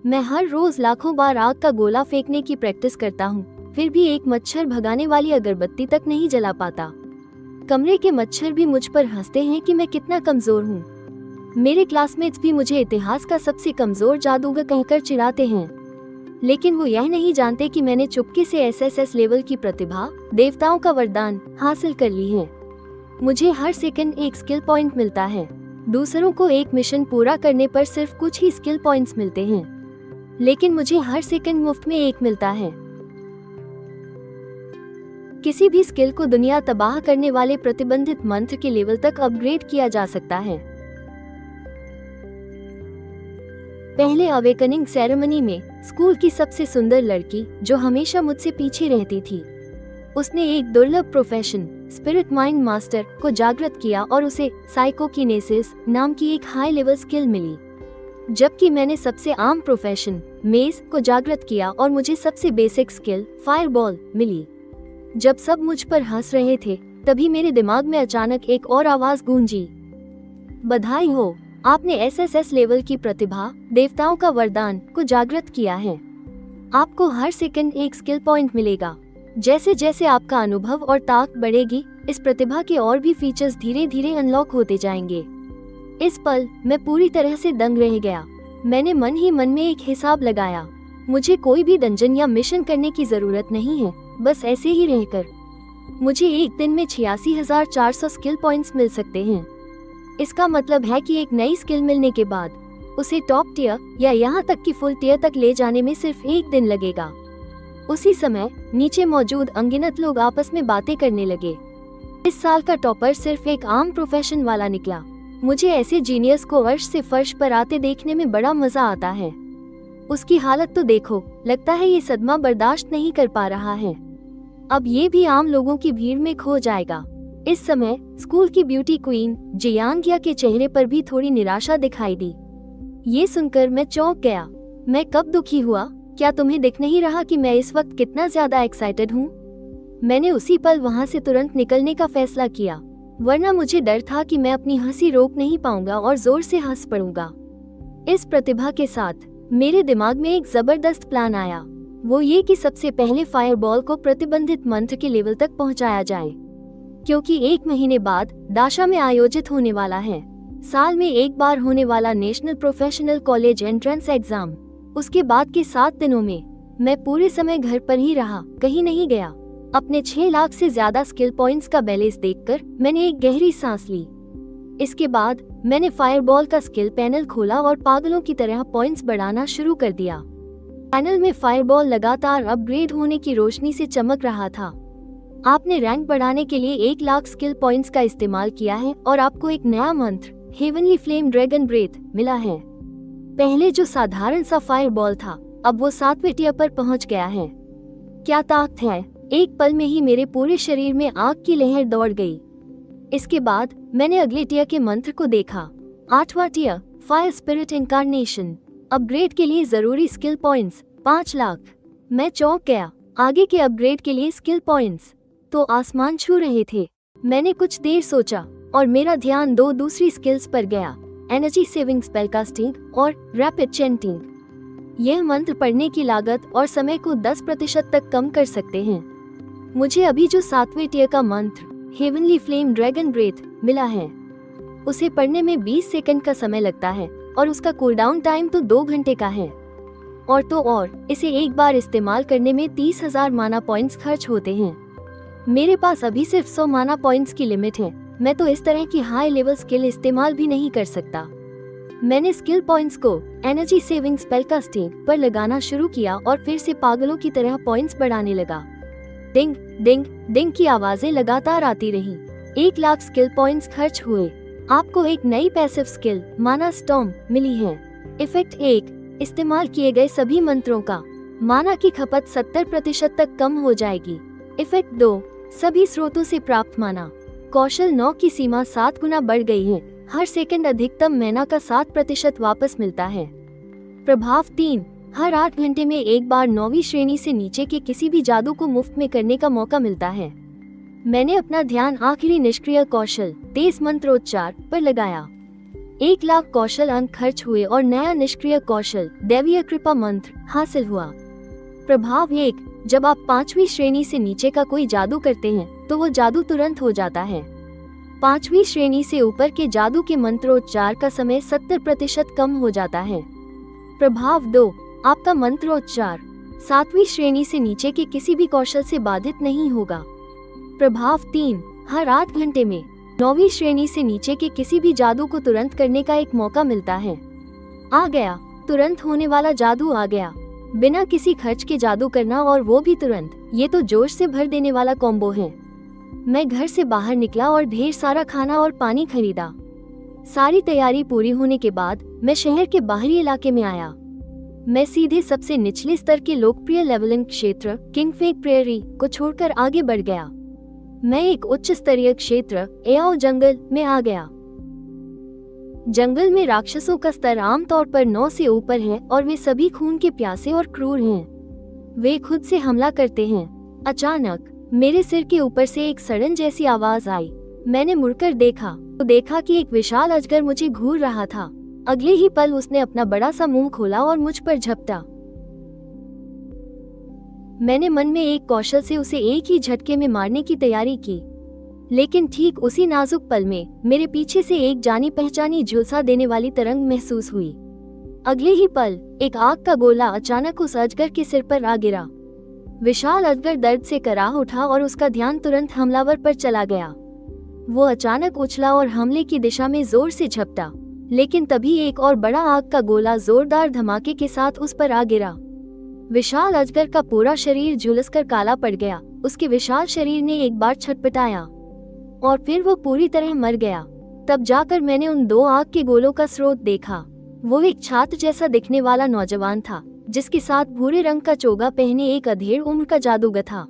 मैं हर रोज लाखों बार आग का गोला फेंकने की प्रैक्टिस करता हूँ, फिर भी एक मच्छर भगाने वाली अगरबत्ती तक नहीं जला पाता। कमरे के मच्छर भी मुझ पर हंसते हैं कि मैं कितना कमजोर हूँ। मेरे क्लासमेट्स भी मुझे इतिहास का सबसे कमजोर जादूगर कहकर चिढ़ाते हैं, लेकिन वो यह नहीं जानते कि मैंने चुपके से एसएसएस लेवल की प्रतिभा, देवताओं का वरदान, हासिल कर ली है। मुझे हर सेकंड एक स्किल पॉइंट मिलता है। दूसरों को एक मिशन पूरा करने पर सिर्फ कुछ ही स्किल पॉइंट्स मिलते हैं, लेकिन मुझे हर सेकंड मुफ्त में एक मिलता है। किसी भी स्किल को दुनिया तबाह करने वाले प्रतिबंधित मंत्र के लेवल तक अपग्रेड किया जा सकता है। पहले अवेकनिंग सेरेमनी में स्कूल की सबसे सुंदर लड़की, जो हमेशा मुझसे पीछे रहती थी, उसने एक दुर्लभ प्रोफेशन, स्पिरिट माइंड मास्टर, को जागृत किया और उसे साइकोकिनेसिस नाम की एक हाई लेवल स्किल मिली, जबकि मैंने सबसे आम प्रोफेशन, मेज, को जागृत किया और मुझे सबसे बेसिक स्किल, फायरबॉल, मिली। जब सब मुझ पर हंस रहे थे, तभी मेरे दिमाग में अचानक एक और आवाज गूंजी, बधाई हो, आपने एसएसएस लेवल की प्रतिभा, देवताओं का वरदान, को जागृत किया है। आपको हर सेकंड एक स्किल पॉइंट मिलेगा। जैसे जैसे आपका अनुभव और ताकत बढ़ेगी, इस प्रतिभा के और भी फीचर्स धीरे धीरे अनलॉक होते जाएंगे। इस पल मैं पूरी तरह से दंग रह गया। मैंने मन ही मन में एक हिसाब लगाया। मुझे कोई भी डंजन या मिशन करने की जरूरत नहीं है, बस ऐसे ही रहकर मुझे एक दिन में 86,400 स्किल पॉइंट्स मिल सकते हैं। इसका मतलब है कि एक नई स्किल मिलने के बाद उसे टॉप टियर या यहाँ तक कि फुल टियर तक ले जाने में सिर्फ एक दिन लगेगा। उसी समय नीचे मौजूद अनगिनत लोग आपस में बातें करने लगे। इस साल का टॉपर सिर्फ एक आम प्रोफेशन वाला निकला। मुझे ऐसे जीनियस को अर्श से फर्श पर आते देखने में बड़ा मजा आता है। उसकी हालत तो देखो, लगता है ये सदमा बर्दाश्त नहीं कर पा रहा है। अब ये भी आम लोगों की भीड़ में खो जाएगा। इस समय स्कूल की ब्यूटी क्वीन जियांगिया के चेहरे पर भी थोड़ी निराशा दिखाई दी। ये सुनकर मैं चौंक गया। मैं कब दुखी हुआ? क्या तुम्हें दिख नहीं रहा कि मैं इस वक्त कितना ज्यादा एक्साइटेड हूँ? मैंने उसी पल वहाँ से तुरंत निकलने का फैसला किया, वरना मुझे डर था कि मैं अपनी हंसी रोक नहीं पाऊंगा और जोर से हंस पड़ूंगा। इस प्रतिभा के साथ मेरे दिमाग में एक जबरदस्त प्लान आया। वो ये कि सबसे पहले फायरबॉल को प्रतिबंधित मंत्र के लेवल तक पहुंचाया जाए, क्योंकि 1 महीने बाद दाशा में आयोजित होने वाला है, साल में एक बार होने वाला national professional college entrance exam. उसके बाद के 7 दिनों में मैं पूरे समय घर पर ही रहा, कहीं नहीं गया। अपने 6 लाख से ज्यादा स्किल पॉइंट्स का बैलेंस देखकर मैंने एक गहरी सांस ली। इसके बाद मैंने फायरबॉल का स्किल पैनल खोला और पागलों की तरह पॉइंट्स बढ़ाना शुरू कर दिया। पैनल में फायरबॉल लगातार अपग्रेड होने की रोशनी से चमक रहा था। आपने रैंक बढ़ाने के लिए 1 लाख स्किल पॉइंट्स का इस्तेमाल किया है और आपको एक नया मंत्र, हेवनली फ्लेम ड्रैगन ब्रेथ, मिला है। पहले जो साधारण सा फायरबॉल था, अब वो 7वें टियर पर पहुंच गया है। क्या ताकत है! एक पल में ही मेरे पूरे शरीर में आग की लहर दौड़ गई। इसके बाद मैंने अगले टियर के मंत्र को देखा। 8वां tier, fire spirit incarnation. Upgrade के लिए जरूरी स्किल पॉइंट्स 5 लाख। मैं चौंक गया। आगे के अपग्रेड के लिए स्किल पॉइंट्स तो आसमान छू रहे थे। मैंने कुछ देर सोचा और मेरा ध्यान 2 दूसरी स्किल्स पर गया, एनर्जी सेविंग स्पेलकास्टिंग और रैपिड चैंटिंग। यह मंत्र पढ़ने की लागत और समय को 10% तक कम कर सकते हैं। मुझे अभी जो 7वें टियर का मंत्र, हेवनली फ्लेम ड्रैगन ब्रेथ, मिला है, उसे पढ़ने में 20 सेकंड का समय लगता है और उसका कूलडाउन टाइम तो 2 घंटे का है। और तो और इसे एक बार इस्तेमाल करने में 30,000 माना पॉइंट्स खर्च होते हैं। मेरे पास अभी सिर्फ 100 माना पॉइंट्स की लिमिट है। मैं तो इस तरह की हाई लेवल स्किल इस्तेमाल भी नहीं कर सकता। मैंने स्किल पॉइंट्स को एनर्जी सेविंग स्पेलकास्टिंग पर लगाना शुरू किया और फिर से पागलों की तरह पॉइंट्स बढ़ाने लगा। डिंग डिंग डिंग की आवाजें लगातार आती रही। 1 लाख स्किल पॉइंट्स खर्च हुए। आपको एक नई पैसिव स्किल, माना स्टॉर्म, मिली है। इफेक्ट 1, इस्तेमाल किए गए सभी मंत्रों का माना की खपत 70% तक कम हो जाएगी। इफेक्ट 2, सभी स्रोतों से प्राप्त माना। कौशल 9 की सीमा 7 गुना बढ़ गई है। हर सेकंड अधिकतम मैना का 7% वापस मिलता है। प्रभाव 3, हर 8 घंटे में एक बार 9वीं श्रेणी से नीचे के किसी भी जादू को मुफ्त में करने का मौका मिलता है। मैंने अपना ध्यान आखिरी निष्क्रिय कौशल, तेज मंत्रोच्चार, पर लगाया। 1,00,000 कौशल अंक खर्च हुए और नया निष्क्रिय कौशल दैवीय कृपा मंत्र हासिल हुआ। प्रभाव 1, जब आप 5वीं श्रेणी से नीचे का कोई जादू करते हैं तो वो जादू तुरंत हो जाता है। 5वीं श्रेणी से ऊपर के जादू के मंत्रोच्चार का समय 70% कम हो जाता है। प्रभाव 2, आपका मंत्रोच्चार 7वीं श्रेणी से नीचे के किसी भी कौशल से बाधित नहीं होगा। प्रभाव 3, हर 8 घंटे में 9वीं श्रेणी से नीचे के किसी भी जादू को तुरंत करने का एक मौका मिलता है। आ गया, तुरंत होने वाला जादू आ गया। बिना किसी खर्च के जादू करना और वो भी तुरंत, ये तो जोश से भर देने वाला कॉम्बो है। मैं घर से बाहर निकला और ढेर सारा खाना और पानी खरीदा। सारी तैयारी पूरी होने के बाद मैं शहर के बाहरी इलाके में आया। मैं सीधे सबसे निचले स्तर के लोकप्रिय लेवलिंग क्षेत्र किंगफेक प्रेयरी को छोड़कर आगे बढ़ गया। मैं एक उच्च स्तरीय क्षेत्र एओ जंगल में आ गया। जंगल में राक्षसों का स्तर आमतौर पर 9 से ऊपर है और वे सभी खून के प्यासे और क्रूर हैं। वे खुद से हमला करते हैं। अचानक मेरे सिर के ऊपर से एक सड़न जैसी आवाज आई। मैंने मुड़कर देखा कि एक विशाल अजगर मुझे घूर रहा था। अगले ही पल उसने अपना बड़ा सा मुंह खोला और मुझ पर झपटा। मैंने मन में एक कौशल से उसे एक ही झटके में मारने की तैयारी की, लेकिन ठीक उसी नाजुक पल में मेरे पीछे से एक जानी पहचानी झुलसा देने वाली तरंग महसूस हुई। अगले ही पल एक आग का गोला अचानक उस अजगर के सिर पर आ गिरा। विशाल अजगर दर्द से कराह उठा और उसका ध्यान तुरंत हमलावर पर चला गया। वो अचानक उछला और हमले की दिशा में जोर से झपटा, लेकिन तभी एक और बड़ा आग का गोला जोरदार धमाके के साथ उस पर आ गिरा। विशाल अजगर का पूरा शरीर झुलसकर काला पड़ गया। उसके विशाल शरीर ने एक बार छटपटाया और फिर वो पूरी तरह मर गया। तब जाकर मैंने उन 2 आग के गोलों का स्रोत देखा। वो एक छात्र जैसा दिखने वाला नौजवान था, जिसके साथ भूरे रंग का चोगा पहने एक अधेड़ उम्र का जादूगर था।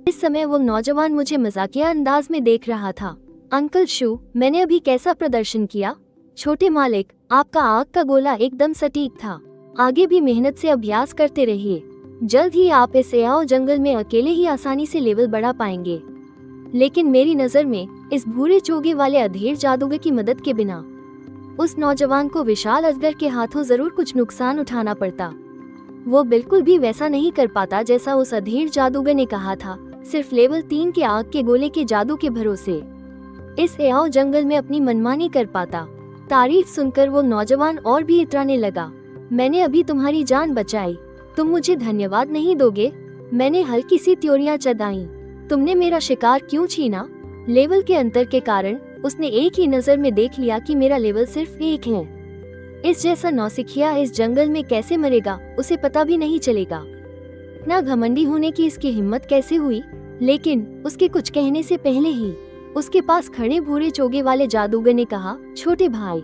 इस समय वो नौजवान मुझे मजाकिया अंदाज में देख रहा था। अंकल शू, मैंने अभी कैसा प्रदर्शन किया? छोटे मालिक, आपका आग का गोला एकदम सटीक था। आगे भी मेहनत से अभ्यास करते रहिए। जल्द ही आप इस एओ जंगल में अकेले ही आसानी से लेवल बढ़ा पाएंगे। लेकिन मेरी नजर में इस भूरे चोगे वाले अधेड़ जादूगर की मदद के बिना उस नौजवान को विशाल अजगर के हाथों जरूर कुछ नुकसान उठाना पड़ता। वो बिल्कुल भी वैसा नहीं कर पाता जैसा उस अधेड़ जादूगर ने कहा था, सिर्फ लेवल 3 के आग के गोले के जादू के भरोसे इस एओ जंगल में अपनी मनमानी कर पाता। तारीफ सुनकर वो नौजवान और भी इतराने लगा। मैंने अभी तुम्हारी जान बचाई, तुम मुझे धन्यवाद नहीं दोगे? मैंने हल्की सी त्योरियां चदाई। तुमने मेरा शिकार क्यों छीना? लेवल के अंतर के कारण उसने एक ही नजर में देख लिया कि मेरा लेवल सिर्फ 1 है। इस जैसा नौसिखिया इस जंगल में कैसे मरेगा, उसे पता भी नहीं चलेगा। इतना घमंडी होने की इसकी हिम्मत कैसे हुई? लेकिन उसके कुछ कहने से पहले ही उसके पास खड़े भूरे चोगे वाले जादूगर ने कहा, छोटे भाई,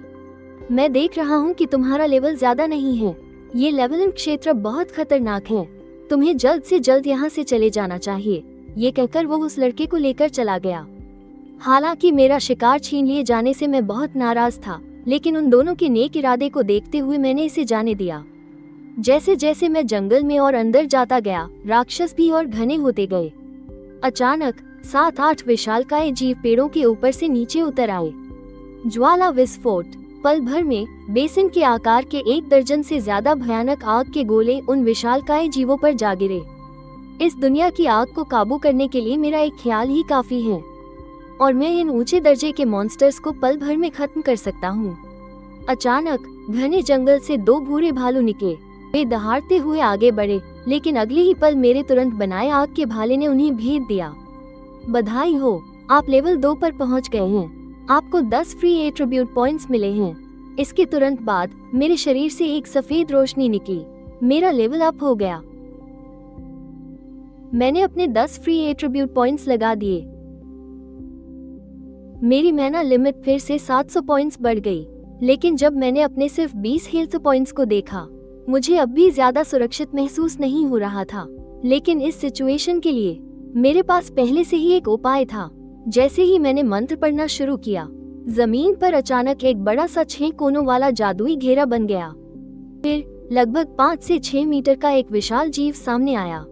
मैं देख रहा हूँ कि तुम्हारा लेवल ज्यादा नहीं है। ये लेवलिंग क्षेत्र बहुत खतरनाक है। तुम्हें जल्द से जल्द यहाँ से चले जाना चाहिए। ये कहकर वो उस लड़के को लेकर चला गया। हालांकि मेरा शिकार छीन लिए जाने से मैं बहुत नाराज था, लेकिन उन दोनों के नेक इरादे को देखते हुए मैंने इसे जाने दिया। जैसे जैसे मैं जंगल में और अंदर जाता गया, राक्षस भी और घने होते गए। अचानक 7-8 विशालकाय जीव पेड़ों के ऊपर से नीचे उतर आए। ज्वाला विस्फोट। पल भर में बेसिन के आकार के 1 दर्जन से ज्यादा भयानक आग के गोले उन विशालकाय जीवों पर जा गिरे। इस दुनिया की आग को काबू करने के लिए मेरा एक ख्याल ही काफी है, और मैं इन ऊंचे दर्जे के मॉन्स्टर्स को पल भर में खत्म कर सकता हूँ। अचानक घने जंगल से 2 भूरे भालू निकले। वे दहाड़ते हुए आगे बढ़े, लेकिन अगले ही पल मेरे तुरंत बनाए आग के भाले ने उन्हें भेद दिया। बधाई हो, आप लेवल 2 पर पहुंच गए हैं। आपको 10 फ्री एट्रीब्यूट पॉइंट्स मिले हैं। इसके तुरंत बाद मेरे शरीर से एक सफेद रोशनी निकली। मेरा लेवल अप हो गया। मैंने अपने 10 फ्री एट्रीब्यूट पॉइंट्स लगा दिए। मेरी मैना लिमिट फिर से 700 पॉइंट्स बढ़ गई। लेकिन जब मैंने अपने सिर्फ 20 हेल्थ पॉइंट्स को देखा, मुझे अब भी ज्यादा सुरक्षित महसूस नहीं हो रहा था। लेकिन इस सिचुएशन के लिए मेरे पास पहले से ही एक उपाय था। जैसे ही मैंने मंत्र पढ़ना शुरू किया, जमीन पर अचानक एक बड़ा सा 6 कोनों वाला जादुई घेरा बन गया। फिर लगभग 5 से 6 मीटर का एक विशाल जीव सामने आया।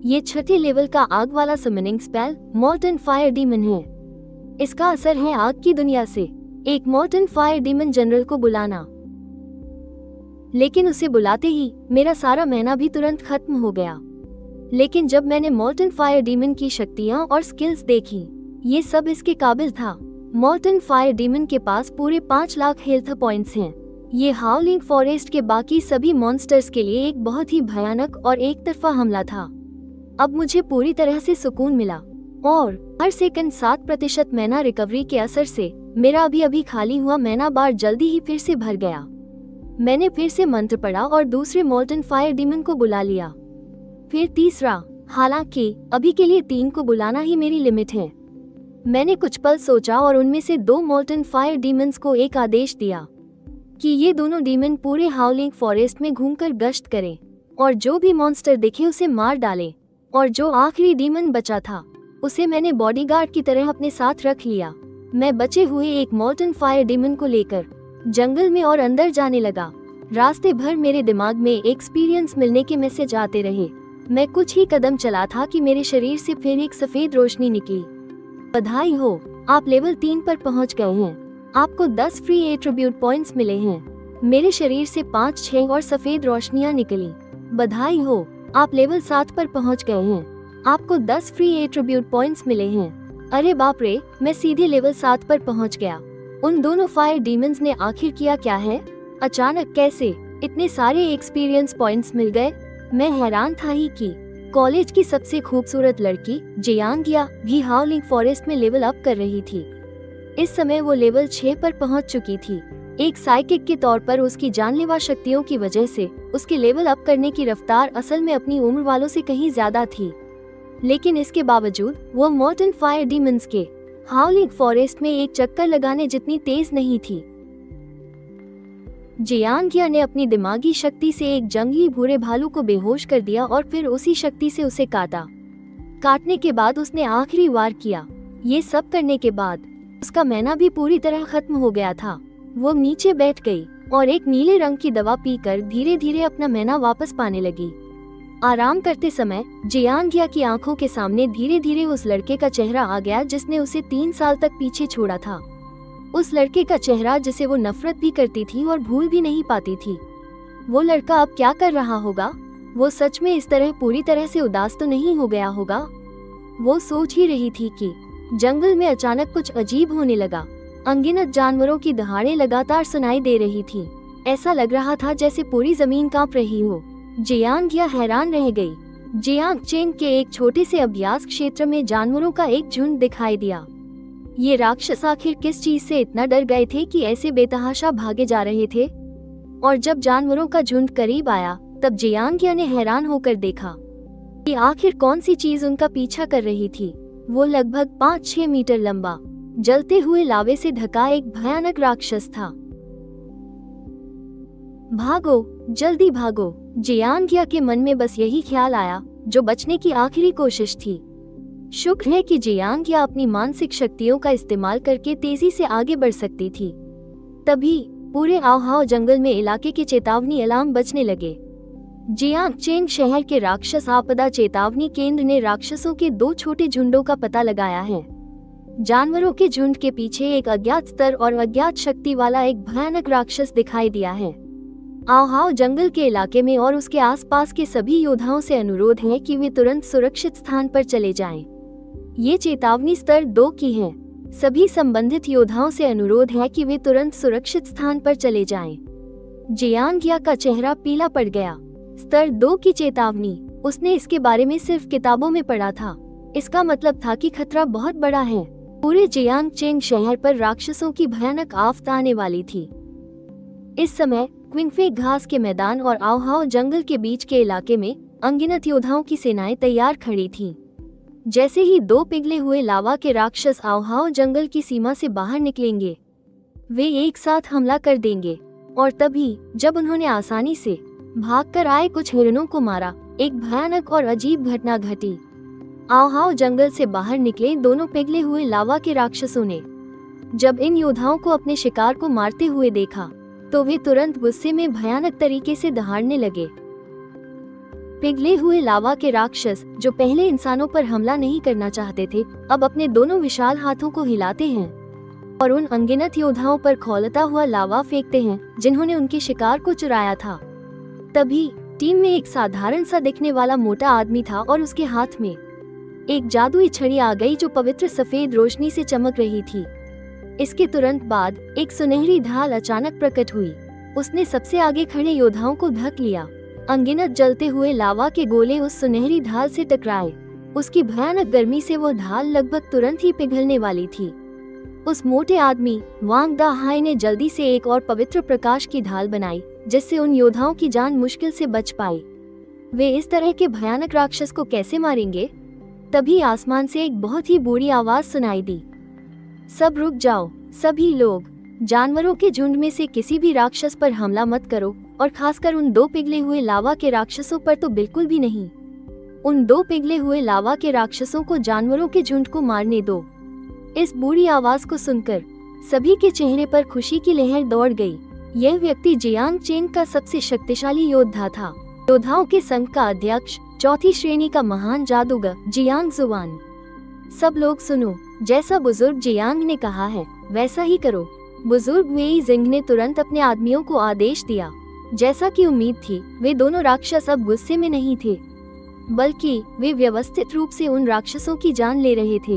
ये 6थे लेवल का आग वाला समनिंग स्पेल मॉल्टन फायर डीमन है। इसका असर है आग की दुनिया से। एक मॉल्टन फायर डीमन जनरल को बुलाना। लेकिन उसे बुलाते ही मेरा सारा मैना भी तुरंत खत्म हो गया। लेकिन जब मैंने मॉल्टन फायर डीमन की शक्तियां और स्किल्स देखी, ये सब इसके काबिल था। मॉल्टन फायर डीमन के पास पूरे 5 लाख हेल्थ पॉइंट्स हैं। ये हाउलिंग फॉरेस्ट के बाकी सभी मॉन्स्टर्स के लिए एक बहुत ही भयानक और एक तरफा हमला था। अब मुझे पूरी तरह से सुकून मिला और हर सेकंड 7% मैना रिकवरी के असर से मेरा अभी खाली हुआ मैना बार जल्दी ही फिर से भर गया। मैंने फिर से मंत्र पढ़ा और दूसरे मॉल्टन फायर डीमन को बुला लिया, फिर तीसरा। हालांकि अभी के लिए 3 को बुलाना ही मेरी लिमिट है। मैंने कुछ पल सोचा और उनमें से 2 मॉल्टन फायर डीमंस को एक आदेश दिया कि ये दोनों डीमन पूरे हाउलिंग फॉरेस्ट में घूमकर गश्त करें और जो भी मॉन्स्टर दिखे उसे मार डालें। और जो आखिरी डीमन बचा था उसे मैंने बॉडीगार्ड की तरह अपने साथ रख लिया। मैं बचे हुए एक मॉल्टन फायर डीमन को लेकर जंगल में और अंदर जाने लगा। रास्ते भर मेरे दिमाग में एक्सपीरियंस मिलने के मैसेज आते रहे। मैं कुछ ही कदम चला था कि मेरे शरीर से फिर एक सफेद रोशनी निकली। बधाई हो, आप लेवल 3 पर पहुंच गए हैं। आपको 10 फ्री एट्रीब्यूट पॉइंट्स मिले हैं। मेरे शरीर से 5, 6 और सफेद रोशनियां निकली। बधाई हो, आप लेवल 7 पर पहुंच गए हैं। आपको 10 फ्री एट्रीब्यूट पॉइंट्स मिले हैं। अरे बाप रे, मैं सीधे लेवल 7 पर पहुंच गया। उन दोनों फायर डीमंस ने आखिर किया क्या है? अचानक कैसे इतने सारे एक्सपीरियंस पॉइंट्स मिल गए? मैं हैरान था ही कि कॉलेज की सबसे खूबसूरत लड़की जियांगिया भी हाउलिंग फॉरेस्ट में लेवल अप कर रही थी। इस समय वो लेवल 6 पर पहुंच चुकी थी। एक साइकिक के तौर पर उसकी जानलेवा शक्तियों की वजह से उसके लेवल अप करने की रफ्तार असल में अपनी उम्र वालों से कहीं ज्यादा थी। लेकिन इसके बावजूद वो मॉल्टन फायर डीमंस के हाउलिंग फॉरेस्ट में एक चक्कर लगाने जितनी तेज नहीं थी। जियांगिया ने अपनी दिमागी शक्ति से एक जंगली भूरे भालू को बेहोश कर दिया और फिर उसी शक्ति से उसे काटा। काटने के बाद उसने आखिरी वार किया। ये सब करने के बाद उसका मैना भी पूरी तरह खत्म हो गया था। वो नीचे बैठ गई और एक नीले रंग की दवा पीकर धीरे धीरे अपना मैना वापस पाने लगी। आराम करते समय जियांगिया की आंखों के सामने धीरे धीरे उस लड़के का चेहरा आ गया जिसने उसे 3 साल तक पीछे छोड़ा था। उस लड़के का चेहरा जिसे वो नफरत भी करती थी और भूल भी नहीं पाती थी। वो लड़का अब क्या कर रहा होगा? वो सच में इस तरह पूरी तरह से उदास तो नहीं हो गया होगा? वो सोच ही रही थी कि जंगल में अचानक कुछ अजीब होने लगा। अनगिनत जानवरों की दहाड़ें लगातार सुनाई दे रही थी। ऐसा लग रहा था जैसे पूरी जमीन कांप रही हो। जियांगिया हैरान रह गई। जियांगचेंग के एक छोटे से अभ्यास क्षेत्र में जानवरों का एक झुंड दिखाई दिया। ये राक्षस आखिर किस चीज से इतना डर गए थे कि ऐसे बेतहाशा भागे जा रहे थे? और जब जानवरों का झुंड करीब आया तब जियांगिया ने हैरान होकर देखा कि आखिर कौन सी चीज उनका पीछा कर रही थी। वो लगभग 5-6 मीटर लंबा, जलते हुए लावे से ढका एक भयानक राक्षस था। भागो, जल्दी भागो। जियांगिया के मन में बस यही ख्याल आया जो बचने की आखिरी कोशिश थी। शुक्र है कि जियांगिया अपनी मानसिक शक्तियों का इस्तेमाल करके तेजी से आगे बढ़ सकती थी। तभी पूरे आओहाओ जंगल में इलाके के चेतावनी अलार्म बजने लगे। जियांगचेंग शहर के राक्षस आपदा चेतावनी केंद्र ने राक्षसों के 2 छोटे झुंडों का पता लगाया है। जानवरों के झुंड के पीछे एक अज्ञात स्तर और अज्ञात शक्ति वाला एक भयानक राक्षस दिखाई दिया है। आओहाओ जंगल के इलाके में और उसके आसपास के सभी योद्धाओं से अनुरोध है कि वे तुरंत सुरक्षित स्थान पर चले जाएं। ये चेतावनी स्तर 2 की है। सभी संबंधित योद्धाओं से अनुरोध है कि वे तुरंत सुरक्षित स्थान पर चले जाएं। जियांगिया का चेहरा पीला पड़ गया। स्तर 2 की चेतावनी, उसने इसके बारे में सिर्फ किताबों में पढ़ा था। इसका मतलब था कि खतरा बहुत बड़ा है। पूरे जियांगचेंग शहर पर राक्षसों की भयानक आफत आने वाली थी। इस समय क्विंगफे घास के मैदान और आओहाओ जंगल के बीच के इलाके में अनगिनत योद्धाओं की सेनाएं तैयार खड़ी थीं। जैसे ही 2 पिघले हुए लावा के राक्षस आओहाओ जंगल की सीमा से बाहर निकलेंगे, वे एक साथ हमला कर देंगे। और तभी जब उन्होंने आसानी से भागकर आए कुछ हिरणों को मारा, एक भयानक और अजीब घटना घटी। आओहाओ जंगल से बाहर निकले दोनों पिघले हुए लावा के राक्षसों ने जब इन योद्धाओं को अपने शिकार को मारते हुए देखा तो वे तुरंत गुस्से में भयानक तरीके से दहाड़ने लगे। पिघले हुए लावा के राक्षस जो पहले इंसानों पर हमला नहीं करना चाहते थे, अब अपने दोनों विशाल हाथों को हिलाते हैं। और उन अनगिनत योद्धाओं पर खौलता हुआ लावा फेंकते हैं जिन्होंने उनके शिकार को चुराया था। तभी टीम में एक साधारण सा दिखने वाला मोटा आदमी था और उसके हाथ में एक जादुई छड़ी आ गई जो पवित्र सफेद रोशनी से चमक रही थी। इसके तुरंत बाद एक सुनहरी ढाल अचानक प्रकट हुई। उसने सबसे आगे खड़े योद्धाओं को ढक लिया। अनगिनत जलते हुए लावा के गोले उस सुनहरी ढाल से टकराए। उसकी भयानक गर्मी से वो ढाल लगभग तुरंत ही पिघलने वाली थी। उस मोटे आदमी वांग दा हाई ने जल्दी से एक और पवित्र प्रकाश की ढाल बनाई जिससे उन योद्धाओं की जान मुश्किल से बच पाई। वे इस तरह के भयानक राक्षस को कैसे मारेंगे? तभी आसमान से एक बहुत ही बुरी आवाज सुनाई दी। सब रुक जाओ, सभी लोग, जानवरों के झुंड में से किसी भी राक्षस पर हमला मत करो और खासकर उन 2 पिघले हुए लावा के राक्षसों पर तो बिल्कुल भी नहीं। उन 2 पिघले हुए लावा के राक्षसों को जानवरों के झुंड को मारने दो। इस बुरी आवाज को सुनकर सभी के चेहरे पर खुशी की लहर दौड़ गई। यह व्यक्ति जियांग चेंग का सबसे शक्तिशाली योद्धा था, योद्धाओं के संघ का अध्यक्ष, 4थी श्रेणी का महान जादूगर जियांग जुआन। सब लोग सुनो, जैसा बुजुर्ग जियांग ने कहा है वैसा ही करो। बुजुर्ग वेई जिंग ने तुरंत अपने आदमियों को आदेश दिया। जैसा कि उम्मीद थी, वे दोनों राक्षस अब गुस्से में नहीं थे, बल्कि वे व्यवस्थित रूप से उन राक्षसों की जान ले रहे थे।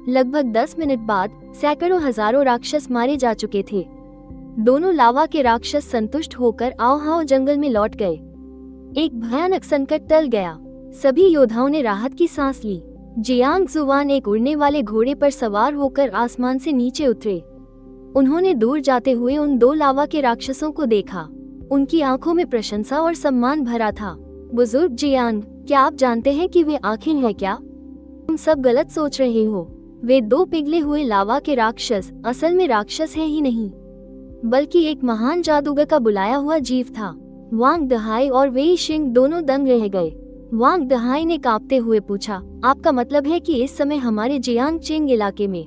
लगभग 10 मिनट बाद सैकड़ों हजारों राक्षस मारे जा चुके थे। दोनों लावा के राक्षस संतुष्ट होकर आओ जंगल में लौट गए। एक भयानक संकट टल गया। सभी योद्धाओं ने राहत की सांस ली। जियांग जुआन एक उड़ने वाले घोड़े पर सवार होकर आसमान से नीचे उतरे। उन्होंने दूर जाते हुए उन 2 लावा के राक्षसों को देखा। उनकी आंखों में प्रशंसा और सम्मान भरा था। बुजुर्ग जियांग, क्या आप जानते हैं कि वे आंखें हैं क्या? तुम सब गलत सोच रहे हो। वे 2 पिघले हुए लावा के राक्षस असल में राक्षस हैं ही नहीं, बल्कि एक महान जादूगर का बुलाया हुआ जीव था। वांग दहाई और वेई शिंग दोनों दंग रह गए। वांग दहाई ने कांपते हुए पूछा, आपका मतलब है कि इस समय हमारे जियांग चेंग इलाके में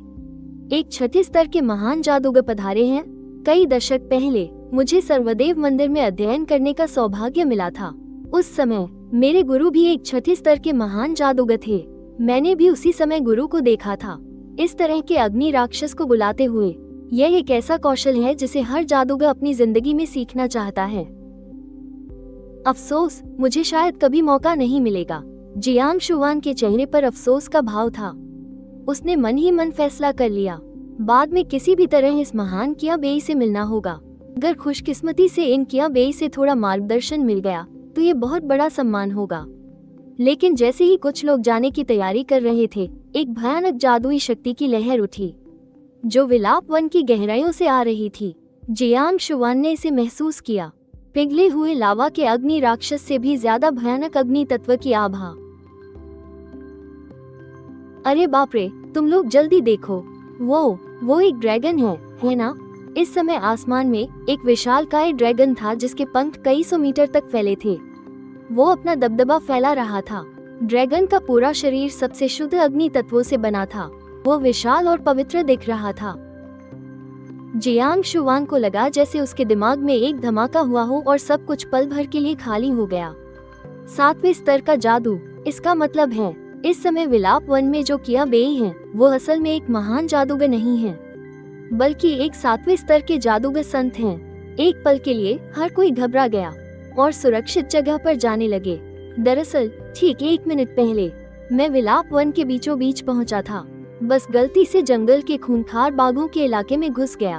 एक 6थे स्तर के महान जादूगर पधारे हैं? कई दशक पहले मुझे सर्वदेव मंदिर में अध्ययन करने का सौभाग्य मिला था। उस समय मेरे गुरु भी एक 6थे स्तर के महान जादूगर थे। मैंने भी उसी समय गुरु को देखा था। इस तरह के अग्नि राक्षस को बुलाते हुए यह एक ऐसा कौशल है जिसे हर जादूगर अपनी जिंदगी में सीखना चाहता है। अफसोस, मुझे शायद कभी मौका नहीं मिलेगा। जियांग शुआन के चेहरे पर अफसोस का भाव था। उसने मन ही मन फैसला कर लिया, बाद में किसी भी तरह इस महान किया बेई से मिलना होगा। अगर खुशकिस्मती से इन किया बेई से थोड़ा मार्गदर्शन मिल गया तो ये बहुत बड़ा सम्मान होगा। लेकिन जैसे ही कुछ लोग जाने की तैयारी कर रहे थे, एक भयानक जादुई शक्ति की लहर उठी जो विलाप वन की गहराइयों से आ रही थी। जियांग शुआन ने इसे महसूस किया। पिघले हुए लावा के अग्नि राक्षस से भी ज्यादा भयानक अग्नि तत्व की आभा। अरे बाप रे, तुम लोग जल्दी देखो, वो एक ड्रैगन है ना? इस समय आसमान में एक विशालकाय ड्रैगन था जिसके पंख कई सौ मीटर तक फैले थे। वो अपना दबदबा फैला रहा था। ड्रैगन का पूरा शरीर सबसे शुद्ध अग्नि तत्वों से बना था। वो विशाल और पवित्र दिख रहा था। जियांग शुआन को लगा जैसे उसके दिमाग में एक धमाका हुआ हो और सब कुछ पल भर के लिए खाली हो गया। 7वें स्तर का जादू, इसका मतलब है इस समय विलाप वन में जो किया बेई है वो असल में एक महान जादूगर नहीं है, बल्कि एक 7वें स्तर के जादूगर संत हैं। एक पल के लिए हर कोई घबरा गया और सुरक्षित जगह पर जाने लगे। दरअसल ठीक 1 मिनट पहले मैं विलाप वन के बीचों बीच पहुंचा था, बस गलती से जंगल के खूंखार बाघों के इलाके में घुस गया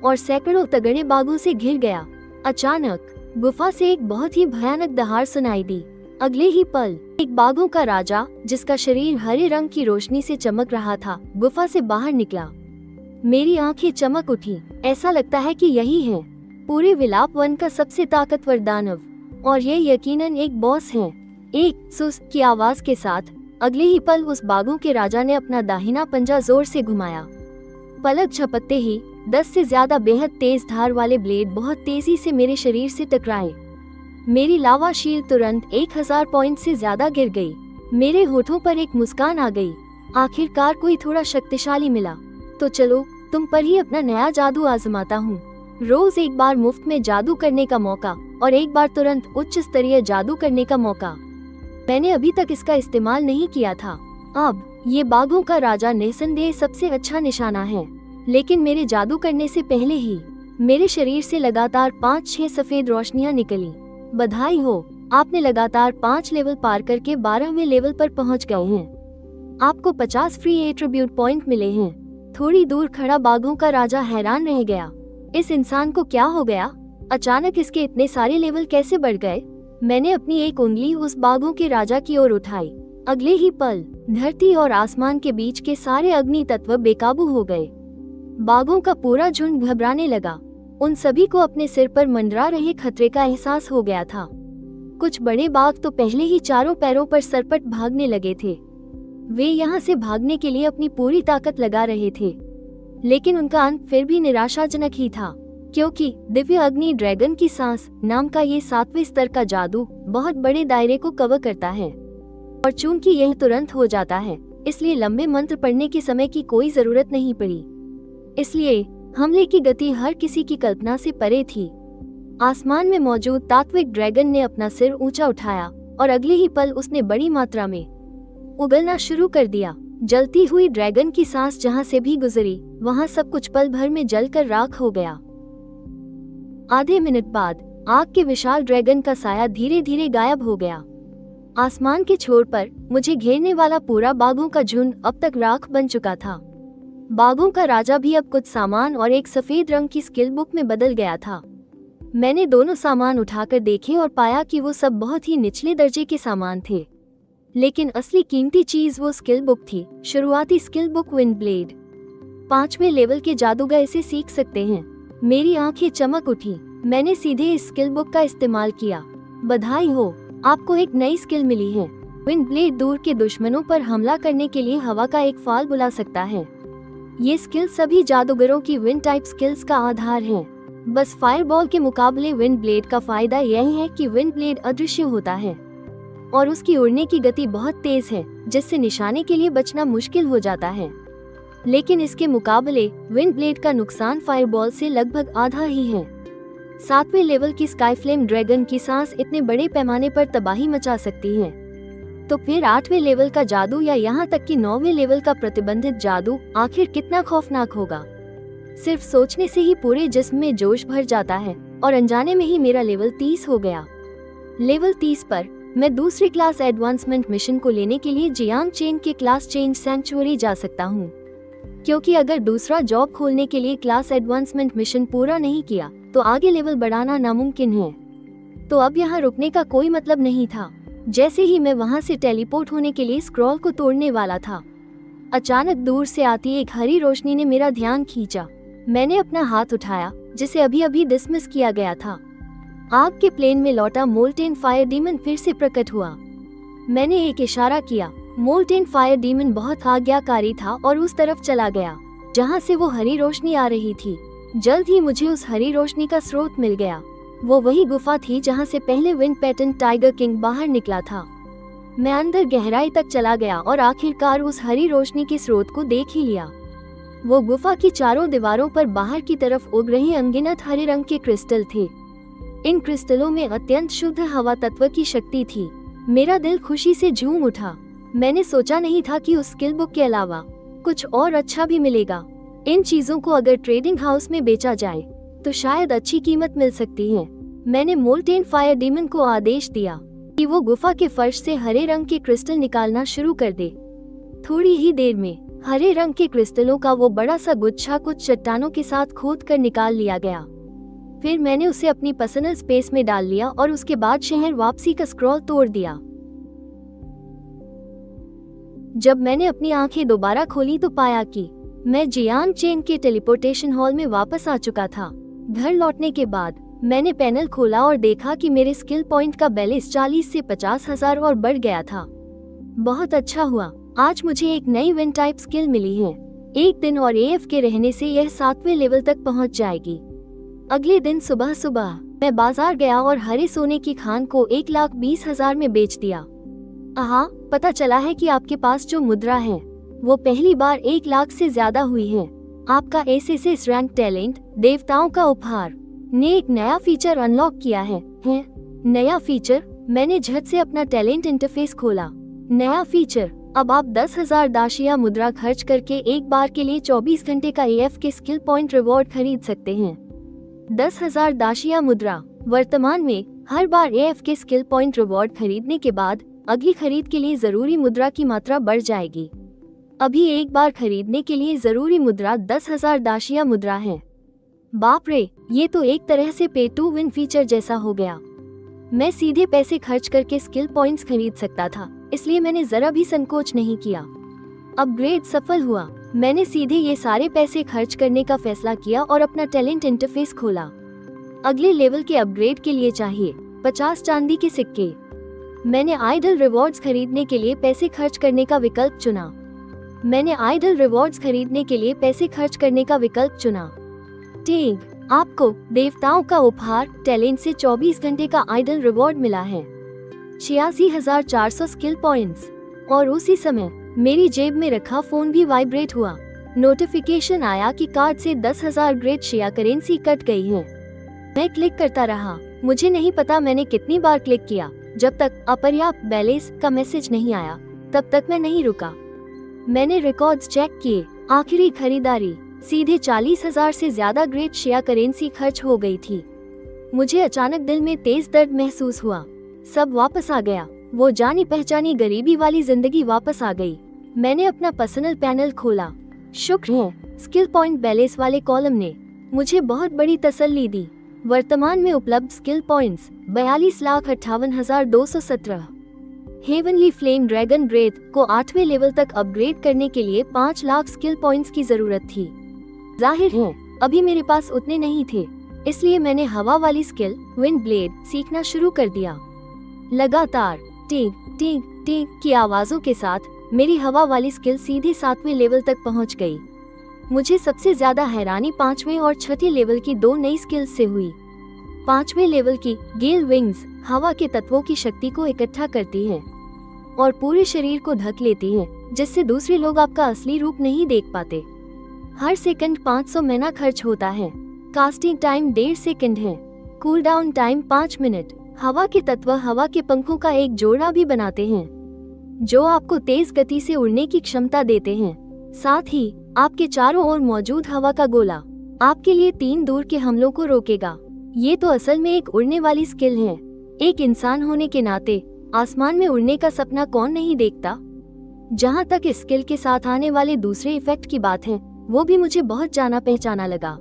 और सैकड़ों तगड़े बाघों से घिर गया। अचानक गुफा से एक बहुत ही भयानक दहाड़ सुनाई दी। अगले ही पल एक बाघों का राजा, जिसका शरीर हरे रंग की रोशनी से चमक रहा था, गुफा से बाहर निकला। मेरी आंखें चमक उठी। ऐसा लगता है कि यही है पूरे विलाप वन का सबसे ताकतवर दानव, और ये यकीनन एक बॉस है। एक सुस की आवाज के साथ अगले ही पल उस बाघों के राजा ने अपना दाहिना पंजा जोर से घुमाया। पलक झपकते ही 10 से ज्यादा बेहद तेज धार वाले ब्लेड बहुत तेजी से मेरे शरीर से टकराए। मेरी लावा शील तुरंत 1000 पॉइंट से ज्यादा गिर गई। मेरे होठों पर एक मुस्कान आ गई। आखिरकार कोई थोड़ा शक्तिशाली मिला। तो चलो तुम पर ही अपना नया जादू आजमाता हूँ। रोज एक बार मुफ्त में जादू करने का मौका और एक बार तुरंत उच्च स्तरीय जादू करने का मौका। मैंने अभी तक इसका इस्तेमाल नहीं किया था, अब ये बाघों का राजा निस्संदेह सबसे अच्छा निशाना है, लेकिन मेरे जादू करने से पहले ही मेरे शरीर से लगातार 5-6 सफेद रोशनियां निकली। बधाई हो, आपने लगातार 5 लेवल पार करके 12वें लेवल पर पहुंच गए हैं। आपको 50 फ्री एट्रीब्यूट पॉइंट मिले हैं। थोड़ी दूर खड़ा बाघों का राजा हैरान रह गया। इस इंसान को क्या हो गया? अचानक इसके इतने सारे लेवल कैसे बढ़ गए? मैंने अपनी एक उंगली उस बाघों के राजा की ओर उठाई। अगले ही पल धरती और आसमान के बीच के सारे अग्नि तत्व बेकाबू हो गए। बाघों का पूरा झुंड घबराने लगा। उन सभी को अपने सिर पर मंडरा रहे खतरे का एहसास हो गया था। कुछ बड़े बाघ तो पहले ही चारों पैरों पर सरपट भागने लगे थे। वे यहाँ से भागने के लिए अपनी पूरी ताकत लगा रहे थे, लेकिन उनका अंत फिर भी निराशाजनक ही था, क्योंकि दिव्य अग्नि ड्रैगन की सांस नाम का ये 7वें स्तर का जादू बहुत बड़े दायरे को कवर करता है, और चूंकि यह तुरंत हो जाता है, इसलिए लंबे मंत्र पढ़ने के समय की कोई जरूरत नहीं पड़ी। इसलिए हमले की गति हर किसी की कल्पना से परे थी। आसमान में मौजूद तात्विक ड्रैगन ने अपना सिर ऊंचा उठाया और अगले ही पल उसने बड़ी मात्रा में उगलना शुरू कर दिया। जलती हुई ड्रैगन की सांस जहां से भी गुजरी, वहां सब कुछ पल भर में जलकर राख हो गया। आधे मिनट बाद आग के विशाल ड्रैगन का साया धीरे धीरे गायब हो गया। आसमान के छोर पर मुझे घेरने वाला पूरा बाघों का झुंड अब तक राख बन चुका था। बाघों का राजा भी अब कुछ सामान और एक सफेद रंग की स्किल बुक में बदल गया था। मैंने दोनों सामान उठाकर देखे और पाया कि वो सब बहुत ही निचले दर्जे के सामान थे, लेकिन असली कीमती चीज वो स्किल बुक थी। शुरुआती स्किल बुक विंड ब्लेड। 5वें लेवल के जादूगर इसे सीख सकते हैं। मेरी आंखें चमक उठी। मैंने सीधे इस स्किल बुक का इस्तेमाल किया। बधाई हो, आपको एक नई स्किल मिली है। विंड ब्लेड दूर के दुश्मनों पर हमला करने के लिए हवा का एक फाल बुला सकता है। ये स्किल सभी जादूगरों की विंड टाइप स्किल्स का आधार है। बस फायरबॉल के मुकाबले विंड ब्लेड का फायदा यही है कि विंड ब्लेड अदृश्य होता है और उसकी उड़ने की गति बहुत तेज है, जिससे निशाने के लिए बचना मुश्किल हो जाता है। लेकिन इसके मुकाबले विंड ब्लेड का नुकसान फायरबॉल से लगभग आधा ही है। 7वें लेवल की स्काई फ्लेम ड्रैगन की सांस इतने बड़े पैमाने पर तबाही मचा सकती है, तो फिर 8वें लेवल का जादू या यहाँ तक कि 9वें लेवल का प्रतिबंधित जादू आखिर कितना खौफनाक होगा। सिर्फ सोचने से ही पूरे जिस्म में जोश भर जाता है और अनजाने में ही मेरा लेवल 30 हो गया। लेवल 30 पर मैं दूसरी क्लास एडवांसमेंट मिशन को लेने के लिए जियांग चेन के क्लास चेंज सैंक्चुअरी जा सकता हूँ, क्योंकि अगर दूसरा जॉब खोलने के लिए क्लास एडवांसमेंट मिशन पूरा नहीं किया तो आगे लेवल बढ़ाना नामुमकिन है। तो अब यहाँ रुकने का कोई मतलब नहीं था। जैसे ही मैं वहाँ से टेलीपोर्ट होने के लिए स्क्रॉल को तोड़ने वाला था, अचानक दूर से आती एक हरी रोशनी ने मेरा ध्यान खींचा। मैंने अपना हाथ उठाया, जिसे अभी अभी डिसमिस किया गया था। आग के प्लेन में लौटा मोल्टेन फायर डीमन फिर से प्रकट हुआ। मैंने एक इशारा किया। मोल्टेन फायर डीमन बहुत आज्ञाकारी था और उस तरफ चला गया जहाँ से वो हरी रोशनी आ रही थी। जल्द ही मुझे उस हरी रोशनी का स्रोत मिल गया। वो वही गुफा थी जहाँ से पहले विंड पैटर्न टाइगर किंग बाहर निकला था। मैं अंदर गहराई तक चला गया और आखिरकार उस हरी रोशनी के स्रोत को देख ही लिया। वो गुफा की चारों दीवारों पर बाहर की तरफ उग रहे अनगिनत हरे रंग के क्रिस्टल थे। इन क्रिस्टलों में अत्यंत शुद्ध हवा तत्व की शक्ति थी। मेरा दिल खुशी से झूम उठा। मैंने सोचा नहीं था कि उस स्किल बुक के अलावा कुछ और अच्छा भी मिलेगा। इन चीजों को अगर ट्रेडिंग हाउस में बेचा जाए तो शायद अच्छी कीमत मिल सकती है। मैंने मोल्टेन फायर डीमन को आदेश दिया कि वो गुफा के फर्श से हरे रंग के क्रिस्टल निकालना शुरू कर दे। थोड़ी ही देर में हरे रंग के क्रिस्टलों का वो बड़ा सा गुच्छा कुछ चट्टानों के साथ खोद कर निकाल लिया गया। फिर मैंने उसे अपनी पर्सनल स्पेस में डाल लिया और उसके बाद शहर वापसी का स्क्रॉल तोड़ दिया। जब मैंने अपनी आंखें दोबारा खोली तो पाया कि मैं जियांग चेन के टेलीपोर्टेशन हॉल में वापस आ चुका था। घर लौटने के बाद मैंने पैनल खोला और देखा कि मेरे स्किल पॉइंट का बैलेंस 40 से 50,000 और बढ़ गया था। बहुत अच्छा हुआ, आज मुझे एक नई विंड टाइप स्किल मिली है। एक दिन और AF के रहने से यह 7वें लेवल तक पहुंच जाएगी। अगले दिन सुबह सुबह मैं बाजार गया और हरे सोने की खान को 1,20,000 में बेच दिया। आहा, पता चला है कि आपके पास जो मुद्रा है वो पहली बार 1 लाख से ज्यादा हुई है। आपका SSS रैंक टैलेंट देवताओं का उपहार ने एक नया फीचर अनलॉक किया है। नया फीचर? मैंने झट से अपना टैलेंट इंटरफेस खोला। नया फीचर? अब आप 10,000 दाशिया मुद्रा खर्च करके एक बार के लिए 24 घंटे का AF के स्किल पॉइंट रिवॉर्ड खरीद सकते हैं। 10,000 दाशिया मुद्रा। वर्तमान में हर बार AF के स्किल पॉइंट रिवॉर्ड खरीदने के बाद अगली खरीद के लिए जरूरी मुद्रा की मात्रा बढ़ जाएगी। अभी एक बार खरीदने के लिए जरूरी मुद्रा 10,000 दाशिया मुद्रा है। बाप रे, ये तो एक तरह से पे टू विन फीचर जैसा हो गया। मैं सीधे पैसे खर्च करके स्किल पॉइंट्स खरीद सकता था, इसलिए मैंने जरा भी संकोच नहीं किया। अपग्रेड सफल हुआ। मैंने सीधे ये सारे पैसे खर्च करने का फैसला किया और अपना टैलेंट इंटरफेस खोला। अगले लेवल के अपग्रेड के लिए चाहिए 50 चांदी के सिक्के। मैंने आइडल रिवॉर्ड्स खरीदने के लिए पैसे खर्च करने का विकल्प चुना। ठीक, आपको देवताओं का उपहार टैलेंट से 24 घंटे का आइडल रिवॉर्ड मिला है, 86,400 स्किल पॉइंट्स। और उसी समय मेरी जेब में रखा फोन भी वाइब्रेट हुआ। नोटिफिकेशन आया कि कार्ड से 10,000 ग्रेट शिया करेंसी कट गई है। मैं क्लिक करता रहा। मुझे नहीं पता मैंने कितनी बार क्लिक किया। जब तक अपर्याप्त बैलेंस का मैसेज नहीं आया तब तक मैं नहीं रुका। मैंने रिकॉर्ड्स चेक किए। आखिरी खरीदारी सीधे 40,000 से ज्यादा ग्रेट शिया करेंसी खर्च हो गई थी। मुझे अचानक दिल में तेज दर्द महसूस हुआ। सब वापस आ गया। वो जानी पहचानी गरीबी वाली जिंदगी वापस आ गई। मैंने अपना पर्सनल पैनल खोला। शुक्र है स्किल पॉइंट बैलेंस वाले कॉलम ने मुझे बहुत बड़ी तसल्ली दी। वर्तमान में उपलब्ध skill points 42,58,217। Heavenly flame dragon breath को 8वें लेवल तक अपग्रेड करने के लिए 5 लाख स्किल पॉइंट्स की जरूरत थी। जाहिर है अभी मेरे पास उतने नहीं थे, इसलिए मैंने हवा वाली स्किल विंड ब्लेड सीखना शुरू कर दिया। लगातार टिंग टिंग टिंग की आवाजों के साथ मेरी हवा वाली स्किल सीधे 7वें लेवल तक पहुंच गई। मुझे सबसे ज्यादा हैरानी 5वें और 6ठे लेवल की 2 नई स्किल्स से हुई। 5वें लेवल की गेल विंग्स हवा के तत्वों की शक्ति को इकट्ठा करती है और पूरे शरीर को ढक लेती है, जिससे दूसरे लोग आपका असली रूप नहीं देख पाते। हर सेकंड 500 मैना खर्च होता है। कास्टिंग टाइम 1.5 सेकंड है। Cool down time 5 minute. हवा के तत्व हवा के पंखों का एक जोड़ा भी बनाते हैं जो आपको तेज गति से उड़ने की क्षमता देते हैं। साथ ही आपके चारों ओर मौजूद हवा का गोला आपके लिए 3 दूर के हमलों को रोकेगा। ये तो असल में एक उड़ने वाली स्किल है। एक इंसान होने के नाते आसमान में उड़ने का सपना कौन नहीं देखता। जहाँ तक इस स्किल के साथ आने वाले दूसरे इफेक्ट की बात है, वो भी मुझे बहुत जाना पहचाना लगा।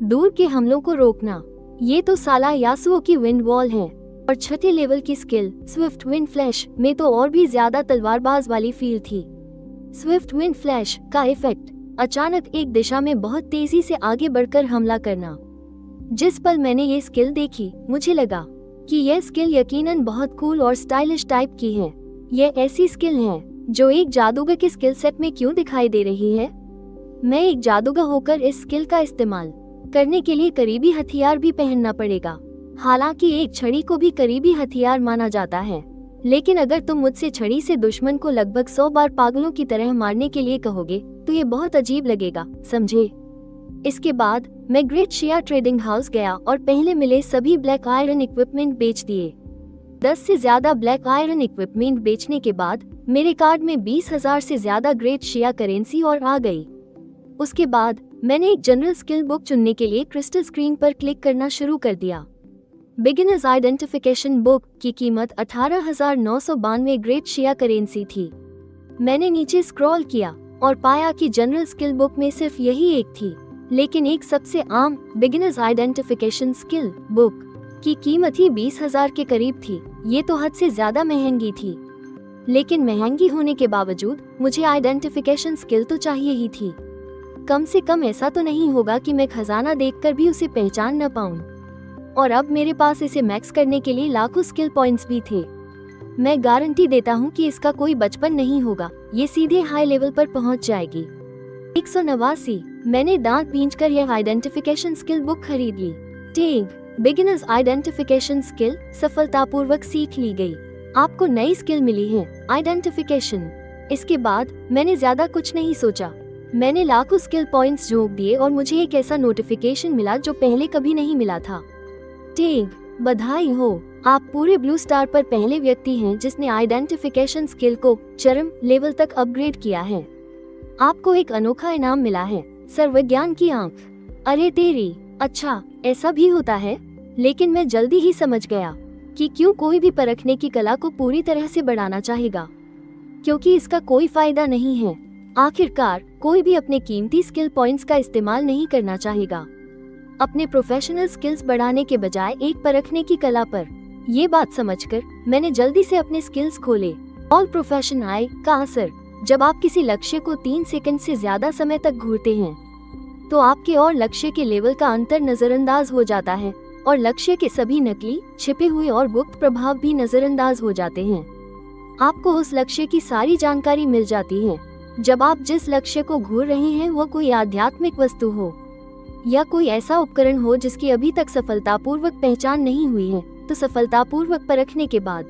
दूर के हमलों को रोकना, ये तो साला यासुओ की विंड वॉल है। और 6ठे लेवल की स्किल स्विफ्ट विंड फ्लैश में तो और भी ज्यादा तलवारबाज वाली फील थी। स्विफ्ट विंड फ्लैश का इफेक्ट अचानक एक दिशा में बहुत तेजी से आगे बढ़कर हमला करना। जिस पल मैंने ये स्किल देखी, मुझे लगा कि यह स्किल यकीनन बहुत कूल और स्टाइलिश टाइप की है। यह ऐसी स्किल है जो एक जादूगर के स्किल सेट में क्यों दिखाई दे रही है। मैं एक जादूगर होकर इस स्किल का इस्तेमाल करने के लिए करीबी हथियार भी पहनना पड़ेगा। हालांकि एक छड़ी को भी करीबी हथियार माना जाता है, लेकिन अगर तुम मुझसे छड़ी से दुश्मन को लगभग 100 बार पागलों की तरह मारने के लिए कहोगे तो ये बहुत अजीब लगेगा, समझे। इसके बाद मैं ग्रेट शिया ट्रेडिंग हाउस गया और पहले मिले सभी ब्लैक आयरन इक्विपमेंट बेच दिए। 10 से ज्यादा ब्लैक आयरन इक्विपमेंट बेचने के बाद मेरे कार्ड में 20,000 से ज्यादा ग्रेट शिया करेंसी और आ गई। उसके बाद मैंने एक जनरल स्किल बुक चुनने के लिए क्रिस्टल स्क्रीन पर क्लिक करना शुरू कर दिया। बिगिनर्स आइडेंटिफिकेशन बुक की कीमत 18,992 ग्रेट शिया करेंसी थी। मैंने नीचे स्क्रॉल किया और पाया कि जनरल स्किल बुक में सिर्फ यही एक थी, लेकिन एक सबसे आम बिगिनर्स आइडेंटिफिकेशन स्किल बुक की कीमत ही 20,000 के करीब थी। ये तो हद से ज्यादा महंगी थी, लेकिन महंगी होने के बावजूद मुझे आइडेंटिफिकेशन स्किल तो चाहिए ही थी। कम से कम ऐसा तो नहीं होगा कि मैं खजाना देखकर भी उसे पहचान न पाऊं। और अब मेरे पास इसे मैक्स करने के लिए लाखों स्किल पॉइंट्स भी थे। मैं गारंटी देता हूँ कि इसका कोई बचपन नहीं होगा, ये सीधे हाई लेवल पर पहुँच जाएगी। 189 मैंने दांत पींचकर यह आइडेंटिफिकेशन स्किल बुक खरीद ली। टैग बिगिनर्स आइडेंटिफिकेशन स्किल सफलतापूर्वक सीख ली गई। आपको नई स्किल मिली है, आइडेंटिफिकेशन। इसके बाद मैंने ज्यादा कुछ नहीं सोचा। मैंने लाखों स्किल पॉइंट्स झोंक दिए और मुझे एक ऐसा नोटिफिकेशन मिला जो पहले कभी नहीं मिला था। टैग बधाई हो, आप पूरे ब्लू स्टार पर पहले व्यक्ति हैं जिसने आइडेंटिफिकेशन स्किल को चरम लेवल तक अपग्रेड किया है। आपको एक अनोखा इनाम मिला है, सर्वज्ञान की आंख। अरे तेरी, अच्छा ऐसा भी होता है। लेकिन मैं जल्दी ही समझ गया कि क्यों कोई भी परखने की कला को पूरी तरह से बढ़ाना चाहेगा, क्योंकि इसका कोई फायदा नहीं है। आखिरकार कोई भी अपने कीमती स्किल पॉइंट्स का इस्तेमाल नहीं करना चाहेगा अपने प्रोफेशनल स्किल्स बढ़ाने के बजाय एक परखने की कला पर। ये बात समझकर मैंने जल्दी से अपने स्किल्स खोले। ऑल प्रोफेशन आई का असर। जब आप किसी लक्ष्य को 3 सेकंड से ज्यादा समय तक घूरते हैं तो आपके और लक्ष्य के लेवल का अंतर नजरअंदाज हो जाता है और लक्ष्य के सभी नकली, छिपे हुए और गुप्त प्रभाव भी नजरअंदाज हो जाते हैं। आपको उस लक्ष्य की सारी जानकारी मिल जाती है। जब आप जिस लक्ष्य को घूर रहे हैं वो कोई आध्यात्मिक वस्तु हो या कोई ऐसा उपकरण हो जिसकी अभी तक सफलतापूर्वक पहचान नहीं हुई है, तो सफलतापूर्वक परखने के बाद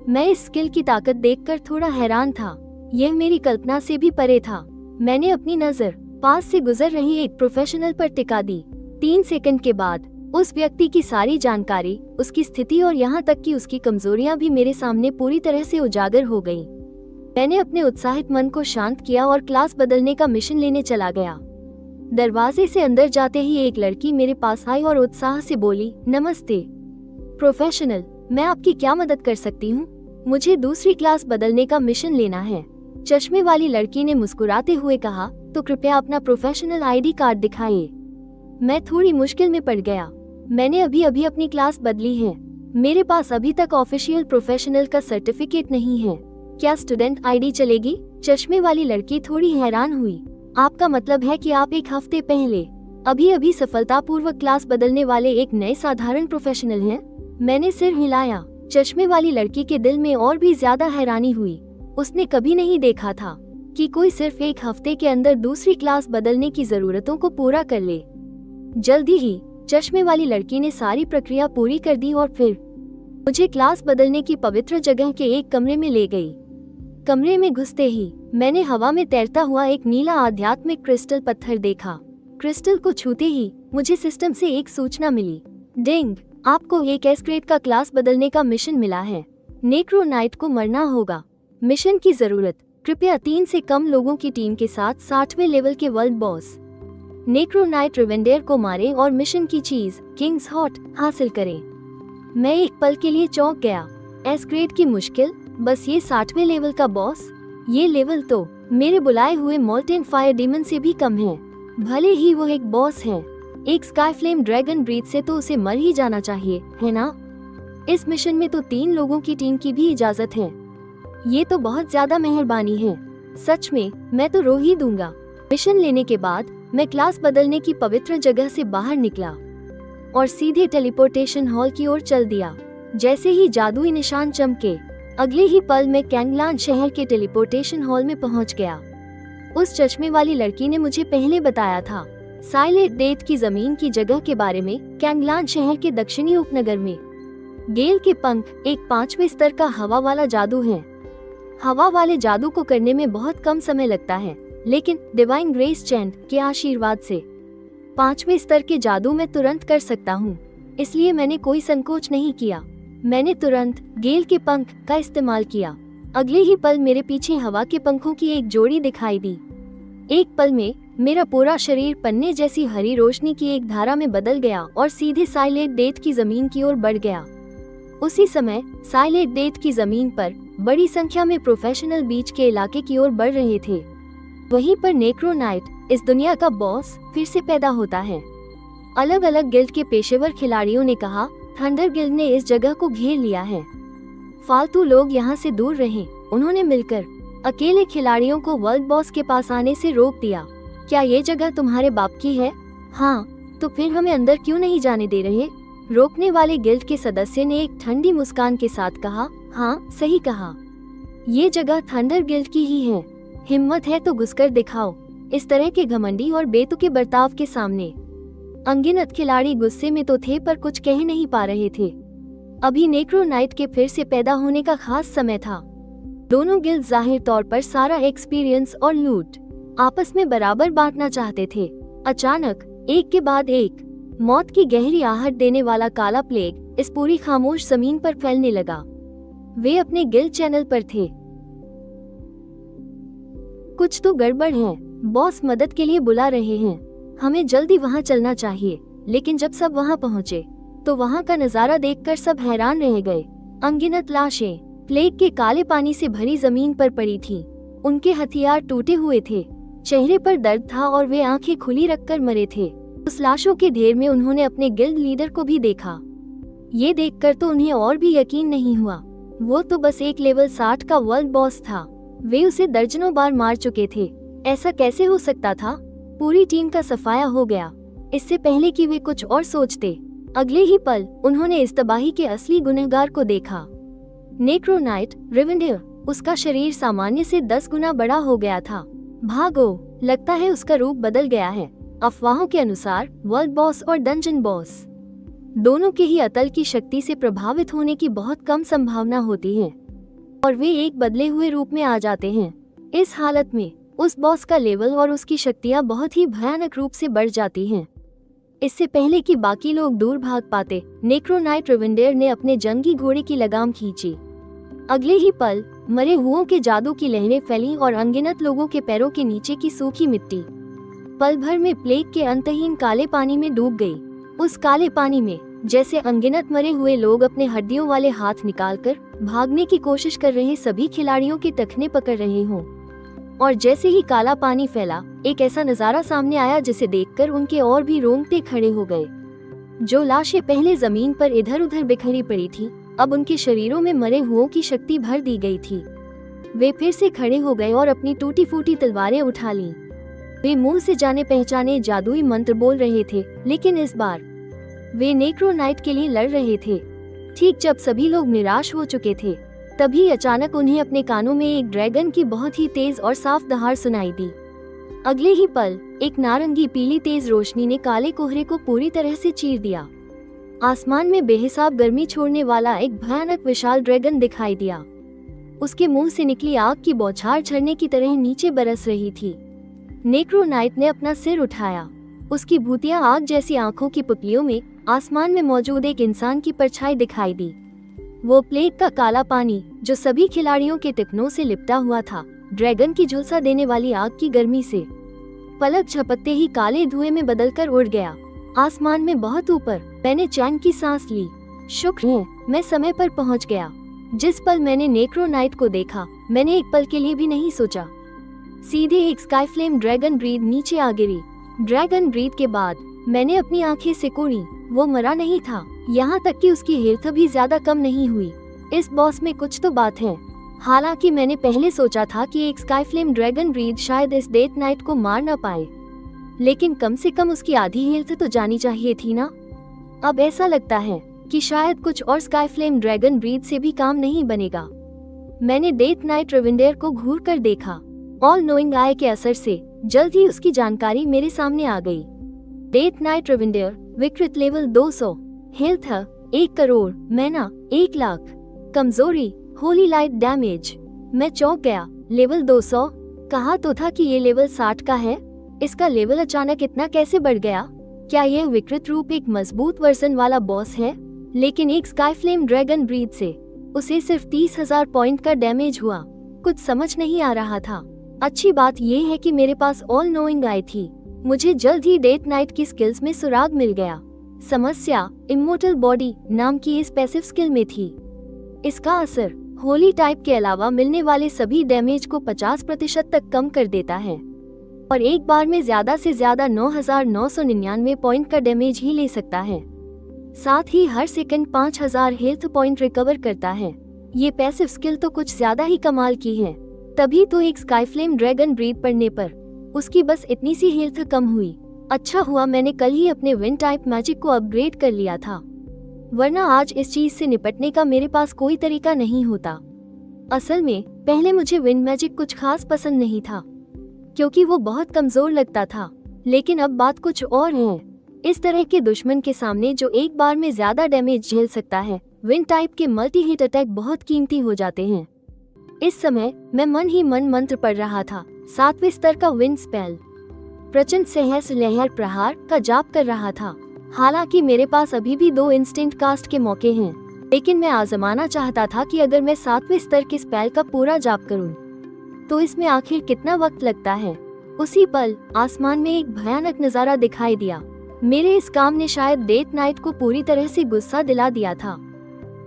मैं इस स्किल की ताकत देखकर थोड़ा हैरान था। यह मेरी कल्पना से भी परे था। मैंने अपनी नजर पास से गुजर रही एक प्रोफेशनल पर टिका दी। 3 सेकंड के बाद उस व्यक्ति की सारी जानकारी, उसकी स्थिति और यहाँ तक कि उसकी कमजोरियां भी मेरे सामने पूरी तरह से उजागर हो गईं। मैंने अपने उत्साहित मन को शांत किया और क्लास बदलने का मिशन लेने चला गया। दरवाजे से अंदर जाते ही एक लड़की मेरे पास आई और उत्साह से बोली, नमस्ते प्रोफेशनल, मैं आपकी क्या मदद कर सकती हूँ? मुझे दूसरी क्लास बदलने का मिशन लेना है। चश्मे वाली लड़की ने मुस्कुराते हुए कहा, तो कृपया अपना प्रोफेशनल आईडी कार्ड दिखाइए। मैं थोड़ी मुश्किल में पड़ गया। मैंने अभी अभी अपनी क्लास बदली है। मेरे पास अभी तक ऑफिशियल प्रोफेशनल का सर्टिफिकेट नहीं है। क्या स्टूडेंट आईडी चलेगी? चश्मे वाली लड़की थोड़ी हैरान हुई। आपका मतलब है कि आप 1 हफ्ते पहले अभी अभी सफलतापूर्वक क्लास बदलने वाले एक नए साधारण प्रोफेशनल हैं? मैंने सिर हिलाया। चश्मे वाली लड़की के दिल में और भी ज्यादा हैरानी हुई। उसने कभी नहीं देखा था कि कोई सिर्फ 1 हफ्ते के अंदर दूसरी क्लास बदलने की जरूरतों को पूरा कर ले। जल्दी ही चश्मे वाली लड़की ने सारी प्रक्रिया पूरी कर दी और फिर मुझे क्लास बदलने की पवित्र जगह के एक कमरे में ले गई। कमरे में घुसते ही मैंने हवा में तैरता हुआ एक नीला आध्यात्मिक क्रिस्टल पत्थर देखा। क्रिस्टल को छूते ही मुझे सिस्टम से एक सूचना मिली। डिंग, आपको एक एस ग्रेड का क्लास बदलने का मिशन मिला है। नेक्रो नाइट को मरना होगा। मिशन की जरूरत, कृपया 3 से कम लोगों की टीम के साथ 60वें लेवल के वर्ल्ड बॉस नेक्रो नाइट रिवेंडेयर को मारें और मिशन की चीज किंग्स हॉट हासिल करें। मैं एक पल के लिए चौंक गया। एस ग्रेड की मुश्किल, बस ये 60वें लेवल का बॉस? ये लेवल तो मेरे बुलाए हुए मोल्टेन फायर डीमन से भी कम है। भले ही वो एक बॉस है, एक स्काई फ्लेम ड्रैगन ब्रीड से तो उसे मर ही जाना चाहिए, है ना? इस मिशन में तो 3 लोगों की टीम की भी इजाजत है। ये तो बहुत ज्यादा मेहरबानी है। सच में मैं तो रो ही दूंगा। मिशन लेने के बाद मैं क्लास बदलने की पवित्र जगह से बाहर निकला और सीधे टेलीपोर्टेशन हॉल की ओर चल दिया। जैसे ही जादुई निशान चमके, अगले ही पल मैं कैंगलान शहर के टेलीपोर्टेशन हॉल में पहुंच गया। उस चश्मे वाली लड़की ने मुझे पहले बताया था साइलेंट डेथ की जमीन की जगह के बारे में। कैंगलान शहर के दक्षिणी उपनगर में गेल के पंख एक 5वें स्तर का हवा वाला जादू है। हवा वाले जादू को करने में बहुत कम समय लगता है, लेकिन डिवाइन ग्रेस चैंट के आशीर्वाद से 5वें स्तर के जादू में तुरंत कर सकता हूँ। इसलिए मैंने कोई संकोच नहीं किया। मैंने तुरंत गेल के पंख का इस्तेमाल किया। अगले ही पल मेरे पीछे हवा के पंखों की एक जोड़ी दिखाई दी। एक पल में मेरा पूरा शरीर पन्ने जैसी हरी रोशनी की एक धारा में बदल गया और सीधे साइलेंट डेथ की जमीन की ओर बढ़ गया। उसी समय साइलेंट डेथ की जमीन पर बड़ी संख्या में प्रोफेशनल बीच के इलाके की ओर बढ़ रहे थे। वहीं पर नेक्रो नाइट, इस दुनिया का बॉस, फिर से पैदा होता है। अलग अलग गिल्ड के पेशेवर खिलाड़ियों ने कहा, थंडर गिल्ड ने इस जगह को घेर लिया है। फालतू लोग यहाँ से दूर रहें। उन्होंने मिलकर अकेले खिलाड़ियों को वर्ल्ड बॉस के पास आने से रोक दिया। क्या ये जगह तुम्हारे बाप की है? हाँ, तो फिर हमें अंदर क्यों नहीं जाने दे रहे? रोकने वाले गिल्ड के सदस्य ने एक ठंडी मुस्कान के साथ कहा, हाँ सही कहा, ये जगह थंडर गिल्ड की ही है। हिम्मत है तो घुसकर दिखाओ। इस तरह के घमंडी और बेतुके बर्ताव के सामने अनगिनत खिलाड़ी गुस्से में तो थे पर कुछ कह नहीं पा रहे थे। अभी नेक्रो नाइट के फिर से पैदा होने का खास समय था। दोनों गिल्ड जाहिर तौर पर सारा एक्सपीरियंस और लूट आपस में बराबर बांटना चाहते थे। अचानक एक के बाद एक मौत की गहरी आहट देने वाला काला प्लेग इस पूरी खामोश जमीन पर फैलने लगा। वे अपने गिल्ड चैनल पर थे। कुछ तो गड़बड़ है, बॉस मदद के लिए बुला रहे हैं, हमें जल्दी वहां चलना चाहिए। लेकिन जब सब वहां पहुंचे तो वहां का नजारा देखकर सब हैरान रह गए। अनगिनत लाशें प्लेग के काले पानी से भरी जमीन पर पड़ी थीं। उनके हथियार टूटे हुए थे, चेहरे पर दर्द था और वे आंखें खुली रखकर मरे थे। उस लाशों के ढेर में उन्होंने अपने गिल्ड लीडर को भी देखा। ये देखकर तो उन्हें और भी यकीन नहीं हुआ, वो तो बस एक लेवल 60 का वर्ल्ड बॉस था। वे उसे दर्जनों बार मार चुके थे। ऐसा कैसे हो सकता था? पूरी टीम का सफाया हो गया, इससे पहले कि वे कुछ और सोचते। अगले ही पल उन्होंने इस तबाही के असली गुनहगार को देखा। नेक्रो नाइट रिवेंडेयर। उसका शरीर सामान्य से 10 गुना बड़ा हो गया था। भागो, लगता है उसका रूप बदल गया है। अफवाहों के अनुसार वर्ल्ड बॉस और डंजन बॉस दोनों के ही अतल की शक्ति से प्रभावित होने की बहुत कम संभावना होती है और वे एक बदले हुए रूप में आ जाते हैं। इस हालत में उस बॉस का लेवल और उसकी शक्तियां बहुत ही भयानक रूप से बढ़ जाती हैं। इससे पहले कि बाकी लोग दूर भाग पाते, नेक्रो नाइट रिवेंडेयर ने अपने जंगी घोड़े की लगाम खींची। अगले ही पल मरे हुओं के जादू की लहरें फैलीं और अनगिनत लोगों के पैरों के नीचे की सूखी मिट्टी पल भर में प्लेग के अंतहीन काले पानी में डूब गई। उस काले पानी में जैसे अनगिनत मरे हुए लोग अपने हड्डियों वाले हाथ निकालकर भागने की कोशिश कर रहे सभी खिलाड़ियों के टखने पकड़ रहे हों। और जैसे ही काला पानी फैला, एक ऐसा नजारा सामने आया जिसे देखकर उनके और भी रोंगटे खड़े हो गए। जो लाशें पहले जमीन पर इधर उधर बिखरी पड़ी थी, अब उनके शरीरों में मरे हुओं की शक्ति भर दी गई थी। वे फिर से खड़े हो गए और अपनी टूटी फूटी तलवारें उठा लीं। वे मुंह से जाने पहचाने जादुई मंत्र बोल रहे थे, लेकिन इस बार वे नेक्रो नाइट के लिए लड़ रहे थे। ठीक जब सभी लोग निराश हो चुके थे, तभी अचानक उन्हें अपने कानों में एक ड्रैगन की बहुत ही तेज और साफ दहाड़ सुनाई दी। अगले ही पल एक नारंगी पीली तेज रोशनी ने काले कोहरे को पूरी तरह से चीर दिया। आसमान में बेहिसाब गर्मी छोड़ने वाला एक भयानक विशाल ड्रैगन दिखाई दिया। उसके मुंह से निकली आग की बौछार झरने की तरह नीचे बरस रही थी। नेक्रो नाइट ने अपना सिर उठाया। उसकी भूतिया आग जैसी आंखों की पुतलियों में आसमान में मौजूद एक इंसान की परछाई दिखाई दी। वो प्लेग का काला पानी जो सभी खिलाड़ियों के टिकनों से लिपटा हुआ था, ड्रैगन की झुलसा देने वाली आग की गर्मी से पलक झपकते ही काले धुएं में बदलकर उड़ गया। आसमान में बहुत ऊपर मैंने चैन की सांस ली। शुक्र है मैं समय पर पहुंच गया। जिस पल मैंने नेक्रो नाइट को देखा, मैंने एक पल के लिए भी नहीं सोचा। सीधे एक स्काई फ्लेम ड्रैगन ब्रीथ नीचे आ गिरी। ड्रैगन ब्रीथ के बाद मैंने अपनी आंखें सिकोड़ी। वो मरा नहीं था, यहाँ तक कि उसकी हेल्थ भी ज्यादा कम नहीं हुई। इस बॉस में कुछ तो बात है। हालांकि मैंने पहले सोचा था कि एक स्काई फ्लेम ड्रैगन ब्रीथ शायद इस डेथ नाइट को मार न पाए, लेकिन कम से कम उसकी आधी हेल्थ तो जानी चाहिए थी ना। अब ऐसा लगता है कि शायद कुछ और स्काई फ्लेम ड्रैगन ब्रीथ से भी काम नहीं बनेगा। मैंने डेथ नाइट रिवेंडेयर को घूर कर देखा। ऑल नोइंग आई के असर से जल्द ही उसकी जानकारी मेरे सामने आ गई। डेथ नाइट रिवेंडेयर विकृत लेवल 200, हेल्थ 1 करोड़, मैना 1 लाख, कमजोरी होली लाइट डैमेज। मैं चौंक गया। लेवल 200? कहा तो था कि ये लेवल 60 का है। इसका लेवल अचानक इतना कैसे बढ़ गया? क्या यह विकृत रूप एक मजबूत वर्जन वाला बॉस है? लेकिन एक स्काई फ्लेम ड्रैगन ब्रीथ से उसे सिर्फ 30,000 पॉइंट का डैमेज हुआ। कुछ समझ नहीं आ रहा था। अच्छी बात यह है कि मेरे पास ऑल नोइंग आई थी। मुझे जल्द ही डेथ नाइट की स्किल्स में सुराग मिल गया। समस्या इमोर्टल बॉडी नाम की इस पैसिव स्किल में थी। इसका असर होली टाइप के अलावा मिलने वाले सभी डैमेज को 50% तक कम कर देता है और एक बार में ज्यादा से ज्यादा 9,999 पॉइंट का डैमेज ही ले सकता है। साथ ही हर सेकंड 5,000 हेल्थ पॉइंट रिकवर करता है। ये पैसिव स्किल तो कुछ ज्यादा ही कमाल की है। तभी तो एक स्काई फ्लेम ड्रैगन ब्रीथ पड़ने पर उसकी बस इतनी सी हेल्थ कम हुई। अच्छा हुआ मैंने कल ही अपने विंड टाइप मैजिक को अपग्रेड कर लिया था, वरना आज इस चीज से निपटने का मेरे पास कोई तरीका नहीं होता। असल में पहले मुझे विंड मैजिक कुछ खास पसंद नहीं था क्योंकि वो बहुत कमजोर लगता था, लेकिन अब बात कुछ और है। इस तरह के दुश्मन के सामने जो एक बार में ज्यादा डैमेज झेल सकता है, विंड टाइप के मल्टी हिट अटैक बहुत कीमती हो जाते हैं। इस समय मैं मन ही मन मंत्र पढ़ रहा था। 7वें स्तर का विंड स्पेल प्रचंड सहस्र लहर प्रहार का जाप कर रहा था। हालांकि मेरे पास अभी भी 2 इंस्टेंट कास्ट के मौके हैं, लेकिन मैं आजमाना चाहता था कि अगर मैं 7वें स्तर के स्पेल का पूरा जाप करूं, तो इसमें आखिर कितना वक्त लगता है। उसी पल आसमान में एक भयानक नजारा दिखाई दिया। मेरे इस काम ने शायद डेथ नाइट को पूरी तरह से गुस्सा दिला दिया था।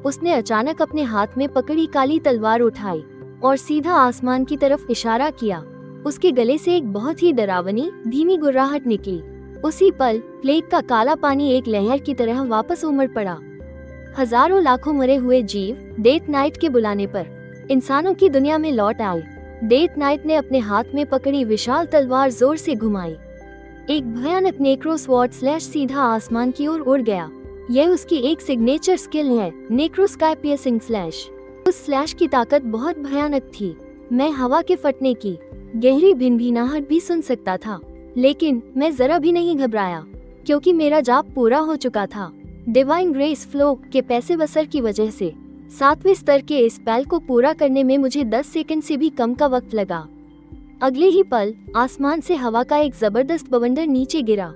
उसने अचानक अपने हाथ में पकड़ी काली तलवार उठाई और सीधा आसमान की तरफ इशारा किया। उसके गले से एक बहुत ही डरावनी धीमी गुर्राहट निकली। उसी पल प्लेग का काला पानी एक लहर की तरह वापस उमड़ पड़ा। हजारों लाखों मरे हुए जीव डेथ नाइट के बुलाने पर इंसानों की दुनिया में लौट आए। डेथ नाइट ने अपने हाथ में पकड़ी विशाल तलवार जोर से घुमाई। एक भयानक नेक्रो स्वॉर्ड स्लैश सीधा आसमान की ओर उड़ गया। यह उसकी एक सिग्नेचर स्किल है, नेक्रो स्काई पियर्सिंग स्लैश। उस स्लैश की ताकत बहुत भयानक थी। मैं हवा के फटने की गहरी भिनभिनाहट भी सुन सकता था, लेकिन मैं जरा भी नहीं घबराया, क्योंकि मेरा जाप पूरा हो चुका था। डिवाइन ग्रेस फ्लो के पैसिव असर की वजह से 7वें स्तर के इस स्पेल को पूरा करने में मुझे 10 सेकंड से भी कम का वक्त लगा। अगले ही पल आसमान से हवा का एक जबरदस्त बवंडर नीचे गिरा।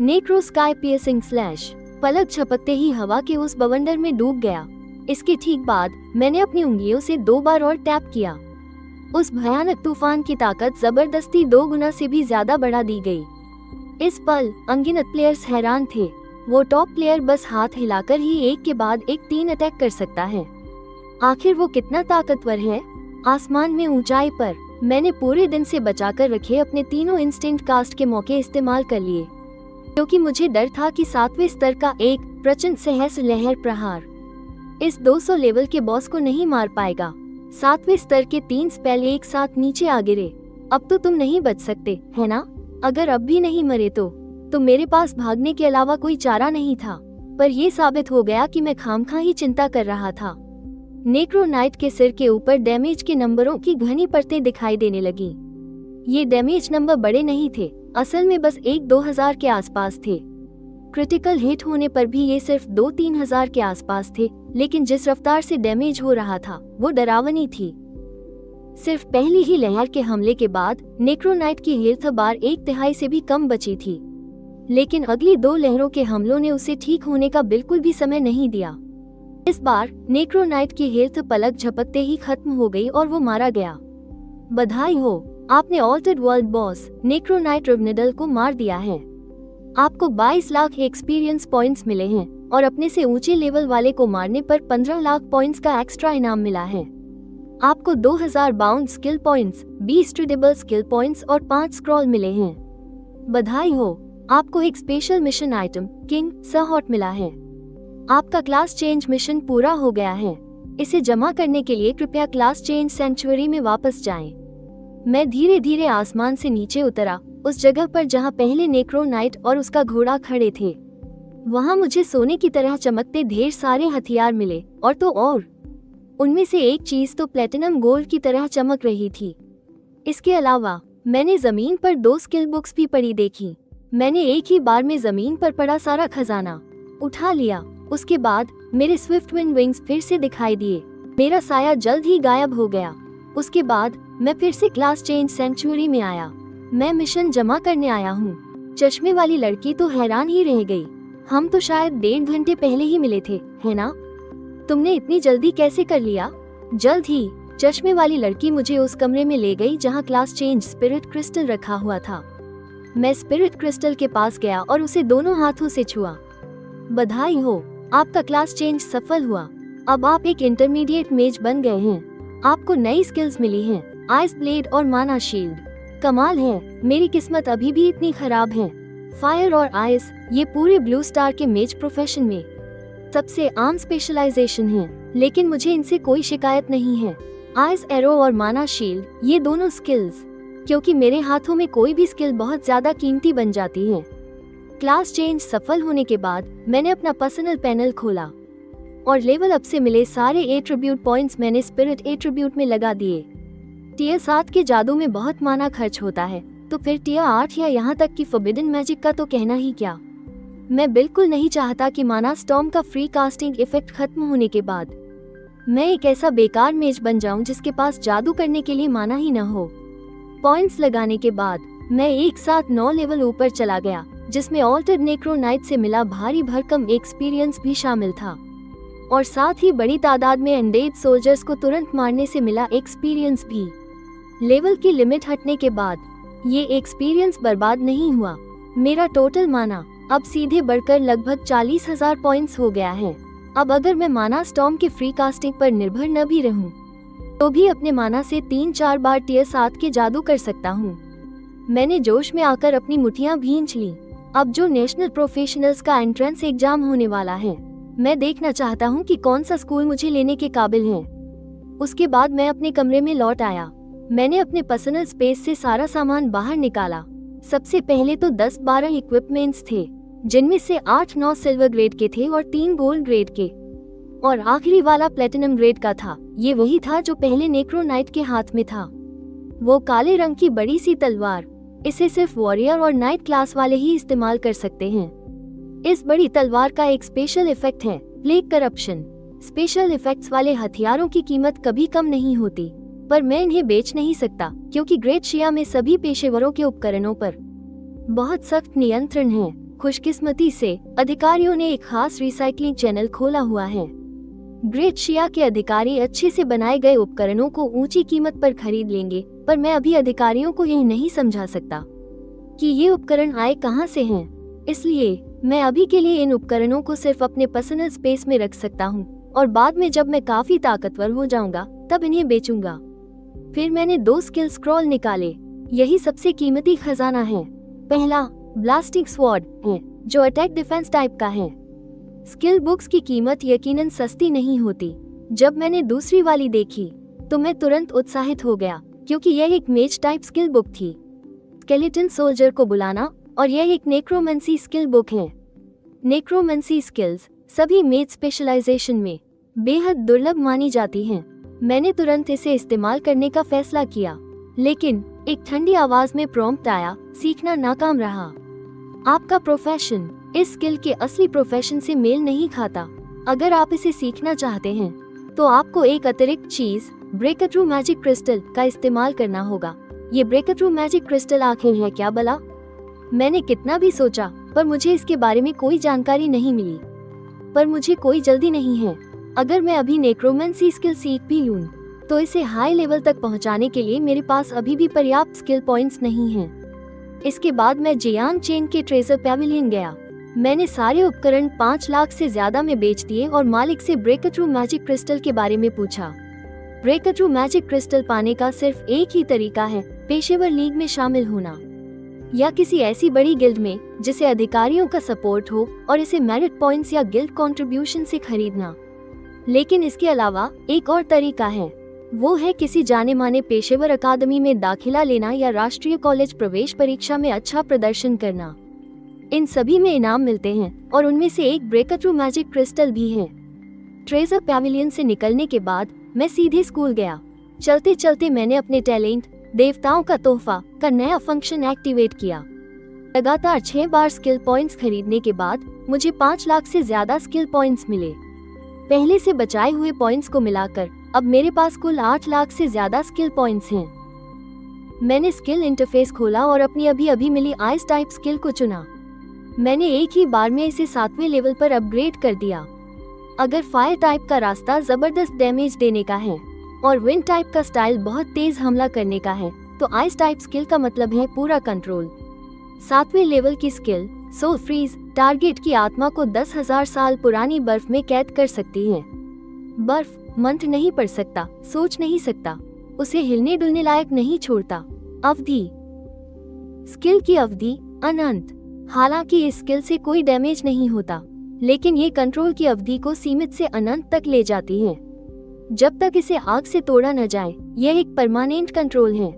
नेक्रो स्काई पियर्सिंग स्लैश पलक झपकते ही हवा के उस बवंडर में डूब गया। इसके ठीक बाद मैंने अपनी उंगलियों से 2 बार और टैप किया। उस भयानक तूफान की ताकत जबरदस्ती 2 गुना से भी ज्यादा बढ़ा दी गई। इस पल अनगिनत प्लेयर्स हैरान थे। वो टॉप प्लेयर बस हाथ हिलाकर ही एक के बाद एक 3 अटैक कर सकता है। आखिर वो कितना ताकतवर है। आसमान में ऊंचाई पर मैंने पूरे दिन से बचाकर रखे अपने तीनों इंस्टेंट कास्ट के मौके इस्तेमाल कर लिए, क्योंकि मुझे डर था कि 7वें स्तर का एक प्रचंड सहस्र लहर प्रहार इस 200 लेवल के बॉस को नहीं मार पाएगा। 7वें स्तर के 3 स्पेल एक साथ नीचे आ गिरे। अब तो तुम नहीं बच सकते, है ना? अगर अब भी नहीं मरे तो मेरे पास भागने के अलावा कोई चारा नहीं था। पर यह साबित हो गया कि मैं खामखा ही चिंता कर रहा था। नेक्रो नाइट के सिर के ऊपर डैमेज के नंबरों की घनी परतें दिखाई देने लगी। ये डैमेज नंबर बड़े नहीं थे, असल में बस 1-2 हजार के आसपास थे। क्रिटिकल हिट होने पर भी ये सिर्फ 2-3 हजार के आसपास थे, लेकिन जिस रफ्तार से डैमेज हो रहा था वो डरावनी थी। सिर्फ पहली ही लहर के हमले के बाद नेक्रो नाइट की हेल्थ बार 1/3 से भी कम बची थी, लेकिन अगली 2 लहरों के हमलों ने उसे ठीक होने का बिल्कुल भी समय नहीं दिया। इस बार नेक्रो नाइट की हेल्थ पलक झपकते ही खत्म हो गई और वो मारा गया। बधाई हो, आपने altered world boss necro knight रिवनिडल को मार दिया है। आपको 22 लाख एक्सपीरियंस पॉइंट्स मिले हैं और अपने से ऊंचे लेवल वाले को मारने पर 15 लाख पॉइंट्स का एक्स्ट्रा इनाम मिला है। आपको 2000 bound skill points, 20 tradable skill points और 5 स्क्रॉल मिले हैं। बधाई हो, आपको एक स्पेशल मिशन आइटम किंग सहॉट मिला है। आपका क्लास चेंज मिशन पूरा हो गया है। इसे जमा करने के लिए कृपया क्लास चेंज सेंचुरी में वापस जाएं। मैं धीरे धीरे आसमान से नीचे उतरा, उस जगह पर जहां पहले नेक्रो नाइट और उसका घोड़ा खड़े थे। वहां मुझे सोने की तरह चमकते ढेर सारे हथियार मिले, और तो और उनमें से एक चीज तो प्लेटिनम गोल्ड की तरह चमक रही थी। इसके अलावा मैंने जमीन पर 2 स्किल बुक्स भी पड़ी देखी। मैंने एक ही बार में जमीन पर पड़ा सारा खजाना उठा लिया। उसके बाद मेरे स्विफ्ट विंग्स फिर से दिखाई दिए। मेरा साया जल्द ही गायब हो गया। उसके बाद मैं फिर से क्लास चेंज सेंचुरी में आया। मैं मिशन जमा करने आया हूँ। चश्मे वाली लड़की तो हैरान ही रह गई। हम तो शायद 1.5 घंटे पहले ही मिले थे, है ना? तुमने इतनी जल्दी कैसे कर लिया? जल्द ही चश्मे वाली लड़की मुझे उस कमरे में ले गई जहाँ क्लास चेंज स्पिरिट क्रिस्टल रखा हुआ था। मैं स्पिरिट क्रिस्टल के पास गया और उसे दोनों हाथों से छुआ। बधाई हो, आपका क्लास चेंज सफल हुआ। अब आप एक इंटरमीडिएट मेज बन गए हैं। आपको नई स्किल्स मिली हैं, आइस ब्लेड और माना शील्ड। कमाल है, मेरी किस्मत अभी भी इतनी खराब है। फायर और आइस ये पूरे ब्लू स्टार के मेज प्रोफेशन में सबसे आम स्पेशलाइजेशन है, लेकिन मुझे इनसे कोई शिकायत नहीं है। आइस एरो और माना शील्ड ये दोनों स्किल्स, क्योंकि मेरे हाथों में कोई भी स्किल बहुत ज्यादा कीमती बन जाती है। क्लास चेंज सफल होने के बाद मैंने अपना पर्सनल पैनल खोला और लेवल अप से मिले सारे एट्रिब्यूट पॉइंट्स मैंने स्पिरिट एट्रिब्यूट में लगा दिए। टियर 7 के जादू में बहुत माना खर्च होता है, तो फिर टियर 8 या यहाँ तक कि फॉरबिडन मैजिक का तो कहना ही क्या। मैं बिल्कुल नहीं चाहता कि माना स्टॉर्म का फ्री कास्टिंग इफेक्ट खत्म होने के बाद मैं एक ऐसा बेकार मेज बन जाऊं जिसके पास जादू करने के लिए माना ही न हो। पॉइंट्स लगाने के बाद मैं एक साथ 9 लेवल ऊपर चला गया जिसमें ऑल्टर्ड नेक्रोनाइट से मिला भारी भरकम एक्सपीरियंस भी शामिल था, और साथ ही बड़ी तादाद में अनडेड सोल्जर्स को तुरंत मारने से मिला एक्सपीरियंस भी। लेवल की लिमिट हटने के बाद ये एक्सपीरियंस बर्बाद नहीं हुआ। मेरा टोटल माना अब सीधे बढ़कर लगभग 40,000 पॉइंट्स हो गया है। अब अगर मैं माना स्टॉर्म के फ्री कास्टिंग पर निर्भर न भी रहूं, तो भी अपने माना से 3-4 बार टियर 7 के जादू कर सकता हूं। मैंने जोश में आकर अपनी मुट्ठियां भींच ली। अब जो नेशनल प्रोफेशनल्स का एंट्रेंस एग्जाम होने वाला है, मैं देखना चाहता हूं कि कौन सा स्कूल मुझे लेने के काबिल है। उसके बाद मैं अपने कमरे में लौट आया। मैंने अपने पर्सनल स्पेस से सारा सामान बाहर निकाला। सबसे पहले तो 10-12 इक्विपमेंट्स थे, जिनमें से 8-9 सिल्वर ग्रेड के थे और 3 गोल्ड ग्रेड के, और आखिरी वाला प्लेटिनम ग्रेड का था। ये वही था जो पहले नेक्रोनाइट के हाथ में था, वो काले रंग की बड़ी सी तलवार। इसे सिर्फ वॉरियर और नाइट क्लास वाले ही इस्तेमाल कर सकते हैं। इस बड़ी तलवार का एक स्पेशल इफेक्ट है, प्लेग करप्शन। स्पेशल इफेक्ट्स वाले हथियारों की कीमत कभी कम नहीं होती, पर मैं इन्हें बेच नहीं सकता क्योंकि ग्रेट शिया में सभी पेशेवरों के उपकरणों पर बहुत सख्त नियंत्रण है। खुशकिस्मती से अधिकारियों ने एक खास रिसाइकलिंग चैनल खोला हुआ है। ग्रेट शिया के अधिकारी अच्छे से बनाए गए उपकरणों को ऊंची कीमत पर खरीद लेंगे, पर मैं अभी अधिकारियों को यह नहीं समझा सकता कि ये उपकरण आए कहां से हैं। इसलिए मैं अभी के लिए इन उपकरणों को सिर्फ अपने पर्सनल स्पेस में रख सकता हूं, और बाद में जब मैं काफी ताकतवर हो जाऊंगा तब इन्हें बेचूंगा। फिर मैंने 2 स्किल स्क्रॉल निकाले। यही सबसे कीमती खजाना है। पहला ब्लास्टिंग स्वॉर्ड है, जो अटैक डिफेंस टाइप का है। स्किल बुक्स की कीमत यकीनन सस्ती नहीं होती। जब मैंने दूसरी वाली देखी तो मैं तुरंत उत्साहित हो गया, क्योंकि यह एक मेज टाइप स्किल बुक थी। स्केलेटन सोल्जर को बुलाना, और यह एक नेक्रोमेंसी स्किल बुक है। नेक्रोमेंसी स्किल्स सभी मेज स्पेशलाइजेशन में बेहद दुर्लभ मानी जाती हैं। मैंने तुरंत इसे इस्तेमाल करने का फैसला किया, लेकिन एक ठंडी आवाज में प्रॉम्प्ट आया, सीखना नाकाम रहा। आपका प्रोफेशन इस स्किल के असली प्रोफेशन से मेल नहीं खाता। अगर आप इसे सीखना चाहते हैं तो आपको एक अतिरिक्त चीज, ब्रेकथ्रू मैजिक क्रिस्टल का इस्तेमाल करना होगा। ये ब्रेकथ्रू मैजिक क्रिस्टल आखिर है क्या भला? मैंने कितना भी सोचा, पर मुझे इसके बारे में कोई जानकारी नहीं मिली। पर मुझे कोई जल्दी नहीं है। अगर मैं अभी नेक्रोमेंसी स्किल सीख भी लूं, तो इसे हाई लेवल तक पहुंचाने के लिए मेरे पास अभी भी पर्याप्त स्किल पॉइंट्स नहीं हैं। इसके बाद मैं जियांग चेन के ट्रेजर पैविलियन गया। मैंने सारे उपकरण 5 लाख से ज्यादा में बेच दिए और मालिक से ब्रेकथ्रू मैजिक क्रिस्टल के बारे में पूछा। ब्रेकथ्रू मैजिक क्रिस्टल पाने का सिर्फ एक ही तरीका है, पेशेवर लीग में शामिल होना, या किसी ऐसी बड़ी गिल्ड में जिसे अधिकारियों का सपोर्ट हो, और इसे मेरिट पॉइंट्स या गिल्ड कंट्रीब्यूशन से खरीदना। लेकिन इसके अलावा एक और तरीका है, वो है किसी जाने माने पेशेवर अकादमी में दाखिला लेना या राष्ट्रीय कॉलेज प्रवेश परीक्षा में अच्छा प्रदर्शन करना। इन सभी में इनाम मिलते हैं, और उनमें से एक ब्रेकथ्रू मैजिक क्रिस्टल भी है। ट्रेजर पैविलियन से निकलने के बाद मैं सीधे स्कूल गया। चलते चलते मैंने अपने टैलेंट, देवताओं का तोहफा का नया फंक्शन एक्टिवेट किया। लगातार 6 बार स्किल पॉइंट्स खरीदने के बाद मुझे 5 लाख से ज्यादा स्किल पॉइंट्स मिले। पहले से बचाए हुए पॉइंट्स को मिलाकर अब मेरे पास कुल 8 लाख से ज्यादा स्किल पॉइंट्स हैं। मैंने स्किल इंटरफेस खोला और अपनी अभी मिली आइस टाइप स्किल को चुना। मैंने एक ही बार में इसे 7वें लेवल पर अपग्रेड कर दिया। अगर फायर टाइप का रास्ता जबरदस्त डैमेज देने का है और विंड टाइप का स्टाइल बहुत तेज हमला करने का है, तो आइस टाइप स्किल का मतलब है पूरा कंट्रोल। 7वें लेवल की स्किल सोल फ्रीज टारगेट की आत्मा को 10,000 साल पुरानी बर्फ में कैद कर सकती है। बर्फ मंत्र नहीं पढ़ सकता, सोच नहीं सकता, उसे हिलने डुलने लायक नहीं छोड़ता। अवधि स्किल की अवधि अनंत। हालांकि इस स्किल से कोई डैमेज नहीं होता, लेकिन ये कंट्रोल की अवधि को सीमित से अनंत तक ले जाती है, जब तक इसे आग से तोड़ा न जाए। यह एक परमानेंट कंट्रोल है।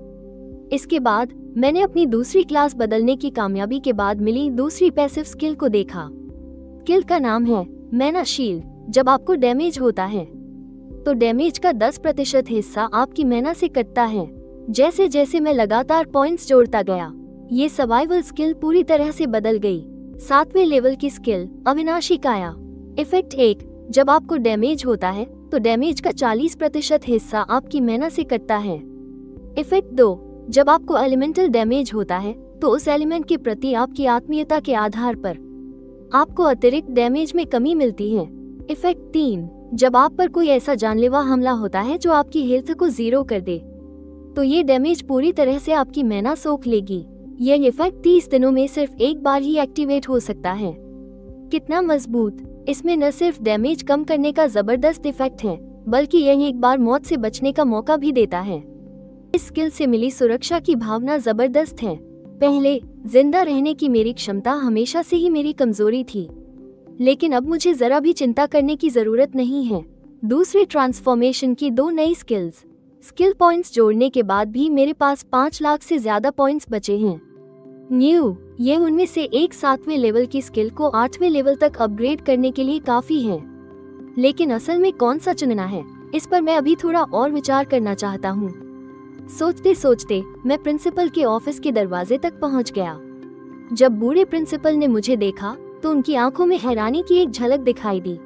इसके बाद मैंने अपनी दूसरी क्लास बदलने की कामयाबी के बाद मिली दूसरी पैसिव स्किल को देखा। स्किल का नाम है मैना शील्ड। जब आपको डैमेज होता है तो डैमेज का 10% हिस्सा आपकी मैना से कटता है। जैसे जैसे मैं लगातार पॉइंट्स जोड़ता गया, ये सर्वाइवल स्किल पूरी तरह से बदल गई। 7वें लेवल की स्किल अविनाशी काया। इफेक्ट 1, जब आपको डैमेज होता है तो डैमेज का 40% हिस्सा आपकी मैना से कटता है। इफेक्ट 2, जब आपको एलिमेंटल डैमेज होता है तो उस एलिमेंट के प्रति आपकी आत्मीयता के आधार पर आपको अतिरिक्त डैमेज में कमी मिलती है। इफेक्ट 3, जब आप पर कोई ऐसा जानलेवा हमला होता है जो आपकी हेल्थ को 0 कर दे, तो ये डैमेज पूरी तरह से आपकी मैना सोख लेगी। यह इफेक्ट 30 दिनों में सिर्फ एक बार ही एक्टिवेट हो सकता है। कितना मजबूत! इसमें न सिर्फ डैमेज कम करने का जबरदस्त इफेक्ट है, बल्कि यह एक बार मौत से बचने का मौका भी देता है। इस स्किल से मिली सुरक्षा की भावना जबरदस्त है। पहले जिंदा रहने की मेरी क्षमता हमेशा से ही मेरी कमजोरी थी, लेकिन अब मुझे जरा भी चिंता करने की जरूरत नहीं है। दूसरे ट्रांसफॉर्मेशन की 2 नई स्किल पॉइंट्स जोड़ने के बाद भी मेरे पास 5 लाख से ज्यादा पॉइंट्स बचे हैं। न्यू, ये उनमें से एक 7वें लेवल की स्किल को 8वें लेवल तक अपग्रेड करने के लिए काफी है। लेकिन असल में कौन सा चुनना है, इस पर मैं अभी थोड़ा और विचार करना चाहता हूँ। सोचते सोचते मैं प्रिंसिपल के ऑफिस के दरवाजे तक पहुँच गया। जब बूढ़े प्रिंसिपल ने मुझे देखा तो उनकी आंखों में हैरानी की एक झलक दिखाई दी।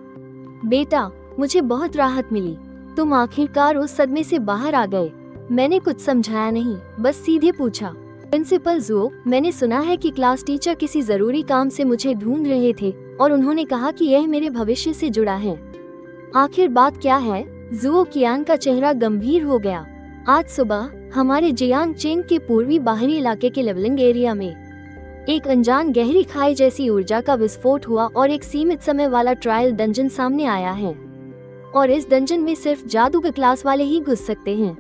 बेटा, मुझे बहुत राहत मिली, तुम आखिरकार उस सदमे से बाहर आ गए। मैंने कुछ समझाया नहीं, बस सीधे पूछा, प्रिंसिपल जुओ, मैंने सुना है कि क्लास टीचर किसी जरूरी काम से मुझे ढूंढ रहे थे और उन्होंने कहा कि यह मेरे भविष्य से जुड़ा है। आखिर बात क्या है? जुओ कियान का चेहरा गंभीर हो गया। आज सुबह हमारे जियांग चेंग के पूर्वी बाहरी इलाके के लेवलिंग एरिया में एक अनजान गहरी खाई जैसी ऊर्जा का विस्फोट हुआ और एक सीमित समय वाला ट्रायल डंजन सामने आया है, और इस डंजन में सिर्फ जादूगर क्लास वाले ही घुस सकते हैं।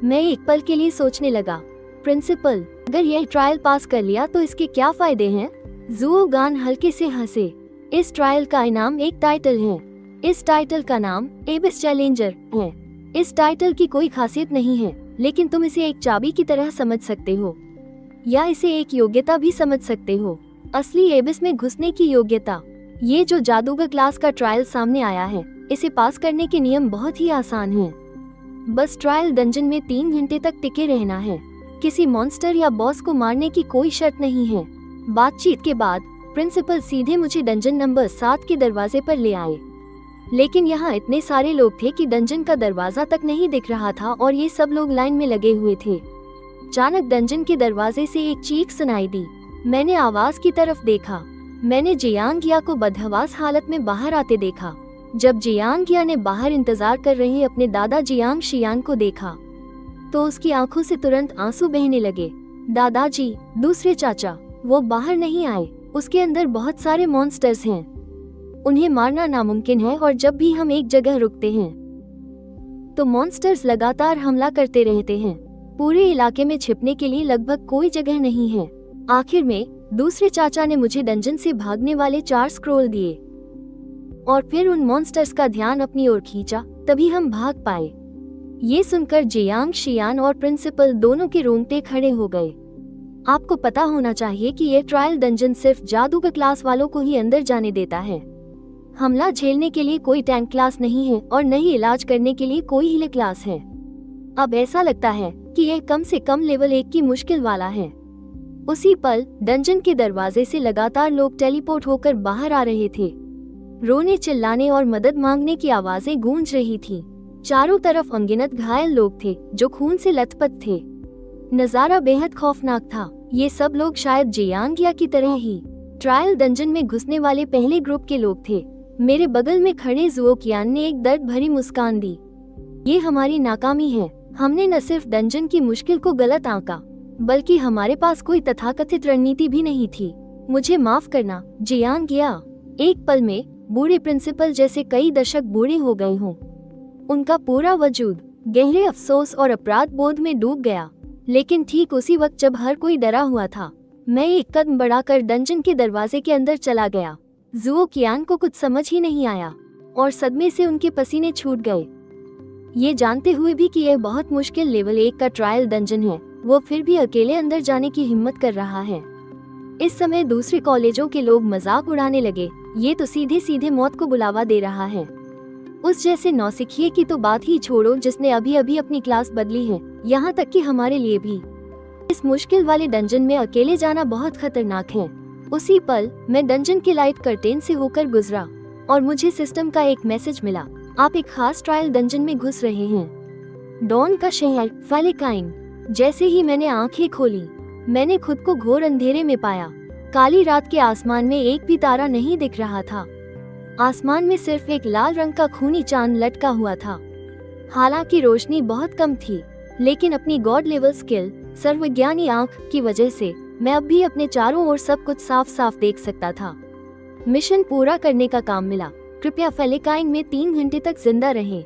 मैं एक पल के लिए सोचने लगा, प्रिंसिपल, अगर यह ट्रायल पास कर लिया तो इसके क्या फायदे हैं? जुओ गान हल्के से हंसे। इस ट्रायल का इनाम एक टाइटल है। इस टाइटल का नाम एबिस चैलेंजर है। इस टाइटल की कोई खासियत नहीं है, लेकिन तुम इसे एक चाबी की तरह समझ सकते हो, या इसे एक योग्यता भी समझ सकते हो। असली एबिस में घुसने की योग्यता। ये जो जादूगर क्लास का ट्रायल सामने आया है, इसे पास करने के नियम बहुत ही आसान हैं। बस ट्रायल डंजन में 3 घंटे तक टिके रहना है। किसी मॉन्स्टर या बॉस को मारने की कोई शर्त नहीं है। बातचीत के बाद प्रिंसिपल सीधे मुझे डंजन नंबर 7 के दरवाजे पर ले आए, लेकिन यहाँ इतने सारे लोग थे कि डंजन का दरवाजा तक नहीं दिख रहा था और ये सब लोग लाइन में लगे हुए थे। अचानक डंजन के दरवाजे से एक चीख सुनाई दी। मैंने आवाज की तरफ देखा। मैंने जियांगिया को बदहवास हालत में बाहर आते देखा। जब जियांगिया ने बाहर इंतजार कर रहे अपने दादा जियांग शियान को देखा तो उसकी आंखों से तुरंत आंसू बहने लगे। दादाजी, दूसरे चाचा, वो बाहर नहीं आए। उसके अंदर बहुत सारे मॉन्स्टर्स हैं। उन्हें मारना नामुमकिन है और जब भी हम एक जगह रुकते हैं तो मॉन्स्टर्स लगातार हमला करते रहते हैं। पूरे इलाके में छिपने के लिए लगभग कोई जगह नहीं है। आखिर में दूसरे चाचा ने मुझे डंजन से भागने वाले 4 स्क्रोल दिए और फिर उन मॉन्स्टर्स का ध्यान अपनी ओर खींचा, तभी हम भाग पाए। ये सुनकर जियांग शियान और प्रिंसिपल दोनों के रोंगटे खड़े हो गए। आपको पता होना चाहिए कि यह ट्रायल डंजन सिर्फ जादूगर क्लास वालों को ही अंदर जाने देता है। हमला झेलने के लिए कोई टैंक क्लास नहीं है और न ही इलाज करने के लिए कोई हीलर क्लास है। अब ऐसा लगता है कि यह कम से कम लेवल 1 की मुश्किल वाला है। उसी पल डंजन के दरवाजे से लगातार लोग टेलीपोर्ट होकर बाहर आ रहे थे। रोने, चिल्लाने और मदद मांगने की आवाजें गूंज रही थीं। चारों तरफ अनगिनत घायल लोग थे जो खून से लथपथ थे। नजारा बेहद खौफनाक था। ये सब लोग शायद जियांगिया की तरह ही ट्रायल डंजन में घुसने वाले पहले ग्रुप के लोग थे। मेरे बगल में खड़े जुओ कियान ने एक दर्द भरी मुस्कान दी। ये हमारी नाकामी है। हमने न सिर्फ डंजन की मुश्किल को गलत आंका, बल्कि हमारे पास कोई तथाकथित रणनीति भी नहीं थी। मुझे माफ करना, जियांगिया। एक पल में बूढ़े प्रिंसिपल जैसे कई दशक बूढ़े हो गए हों। उनका पूरा वजूद गहरे अफसोस और अपराध बोध में डूब गया। लेकिन ठीक उसी वक्त जब हर कोई डरा हुआ था, मैं एक कदम बढ़ाकर डंजन के दरवाजे के अंदर चला गया। जुओ कियान को कुछ समझ ही नहीं आया और सदमे से उनके पसीने छूट गए। ये जानते हुए भी कि यह बहुत मुश्किल लेवल 1 का ट्रायल डंजन है, वो फिर भी अकेले अंदर जाने की हिम्मत कर रहा है। इस समय दूसरे कॉलेजों के लोग मजाक उड़ाने लगे। ये तो सीधे सीधे मौत को बुलावा दे रहा है। उस जैसे नौसिखिए की तो बात ही छोड़ो जिसने अभी अभी अपनी क्लास बदली है। यहाँ तक कि हमारे लिए भी इस मुश्किल वाले डंजन में अकेले जाना बहुत खतरनाक है। उसी पल मैं डंजन के लाइट कर्टेन से होकर गुजरा और मुझे सिस्टम का एक मैसेज मिला। आप एक खास ट्रायल डंजन में घुस रहे हैं। डॉन का शहर फैलिकाइन। जैसे ही मैंने आंखें खोली, मैंने खुद को घोर अंधेरे में पाया। काली रात के आसमान में एक भी तारा नहीं दिख रहा था। आसमान में सिर्फ एक लाल रंग का खूनी चांद लटका हुआ था। हालांकि रोशनी बहुत कम थी, लेकिन अपनी गॉड लेवल स्किल, सर्वज्ञानी आंख की वजह से मैं अब भी अपने चारों ओर सब कुछ साफ साफ देख सकता था। मिशन पूरा करने का काम मिला। कृपया फेलिकाइन में 3 घंटे तक जिंदा रहें।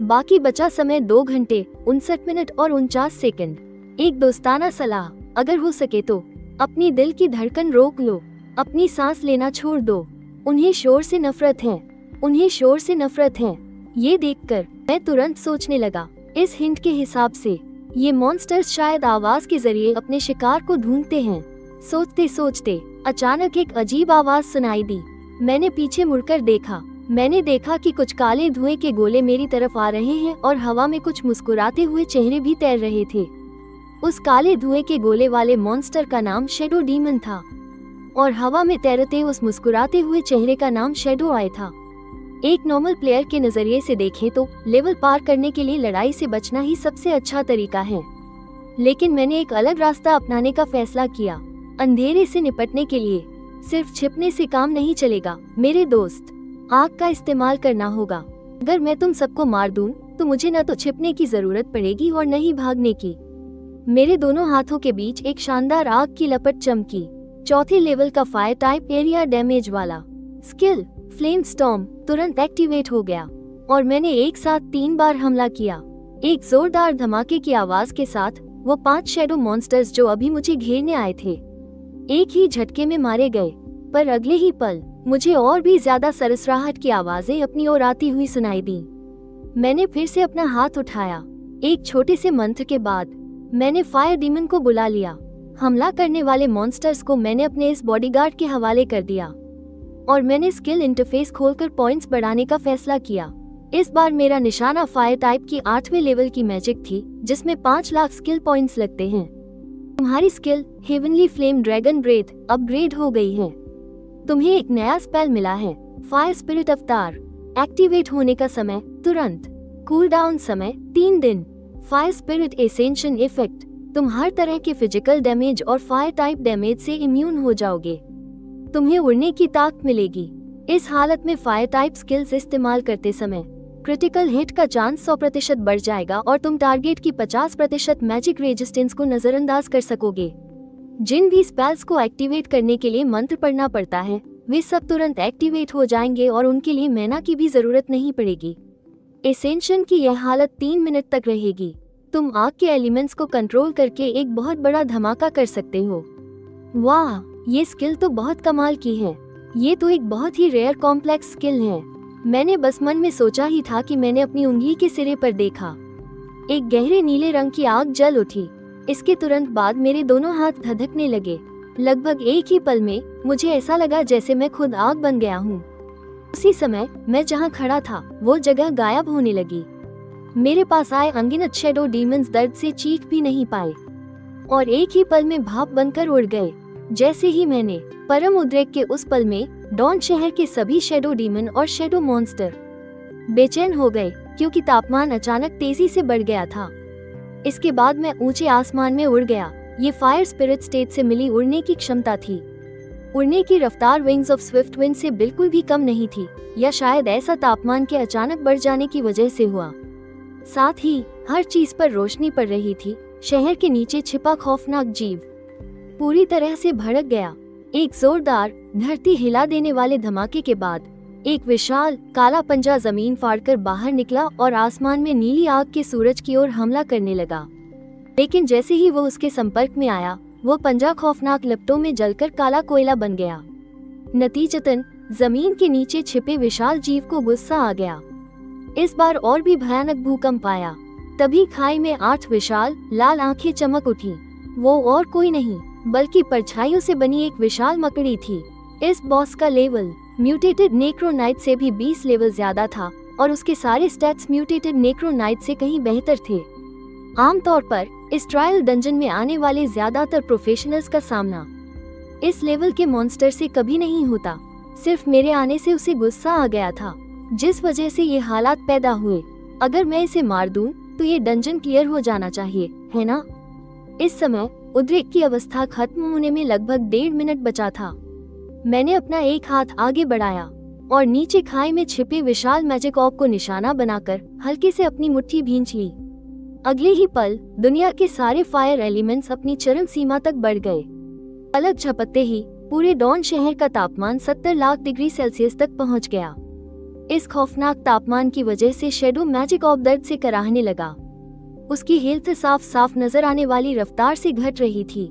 बाकी बचा समय 2 घंटे 59 मिनट और 49 सेकंड। एक दोस्ताना सलाह, अगर हो सके तो अपनी दिल की धड़कन रोक लो, अपनी सांस लेना छोड़ दो। उन्हें शोर से नफरत है, उन्हें शोर से नफरत है। ये देखकर मैं तुरंत सोचने लगा, इस हिंट के हिसाब से ये मॉन्स्टर्स शायद आवाज के जरिए अपने शिकार को ढूंढते हैं। सोचते सोचते अचानक एक अजीब आवाज सुनाई दी। मैंने पीछे मुड़कर देखा। मैंने देखा कि कुछ काले धुएं के गोले मेरी तरफ आ रहे हैं और हवा में कुछ मुस्कुराते हुए चेहरे भी तैर रहे थे। उस काले धुएं के गोले वाले मॉन्स्टर का नाम शैडो डीमन था और हवा में तैरते उस मुस्कुराते हुए चेहरे का नाम शैडो आई था। एक नॉर्मल प्लेयर के नजरिए से देखें तो लेवल पार करने के लिए लड़ाई से बचना ही सबसे अच्छा तरीका है, लेकिन मैंने एक अलग रास्ता अपनाने का फैसला किया। अंधेरे से निपटने के लिए सिर्फ छिपने से काम नहीं चलेगा मेरे दोस्त, आग का इस्तेमाल करना होगा। अगर मैं तुम सबको मार दूं, तो मुझे न तो छिपने की जरूरत पड़ेगी और न ही भागने की। मेरे दोनों हाथों के बीच एक शानदार आग की लपट चमकी। 4थे लेवल का फायर टाइप एरिया डैमेज वाला स्किल फ्लेम स्टॉर्म तुरंत एक्टिवेट हो गया और मैंने एक साथ 3 बार हमला किया। एक जोरदार धमाके की आवाज के साथ वो 5 शैडो मॉन्स्टर्स जो अभी मुझे घेरने आए थे, एक ही झटके में मारे गए। पर अगले ही पल मुझे और भी ज्यादा सरसराहट की आवाजें अपनी ओर आती हुई सुनाई दी। मैंने फिर से अपना हाथ उठाया। एक छोटे से मंत्र के बाद मैंने फायर डीमन को बुला लिया। हमला करने वाले मॉन्स्टर्स को मैंने अपने इस बॉडीगार्ड के हवाले कर दिया और मैंने स्किल इंटरफेस खोलकर पॉइंट्स बढ़ाने का फैसला किया। इस बार मेरा निशाना फायर टाइप की 8वें लेवल की मैजिक थी, जिसमें 5 लाख स्किल पॉइंट्स लगते हैं। तुम्हारी skill heavenly flame dragon breath upgrade हो गई है। तुम्हें एक नया स्पेल मिला है, फायर स्पिरिट अवतार। एक्टिवेट होने का समय तुरंत, कूल डाउन समय 3 दिन। फायर स्पिरिट एसेंशन इफेक्ट, तुम हर तरह के फिजिकल डैमेज और फायर टाइप डैमेज से इम्यून हो जाओगे। तुम्हें उड़ने की ताकत मिलेगी। इस हालत में फायर टाइप स्किल्स इस्तेमाल करते समय क्रिटिकल हिट का चांस 100% बढ़ जाएगा और तुम टारगेट की 50% मैजिक रेजिस्टेंस को नजरअंदाज कर सकोगे। जिन भी स्पेल्स को एक्टिवेट करने के लिए मंत्र पढ़ना पड़ता है, वे सब तुरंत एक्टिवेट हो जाएंगे और उनके लिए मैना की भी जरूरत नहीं पड़ेगी। एसेंशन की यह हालत 3 मिनट तक रहेगी। तुम आग के एलिमेंट्स को कंट्रोल करके एक बहुत बड़ा धमाका कर सकते हो। वाह, ये स्किल तो बहुत कमाल की है। ये तो एक बहुत ही रेयर कॉम्प्लेक्स स्किल है। मैंने बस मन में सोचा ही था कि मैंने अपनी उंगली के सिरे पर देखा। एक गहरे नीले रंग की आग जल उठी। इसके तुरंत बाद मेरे दोनों हाथ धधकने लगे। लगभग एक ही पल में मुझे ऐसा लगा जैसे मैं खुद आग बन गया हूँ। उसी समय मैं जहाँ खड़ा था वो जगह गायब होने लगी। मेरे पास आए अनगिनत शैडो डीमंस दर्द से चीख भी नहीं पाए और एक ही पल में भाप बनकर उड़ गए। जैसे ही मैंने परम उद्रेक के उस पल में डॉन शहर के सभी शैडो डीमन और शैडो मॉन्स्टर बेचैन हो गए, क्योंकि तापमान अचानक तेजी से बढ़ गया था। इसके बाद मैं ऊंचे आसमान में उड़ गया। ये फायर स्पिरिट स्टेट से मिली उड़ने की क्षमता थी। उड़ने की रफ्तार विंग्स ऑफ स्विफ्ट विंड से बिल्कुल भी कम नहीं थी, या शायद ऐसा तापमान के अचानक बढ़ जाने की वजह से हुआ। साथ ही हर चीज पर रोशनी पड़ रही थी। शहर के नीचे छिपा खौफनाक जीव पूरी तरह से भड़क गया। एक जोरदार धरती हिला देने वाले धमाके के बाद एक विशाल काला पंजा जमीन फाड़कर बाहर निकला और आसमान में नीली आग के सूरज की ओर हमला करने लगा। लेकिन जैसे ही वो उसके संपर्क में आया, वो पंजा खौफनाक लपटों में जलकर काला कोयला बन गया। नतीजतन जमीन के नीचे छिपे विशाल जीव को गुस्सा आ गया। इस बार और भी भयानक भूकंप आया। तभी खाई में 8 विशाल लाल आंखें चमक उठी। वो और कोई नहीं बल्कि परछाइयों से बनी एक विशाल मकड़ी थी। इस बॉस का लेवल म्यूटेटेड नेक्रोनाइट से भी 20 लेवल ज्यादा था और उसके सारे स्टैट्स म्यूटेटेड नेक्रोनाइट से कहीं बेहतर थे। आमतौर पर इस ट्रायल डंजन में आने वाले ज्यादातर प्रोफेशनल्स का सामना इस लेवल के मॉन्स्टर से कभी नहीं होता। सिर्फ मेरे आने से उसे गुस्सा आ गया था, जिस वजह से ये हालात पैदा हुए। अगर मैं इसे मार दूं तो ये डंजन क्लियर हो जाना चाहिए, है ना? इस समय उद्रेक की अवस्था खत्म होने में लगभग 1.5 मिनट बचा था। मैंने अपना एक हाथ आगे बढ़ाया और नीचे खाई में छिपे विशाल मैजिक ऑर्ब को निशाना बनाकर हल्के से अपनी मुट्ठी भींच ली। अगले ही पल दुनिया के सारे फायर एलिमेंट्स अपनी चरम सीमा तक बढ़ गए। पलक झपकते ही पूरे डॉन शहर का तापमान 70 लाख डिग्री सेल्सियस तक पहुंच गया। इस खौफनाक तापमान की वजह से शैडो मैजिक ऑर्ब दर्द से कराहने लगा। उसकी हेल्थ साफ साफ नजर आने वाली रफ्तार से घट रही थी।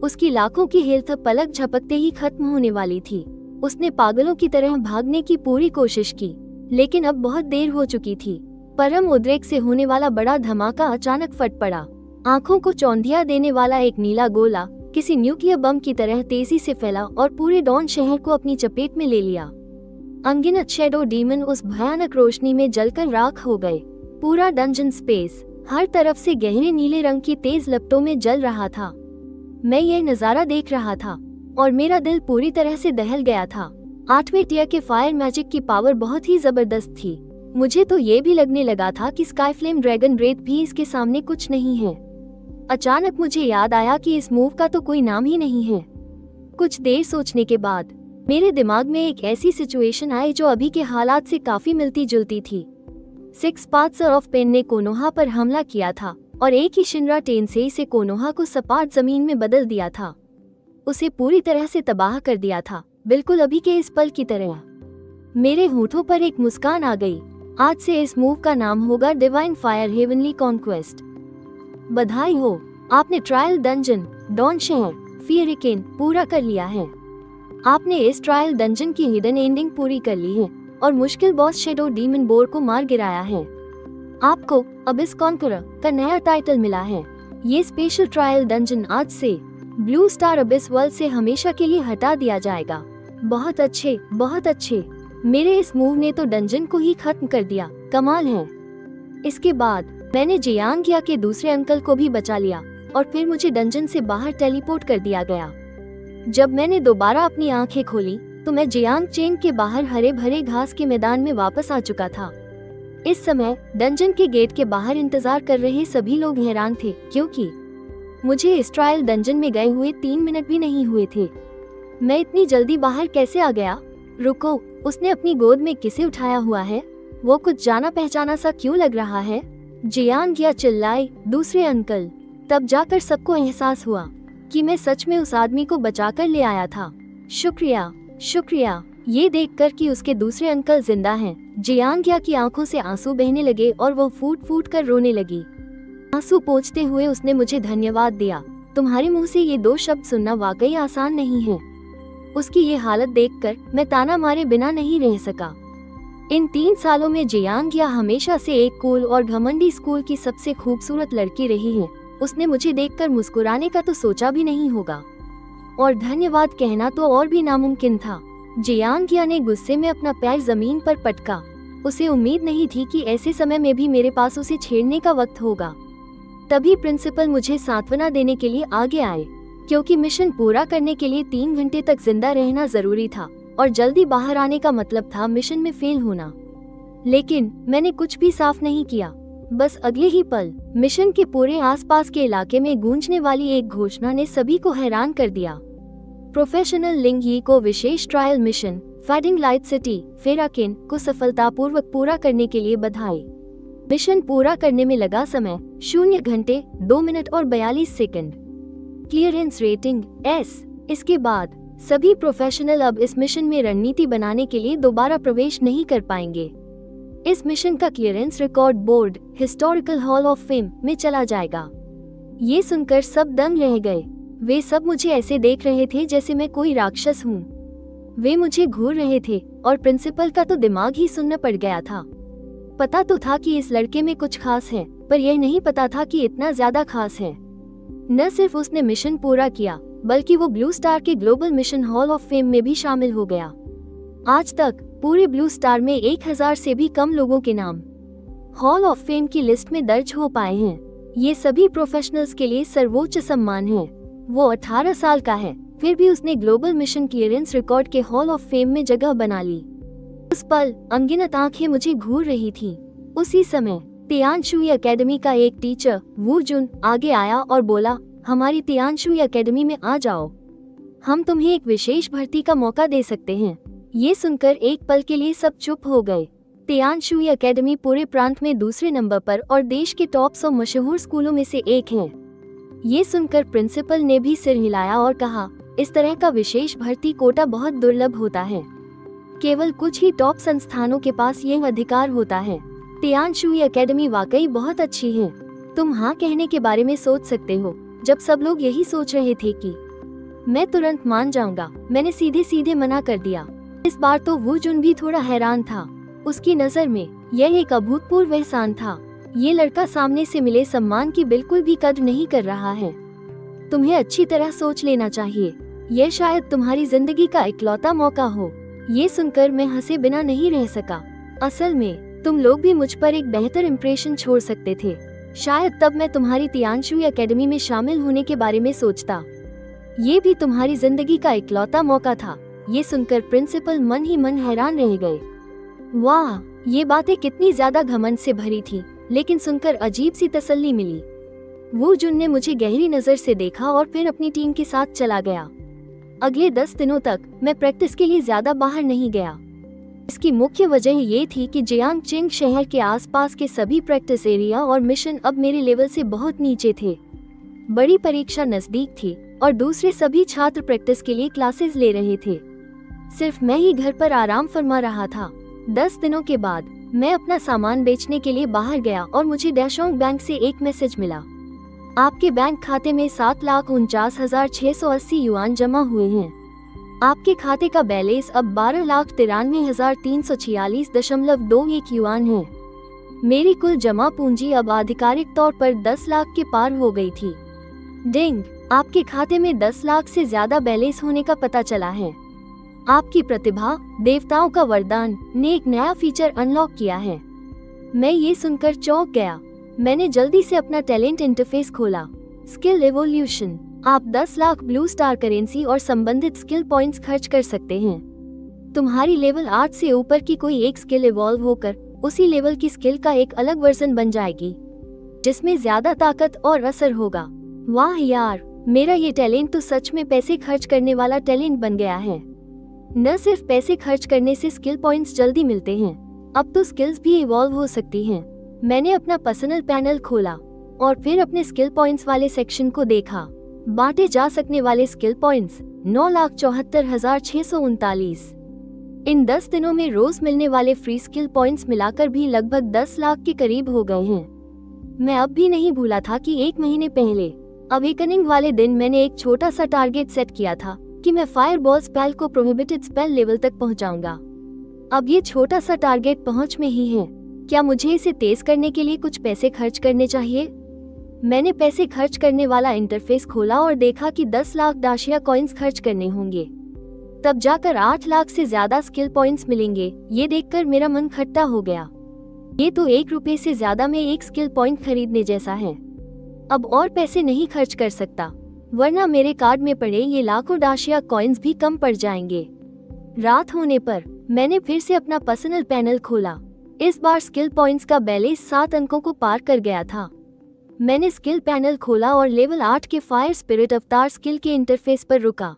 उसकी लाखों की हेल्थ पलक झपकते ही खत्म होने वाली थी। उसने पागलों की तरह भागने की पूरी कोशिश की, लेकिन अब बहुत देर हो चुकी थी। परम उद्रेक से होने वाला बड़ा धमाका अचानक फट पड़ा। आंखों को चौंधिया देने वाला एक नीला गोला किसी न्यूक्लियर बम की तरह तेजी से फैला और पूरे डॉन शहर को अपनी चपेट में ले लिया। अनगिनत शैडो डीमन उस भयानक रोशनी में जलकर राख हो गए। पूरा डंजन स्पेस हर तरफ से गहरे नीले रंग की तेज लपटों में जल रहा था। मैं यह नजारा देख रहा था और मेरा दिल पूरी तरह से दहल गया था। 8वें टियर के फायर मैजिक की पावर बहुत ही जबरदस्त थी। मुझे तो ये भी लगने लगा था कि स्काई फ्लेम ड्रैगन ब्रेथ भी इसके सामने कुछ नहीं है। अचानक मुझे याद आया कि इस मूव का तो कोई नाम ही नहीं है। कुछ देर सोचने के बाद मेरे दिमाग में एक ऐसी सिचुएशन आई जो अभी के हालात से काफी मिलती जुलती थी। 6 पात्सर ऑफ पेन ने कोनोहा पर हमला किया था और एक ही शिनरा टेनसेई से कोनोहा को सपाट जमीन में बदल दिया था। उसे पूरी तरह से तबाह कर दिया था, बिल्कुल अभी के इस पल की तरह। मेरे होठों पर एक मुस्कान आ गई। आज से इस मूव का नाम होगा डिवाइन फायर हेवनली कॉन्क्वेस्ट। बधाई हो, आपने ट्रायल डंजन डॉन शहर फियरिकेन पूरा कर लिया है। आपने इस ट्रायल डंजन की हिडन एंडिंग पूरी कर ली है और मुश्किल बॉस शैडो डीमन बोर को मार गिराया है। आपको अबिस कॉन्करर का नया टाइटल मिला है। ये स्पेशल ट्रायल डंजन आज से ब्लू स्टार अबिस वर्ल्ड से हमेशा के लिए हटा दिया जाएगा। बहुत अच्छे, बहुत अच्छे। मेरे इस मूव ने तो डंजन को ही खत्म कर दिया, कमाल है। इसके बाद मैंने जियांगिया के दूसरे अंकल को भी बचा लिया और फिर मुझे डंजन से बाहर टेलीपोर्ट कर दिया गया। जब मैंने दोबारा अपनी आंखें खोली तो मैं जियांग चेंग के बाहर हरे भरे घास के मैदान में वापस आ चुका था। इस समय डंजन के गेट के बाहर इंतजार कर रहे सभी लोग हैरान थे, क्योंकि मुझे इस ट्रायल डंजन में गए हुए 3 मिनट भी नहीं हुए थे। मैं इतनी जल्दी बाहर कैसे आ गया? रुको, उसने अपनी गोद में किसे उठाया हुआ है? वो कुछ जाना पहचाना सा क्यों लग रहा है? जियांगिया चिल्लाए, दूसरे अंकल। तब जाकर सबको एहसास हुआ कि मैं सच में उस आदमी को बचाकर ले आया था। शुक्रिया, शुक्रिया। ये देखकर कि उसके दूसरे अंकल जिंदा हैं, जियांगिया की आंखों से आंसू बहने लगे और वो फूट फूट कर रोने लगी। आंसू पोंछते हुए उसने मुझे धन्यवाद दिया। तुम्हारे मुंह से ये 2 शब्द सुनना वाकई आसान नहीं है। उसकी ये हालत देखकर मैं ताना मारे बिना नहीं रह सका। इन 3 सालों में जियांगिया हमेशा से एक कूल और घमंडी स्कूल की सबसे खूबसूरत लड़की रही है। उसने मुझे देखकर मुस्कुराने का तो सोचा भी नहीं होगा, और धन्यवाद कहना तो और भी नामुमकिन था। जियांगिया ने गुस्से में अपना पैर जमीन पर पटका। उसे उम्मीद नहीं थी कि ऐसे समय में भी मेरे पास उसे छेड़ने का वक्त होगा। तभी प्रिंसिपल मुझे सांत्वना देने के लिए आगे आए, क्योंकि मिशन पूरा करने के लिए 3 घंटे तक जिंदा रहना जरूरी था और जल्दी बाहर आने का मतलब था मिशन में फेल होना। लेकिन मैंने कुछ भी साफ नहीं किया। बस अगले ही पल मिशन के पूरे आसपास के इलाके में गूंजने वाली एक घोषणा ने सभी को हैरान कर दिया। प्रोफेशनल लिंग यी को विशेष trial mission fighting light city फेराकेन को सफलतापूर्वक पूरा करने के लिए बधाई। मिशन पूरा करने में लगा समय 0 घंटे 2 मिनट और 42 सेकंड। Clearance rating S। इसके बाद सभी प्रोफेशनल अब इस मिशन में रणनीति बनाने के लिए दोबारा प्रवेश नहीं कर पाएंगे। इस मिशन का clearance record board historical hall of fame में चला जाएगा। ये सुनकर सब दंग रह गए। वे सब मुझे ऐसे देख रहे थे जैसे मैं कोई राक्षस हूँ। वे मुझे घूर रहे थे और प्रिंसिपल का तो दिमाग ही सुन्न पड़ गया था। पता तो था कि इस लड़के में कुछ खास है, पर यह नहीं पता था कि इतना ज्यादा खास है। न सिर्फ उसने मिशन पूरा किया, बल्कि वो ब्लू स्टार के global mission hall of fame में भी शामिल हो गया। आज तक पूरे ब्लू स्टार में 1000 से भी कम लोगों के नाम हॉल ऑफ फेम की लिस्ट में दर्ज हो पाए हैं। ये सभी प्रोफेशनल्स के लिए सर्वोच्च सम्मान है। वो 18 साल का है, फिर भी उसने ग्लोबल मिशन क्लियरेंस रिकॉर्ड के हॉल ऑफ फेम में जगह बना ली। उस पल अनगिनत आंखें मुझे घूर रही थी। उसी समय तियानशुई एकेडमी का एक टीचर वू जुन आगे आया और बोला, हमारी तियांशु एकेडमी में आ जाओ। हम तुम्हें एक विशेष भर्ती का मौका दे सकते हैं। ये सुनकर एक पल के लिए सब चुप हो गए। तियांशु एकेडमी पूरे प्रांत में दूसरे नंबर पर और देश के टॉप 100 मशहूर स्कूलों में से एक है। ये सुनकर प्रिंसिपल ने भी सिर हिलाया और कहा, इस तरह का विशेष भर्ती कोटा बहुत दुर्लभ होता है। केवल कुछ ही टॉप संस्थानों के पास यह अधिकार होता है। तियांशु एकेडमी वाकई बहुत अच्छी है। तुम हाँ कहने के बारे में सोच सकते हो। जब सब लोग यही सोच रहे थे कि मैं तुरंत मान जाऊंगा, मैंने सीधे सीधे मना कर दिया। इस बार तो वू जुन भी थोड़ा हैरान था। उसकी नजर में यह एक अभूतपूर्व एहसान था। ये लड़का सामने से मिले सम्मान की बिल्कुल भी कद्र नहीं कर रहा है। तुम्हें अच्छी तरह सोच लेना चाहिए। यह शायद तुम्हारी जिंदगी का इकलौता मौका हो। ये सुनकर मैं हंसे बिना नहीं रह सका। असल में तुम लोग भी मुझ पर एक बेहतर इम्प्रेशन छोड़ सकते थे। शायद तब मैं तुम्हारी तियांशु एकेडमी में शामिल होने के बारे में सोचता। ये भी तुम्हारी जिंदगी का इकलौता मौका था। ये सुनकर प्रिंसिपल मन ही मन हैरान रह गए। वाह, ये बातें कितनी ज्यादा घमंड से भरी थी, लेकिन सुनकर अजीब सी तसल्ली मिली। वो जुन ने मुझे गहरी नजर से देखा और फिर अपनी टीम के साथ चला गया। अगले 10 दिनों तक मैं प्रैक्टिस के लिए ज्यादा बाहर नहीं गया। इसकी मुख्य वजह ये थी कि जियांगचिंग शहर के आसपास के सभी प्रैक्टिस एरिया और मिशन अब मेरे लेवल से बहुत नीचे थे। बड़ी परीक्षा नजदीक थी और दूसरे सभी छात्र प्रैक्टिस के लिए क्लासेस ले रहे थे। सिर्फ मैं ही घर पर आराम फरमा रहा था। 10 दिनों के बाद मैं अपना सामान बेचने के लिए बाहर गया और मुझे डैशोंग बैंक से एक मैसेज मिला। आपके बैंक खाते में 7,49,680 युआन जमा हुए हैं। आपके खाते का बैलेंस अब 12,93,346.21 युआन है। मेरी कुल जमा पूंजी अब आधिकारिक तौर पर 10 लाख के पार हो गई थी। डिंग, आपके खाते में 10 लाख से ज्यादा बैलेंस होने का पता चला है। आपकी प्रतिभा, देवताओं का वरदान, ने एक नया फीचर अनलॉक किया है। मैं ये सुनकर चौंक गया। मैंने जल्दी से अपना टैलेंट इंटरफेस खोला। Skill evolution. आप 10 लाख ब्लू स्टार करेंसी और संबंधित स्किल पॉइंट्स खर्च कर सकते हैं। तुम्हारी लेवल 8 से ऊपर की कोई एक स्किल इवॉल्व होकर उसी लेवल की स्किल का एक अलग वर्जन बन जाएगी, जिसमें ज्यादा ताकत और असर होगा। वाह यार, मेरा ये टैलेंट तो सच में पैसे खर्च करने वाला टैलेंट बन गया है। न सिर्फ पैसे खर्च करने से स्किल पॉइंट्स जल्दी मिलते हैं, अब तो स्किल्स भी इवॉल्व हो सकती हैं। मैंने अपना पर्सनल पैनल खोला और फिर अपने स्किल पॉइंट्स वाले सेक्शन को देखा। बांटे जा सकने वाले स्किल पॉइंट्स 9,74,639। इन 10 दिनों में रोज मिलने वाले फ्री स्किल पॉइंट्स मिलाकर भी लगभग 10 लाख के करीब हो गए हैं। मैं अब भी नहीं भूला था कि 1 महीने पहले अवेकनिंग वाले दिन मैंने एक छोटा सा टारगेट सेट किया था कि मैं फायरबॉल स्पेल को प्रोहिबिटेड स्पेल लेवल तक पहुंचाऊंगा। अब ये छोटा सा टारगेट पहुंच में ही है। क्या मुझे इसे तेज करने के लिए कुछ पैसे खर्च करने चाहिए? मैंने पैसे खर्च करने वाला इंटरफेस खोला और देखा कि 10 लाख डाशिया कॉइन्स खर्च करने होंगे, तब जाकर 8 लाख से ज्यादा स्किल पॉइंट्स मिलेंगे। ये देखकर मेरा मन खट्टा हो गया। ये तो 1 रुपए से ज्यादा में एक स्किल पॉइंट खरीदने जैसा है। अब और पैसे नहीं खर्च कर सकता, वरना मेरे कार्ड में पड़े ये लाखों डाशिया कॉइन्स भी कम पड़ जाएंगे। रात होने पर मैंने फिर से अपना पर्सनल पैनल खोला। इस बार स्किल पॉइंट्स का बैलेंस 7 अंकों को पार कर गया था। मैंने स्किल पैनल खोला और लेवल 8 के फायर स्पिरिट अवतार स्किल के इंटरफेस पर रुका।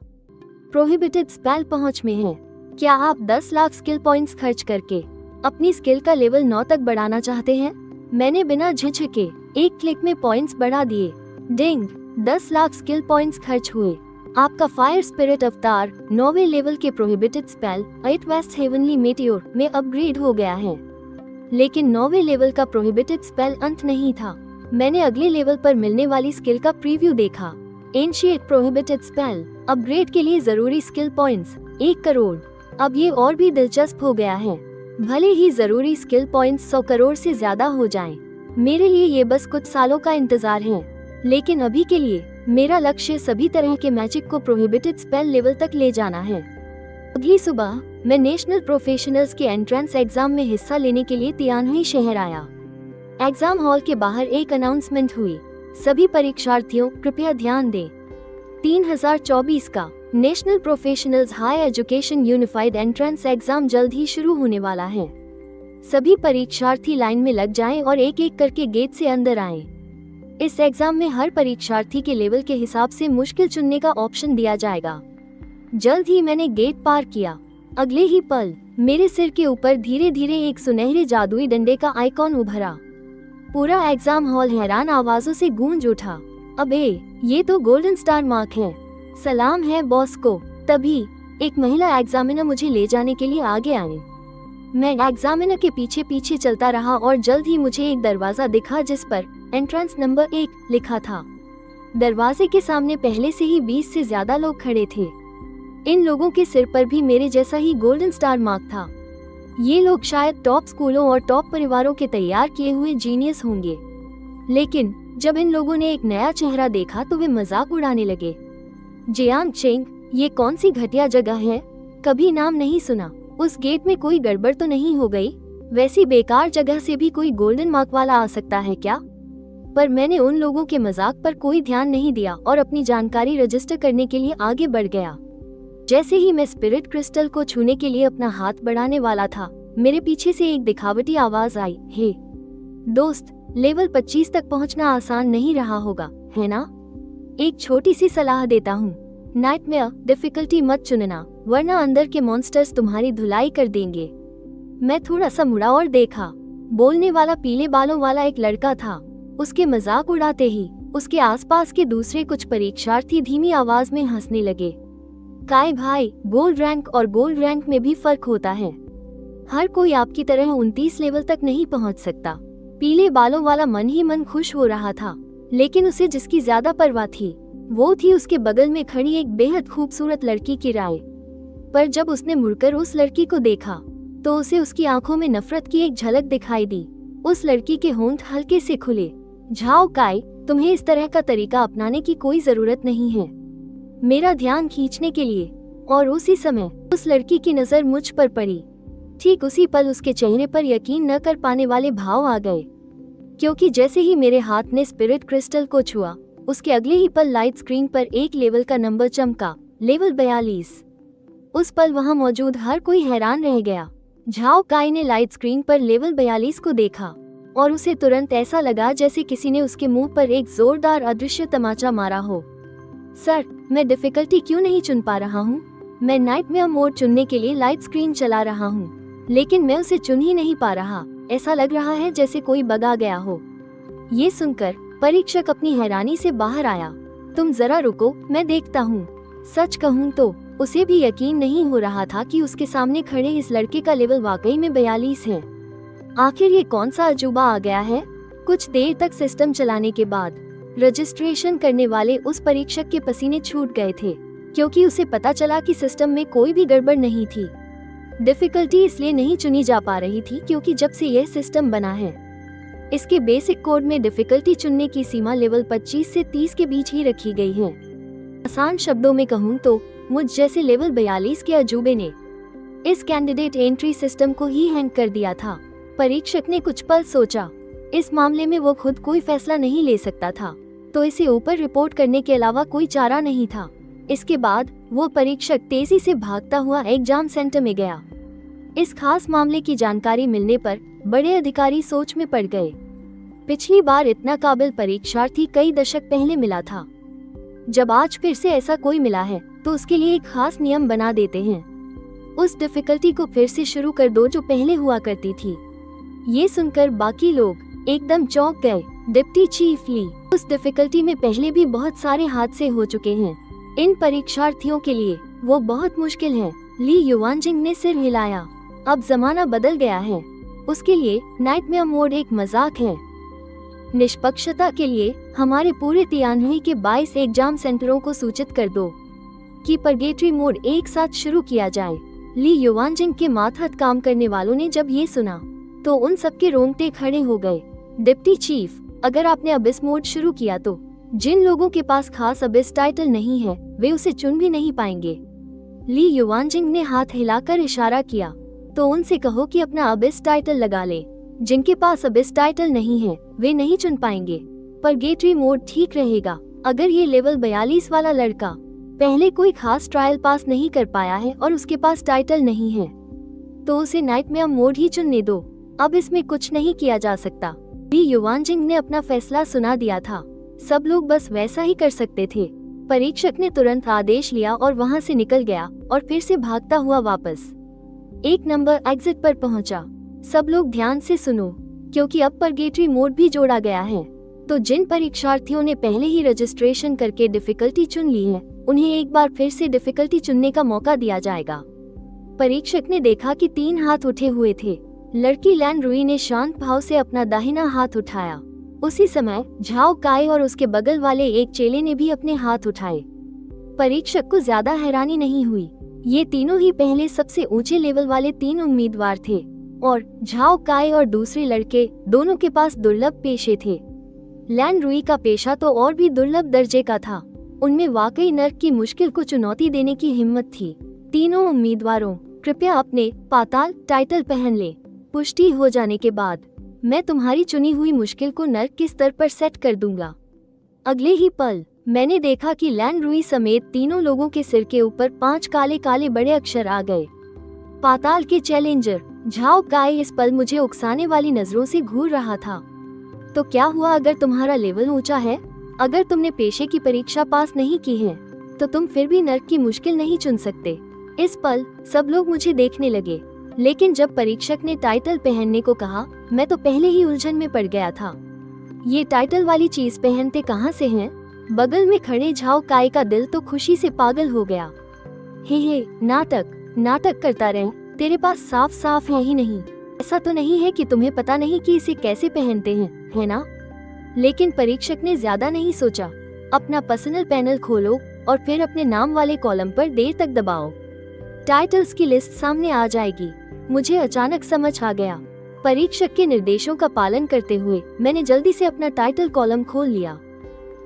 प्रोहिबिटेड स्पेल पहुंच में है। क्या आप 10 लाख स्किल पॉइंट्स खर्च करके अपनी स्किल का लेवल 9 तक बढ़ाना चाहते हैं? मैंने बिना झिझके एक क्लिक में पॉइंट्स बढ़ा दिए। डिंग, 10 लाख स्किल पॉइंट्स खर्च हुए। आपका फायर स्पिरिट अवतार 9वें लेवल के prohibited spell 8 west heavenly meteor में अपग्रेड हो गया है। लेकिन 9वें लेवल का प्रोहिबिटेड स्पेल अंत नहीं था। मैंने अगले लेवल पर मिलने वाली स्किल का प्रीव्यू देखा। एंशिएट प्रोहिबिटेड स्पेल अपग्रेड के लिए जरूरी स्किल पॉइंट्स 1 करोड़। अब ये और भी दिलचस्प हो गया है। भले ही जरूरी स्किल पॉइंट्स 100 करोड़ से ज्यादा हो जाएं, मेरे लिए ये बस कुछ सालों का इंतजार है। लेकिन अभी के लिए मेरा लक्ष्य सभी तरह के मैजिक को प्रोहिबिटेड स्पेल लेवल तक ले जाना है। अगली सुबह मैं नेशनल प्रोफेशनल्स के एंट्रेंस एग्जाम में हिस्सा लेने के लिए तियानहुई शहर आया। एग्जाम हॉल के बाहर एक अनाउंसमेंट हुई। सभी परीक्षार्थियों कृपया ध्यान दें। 3024 का national professionals high education unified entrance exam जल्द ही शुरू होने वाला है। सभी परीक्षार्थी लाइन में लग जाएं और एक एक करके गेट से अंदर आएं। इस एग्जाम में हर परीक्षार्थी के लेवल के हिसाब से मुश्किल चुनने का ऑप्शन दिया जाएगा। जल्द ही मैंने गेट पार किया। अगले ही पल मेरे सिर के ऊपर धीरे धीरे एक सुनहरे जादुई डंडे का आइकॉन उभरा। पूरा एग्जाम हॉल हैरान आवाजों से गूंज उठा। अबे, ये तो गोल्डन स्टार मार्क है। सलाम है बॉस को। तभी एक महिला एग्जामिनर मुझे ले जाने के लिए आगे आई। मैं एग्जामिनर के पीछे पीछे चलता रहा और जल्द ही मुझे एक दरवाजा दिखा जिस पर एंट्रेंस नंबर 1 लिखा था। दरवाजे के सामने पहले से ही 20 से ज्यादा लोग खड़े थे। इन लोगों के सिर पर भी मेरे जैसा ही गोल्डन स्टार मार्क था। ये लोग शायद टॉप स्कूलों और टॉप परिवारों के तैयार किए हुए जीनियस होंगे। लेकिन जब इन लोगों ने एक नया चेहरा देखा तो वे मजाक उड़ाने लगे। जियांग चेंग, ये कौन सी घटिया जगह है? कभी नाम नहीं सुना। उस गेट में कोई गड़बड़ तो नहीं हो गई? वैसी बेकार जगह से भी कोई गोल्डन मार्क वाला आ सकता है क्या? पर मैंने उन लोगों के मजाक पर कोई ध्यान नहीं दिया और अपनी जानकारी रजिस्टर करने के लिए आगे बढ़ गया। जैसे ही मैं स्पिरिट क्रिस्टल को छूने के लिए अपना हाथ बढ़ाने वाला था, मेरे पीछे से एक दिखावटी आवाज आई, हे दोस्त, लेवल 25 तक पहुंचना आसान नहीं रहा होगा, है ना? एक छोटी सी सलाह देता हूँ, नाइटमेयर डिफिकल्टी मत चुनना, वरना अंदर के मॉन्स्टर्स तुम्हारी धुलाई कर देंगे। मैं थोड़ा सा मुड़ा और देखा। बोलने वाला पीले बालों वाला एक लड़का था। उसके मजाक उड़ाते ही उसके आसपास के दूसरे कुछ परीक्षार्थी धीमी आवाज में हंसने लगे। काय भाई, गोल्ड रैंक और गोल्ड रैंक में भी फर्क होता है। हर कोई आपकी तरह 29 लेवल तक नहीं पहुंच सकता। पीले बालों वाला मन ही मन खुश हो रहा था, लेकिन उसे जिसकी ज्यादा परवाह थी वो थी उसके बगल में खड़ी एक बेहद खूबसूरत लड़की की राय। पर जब उसने मुड़कर उस लड़की को देखा तो उसे उसकी आंखों में नफरत की एक झलक दिखाई दी। उस लड़की के होंठ हल्के से खुले। झाओ काय, तुम्हें इस तरह का तरीका अपनाने की कोई जरूरत नहीं है, मेरा ध्यान खींचने के लिए। और उसी समय उस लड़की की नजर मुझ पर पड़ी। ठीक उसी पल उसके चेहरे पर यकीन न कर पाने वाले भाव आ गए, क्योंकि जैसे ही मेरे हाथ ने स्पिरिट क्रिस्टल को छुआ, उसके अगले ही पल लाइट स्क्रीन पर एक लेवल का नंबर चमका, लेवल 42। उस पल वहां मौजूद हर कोई हैरान रह गया। झाओ काय ने लाइट स्क्रीन पर लेवल 42 को देखा और उसे तुरंत ऐसा लगा जैसे किसी ने उसके मुंह पर एक जोरदार अदृश्य तमाचा मारा हो। सर, मैं डिफिकल्टी क्यों नहीं चुन पा रहा हूँ? मैं नाइटमेयर मोड चुनने के लिए लाइट स्क्रीन चला रहा हूँ, लेकिन मैं उसे चुन ही नहीं पा रहा। ऐसा लग रहा है जैसे कोई बग आ गया हो। ये सुनकर परीक्षक अपनी हैरानी से बाहर आया। तुम जरा रुको, मैं देखता हूँ। सच कहूँ तो उसे भी यकीन नहीं हो रहा था कि उसके सामने खड़े इस लड़के का लेवल वाकई में 42 है। आखिर ये कौन सा अजूबा आ गया है? कुछ देर तक सिस्टम चलाने के बाद रजिस्ट्रेशन करने वाले उस परीक्षक के पसीने छूट गए थे, क्योंकि उसे पता चला कि सिस्टम में कोई भी गड़बड़ नहीं थी। डिफिकल्टी इसलिए नहीं चुनी जा पा रही थी क्योंकि जब से यह सिस्टम बना है, इसके बेसिक कोड में डिफिकल्टी चुनने की सीमा लेवल 25 से 30 के बीच ही रखी गई है। आसान शब्दों में कहूँ तो मुझ जैसे लेवल 42 के अजूबे ने इस कैंडिडेट एंट्री सिस्टम को ही हैंग कर दिया था। परीक्षक ने कुछ पल सोचा। इस मामले में वो खुद कोई फैसला नहीं ले सकता था, तो इसे ऊपर रिपोर्ट करने के अलावा कोई चारा नहीं था। इसके बाद वो परीक्षक तेजी से भागता हुआ एग्जाम सेंटर में गया। इस खास मामले की जानकारी मिलने पर बड़े अधिकारी सोच में पड़ गए। पिछली बार इतना काबिल परीक्षार्थी कई दशक पहले मिला था। जब आज फिर से ऐसा कोई मिला है तो उसके लिए एक खास नियम बना देते हैं। उस डिफिकल्टी को फिर से शुरू कर दो जो पहले हुआ करती थी। ये सुनकर बाकी लोग एकदम चौंक गए। डिप्टी चीफ ली, उस डिफिकल्टी में पहले भी बहुत सारे हादसे हो चुके हैं। इन परीक्षार्थियों के लिए वो बहुत मुश्किल है। ली युवानजिंग ने सिर हिलाया। अब जमाना बदल गया है। उसके लिए नाइटमेयर मोड एक मजाक है। निष्पक्षता के लिए हमारे पूरे तियानवे के 22 एग्जाम सेंटरों को सूचित कर दो कि परगेटरी मोड एक साथ शुरू किया जाए। ली युवानजिंग के मातहत काम करने वालों ने जब ये सुना तो उन सबके रोंगटे खड़े हो गए। डिप्टी चीफ, अगर आपने अबिस मोड शुरू किया तो जिन लोगों के पास खास अबिस टाइटल नहीं है वे उसे चुन भी नहीं पाएंगे। ली युवानजिंग ने हाथ हिलाकर इशारा किया। तो उनसे कहो कि अपना अबिस टाइटल लगा ले। जिनके पास अबिस टाइटल नहीं है वे नहीं चुन पाएंगे। परगेटरी मोड ठीक रहेगा। अगर ये लेवल 42 वाला लड़का पहले कोई खास ट्रायल पास नहीं कर पाया है और उसके पास टाइटल नहीं है तो उसे नाइटमेयर मोड ही चुनने दो। अब इसमें कुछ नहीं किया जा सकता। ली युवानजिंग ने अपना फैसला सुना दिया था। सब लोग बस वैसा ही कर सकते थे। परीक्षक ने तुरंत आदेश लिया और वहां से निकल गया और फिर से भागता हुआ वापस 1 नंबर एग्जिट पर पहुंचा। सब लोग ध्यान से सुनो, क्योंकि अब परगेटरी मोड भी जोड़ा गया है। तो जिन परीक्षार्थियों ने पहले ही रजिस्ट्रेशन करके डिफिकल्टी चुन ली है, उन्हें एक बार फिर से डिफिकल्टी चुनने का मौका दिया जाएगा। परीक्षक ने देखा कि 3 हाथ उठे हुए थे। लड़की लैन रुई ने शांत भाव से अपना दाहिना हाथ उठाया। उसी समय झाओ काई और उसके बगल वाले एक चेले ने भी अपने हाथ उठाए। परीक्षक को ज्यादा हैरानी नहीं हुई। ये तीनों ही पहले सबसे ऊंचे लेवल वाले 3 उम्मीदवार थे और झाओ काई और दूसरे लड़के दोनों के पास दुर्लभ पेशे थे। लैन रुई का पेशा तो और भी दुर्लभ दर्जे का था। उनमें वाकई नर्क की मुश्किल को चुनौती देने की हिम्मत थी। तीनों उम्मीदवारों, कृपया अपने पाताल टाइटल पहन ले। पुष्टि हो जाने के बाद मैं तुम्हारी चुनी हुई मुश्किल को नर्क के स्तर पर सेट कर दूंगा। अगले ही पल मैंने देखा कि लैन रुई समेत तीनों लोगों के सिर के ऊपर 5 काले काले बड़े अक्षर आ गए। पाताल के चैलेंजर झाओ काई इस पल मुझे उकसाने वाली नजरों से घूर रहा था। तो क्या हुआ अगर तुम्हारा लेवल ऊंचा है? अगर तुमने पेशे की परीक्षा पास नहीं की है तो तुम फिर भी नर्क की मुश्किल नहीं चुन सकते। इस पल सब लोग मुझे देखने लगे, लेकिन जब परीक्षक ने टाइटल पहनने को कहा, मैं तो पहले ही उलझन में पड़ गया था। ये टाइटल वाली चीज पहनते कहाँ से हैं? बगल में खड़े झाओ काई का दिल तो खुशी से पागल हो गया। हे नाटक करता रहे, तेरे पास साफ साफ है ही नहीं। ऐसा तो नहीं है कि तुम्हें पता नहीं कि इसे कैसे पहनते हैं, है ना? लेकिन परीक्षक ने ज्यादा नहीं सोचा। अपना पर्सनल पैनल खोलो और फिर अपने नाम वाले कॉलम पर देर तक दबाओ। टाइटल्स की लिस्ट सामने आ जाएगी। मुझे अचानक समझ आ गया। परीक्षक के निर्देशों का पालन करते हुए मैंने जल्दी से अपना टाइटल कॉलम खोल लिया,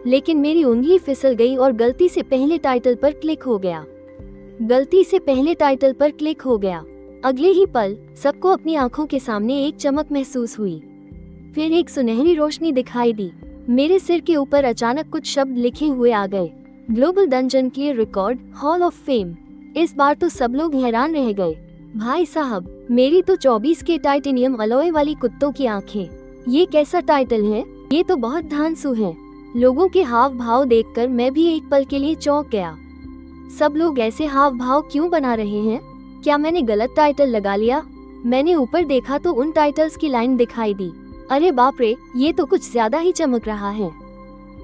लेकिन मेरी उंगली फिसल गई और गलती से पहले टाइटल पर क्लिक हो गया। अगले ही पल सबको अपनी आंखों के सामने एक चमक महसूस हुई। फिर एक सुनहरी रोशनी दिखाई दी। मेरे सिर के ऊपर अचानक कुछ शब्द लिखे हुए आ गए। Global dungeon clear record, hall of fame. इस बार तो सब लोग हैरान रह गए। भाई साहब, मेरी तो 24 के टाइटेनियम अलॉय वाली कुत्तों की आंखें। ये कैसा टाइटल है? ये तो बहुत धांसू है। लोगों के हाव भाव देखकर मैं भी एक पल के लिए चौंक गया। सब लोग ऐसे हाव भाव क्यों बना रहे हैं? क्या मैंने गलत टाइटल लगा लिया? मैंने ऊपर देखा तो उन टाइटल्स की लाइन दिखाई दी। अरे बाप रे, ये तो कुछ ज्यादा ही चमक रहा है।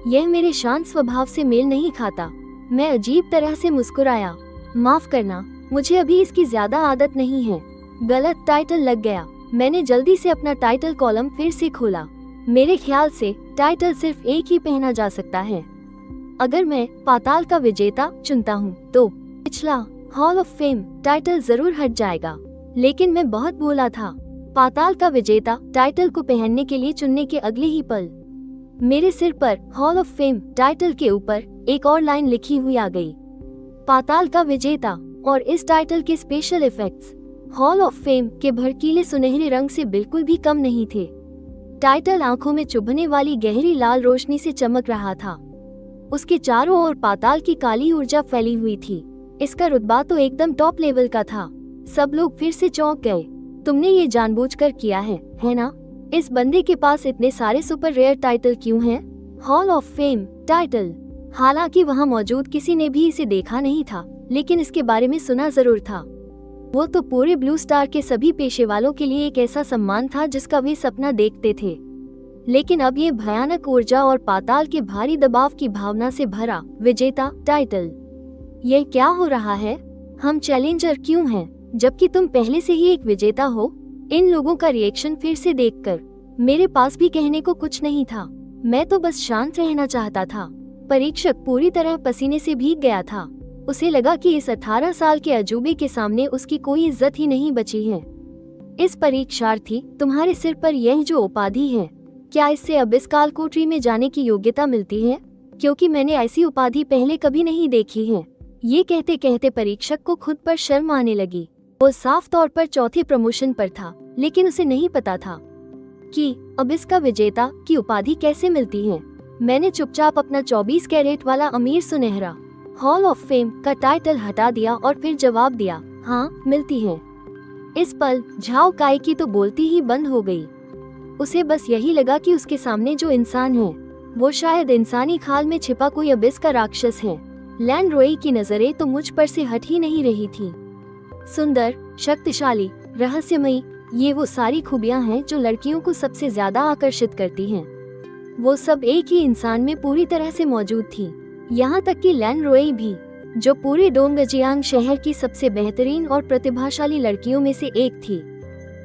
यह मेरे शांत स्वभाव से मेल नहीं खाता। मैं अजीब तरह से मुस्कुराया। माफ करना, मुझे अभी इसकी ज्यादा आदत नहीं है। गलत टाइटल लग गया। मैंने जल्दी से अपना टाइटल कॉलम फिर से खोला। मेरे ख्याल से टाइटल सिर्फ एक ही पहना जा सकता है। अगर मैं पाताल का विजेता चुनता हूँ तो पिछला हॉल ऑफ फेम टाइटल जरूर हट जाएगा। लेकिन मैं बहुत भोला था। पाताल का विजेता टाइटल को पहनने के लिए चुनने के अगले ही पल मेरे सिर पर हॉल ऑफ फेम टाइटल के ऊपर एक और लाइन लिखी हुई आ गई। पाताल का विजेता। और इस टाइटल के special effects hall of fame के भड़कीले सुनहरे रंग से बिल्कुल भी कम नहीं थे। टाइटल आंखों में चुभने वाली गहरी लाल रोशनी से चमक रहा था। उसके चारों ओर पाताल की काली ऊर्जा फैली हुई थी। इसका रुतबा तो एकदम टॉप लेवल का था। सब लोग फिर से चौंक गए। तुमने ये जानबूझकर किया है ना? इस बंदे के पास इतने सारे सुपर रेयर टाइटल क्यों हैं? Hall of fame title. हालांकि वहां मौजूद किसी ने भी इसे देखा नहीं था, लेकिन इसके बारे में सुना जरूर था। वो तो पूरे ब्लू स्टार के सभी पेशे वालों के लिए एक ऐसा सम्मान था जिसका वे सपना देखते थे। लेकिन अब ये भयानक ऊर्जा और पाताल के भारी दबाव की भावना से भरा विजेता टाइटल, यह क्या हो रहा है? हम चैलेंजर क्यों हैं, जबकि तुम पहले से ही एक विजेता हो? इन लोगों का रिएक्शन फिर से देखकर मेरे पास भी कहने को कुछ नहीं था। मैं तो बस शांत रहना चाहता था। परीक्षक पूरी तरह पसीने से भीग गया था। उसे लगा कि इस 18 साल के अजूबे के सामने उसकी कोई इज्जत ही नहीं बची है। इस परीक्षार्थी, तुम्हारे सिर पर यह जो उपाधि है, क्या इससे अब इस काल कोठरी में जाने की योग्यता मिलती है? क्योंकि मैंने ऐसी उपाधि पहले कभी नहीं देखी है। ये कहते कहते परीक्षक को खुद पर शर्म आने लगी। वो साफ तौर पर चौथे प्रमोशन पर था, लेकिन उसे नहीं पता था कि अब इसका विजेता की उपाधि कैसे मिलती है। मैंने चुपचाप अपना 24 कैरेट वाला अमीर सुनहरा हॉल ऑफ फेम का टाइटल हटा दिया और फिर जवाब दिया, हाँ मिलती है। इस पल झाओ काई की तो बोलती ही बंद हो गई। उसे बस यही लगा कि उसके सामने जो इंसान है वो शायद इंसानी खाल में छिपा कोई अबिस का राक्षस है। लैन रोई की नजरें तो मुझ पर से हट ही नहीं रही थी। सुंदर, शक्तिशाली, रहस्यमयी, ये वो सारी खूबियां हैं जो लड़कियों को सबसे ज्यादा आकर्षित करती हैं। वो सब एक ही इंसान में पूरी तरह से मौजूद थी। यहाँ तक कि लैन रोई भी, जो पूरे डोंगजियांग शहर की सबसे बेहतरीन और प्रतिभाशाली लड़कियों में से एक थी,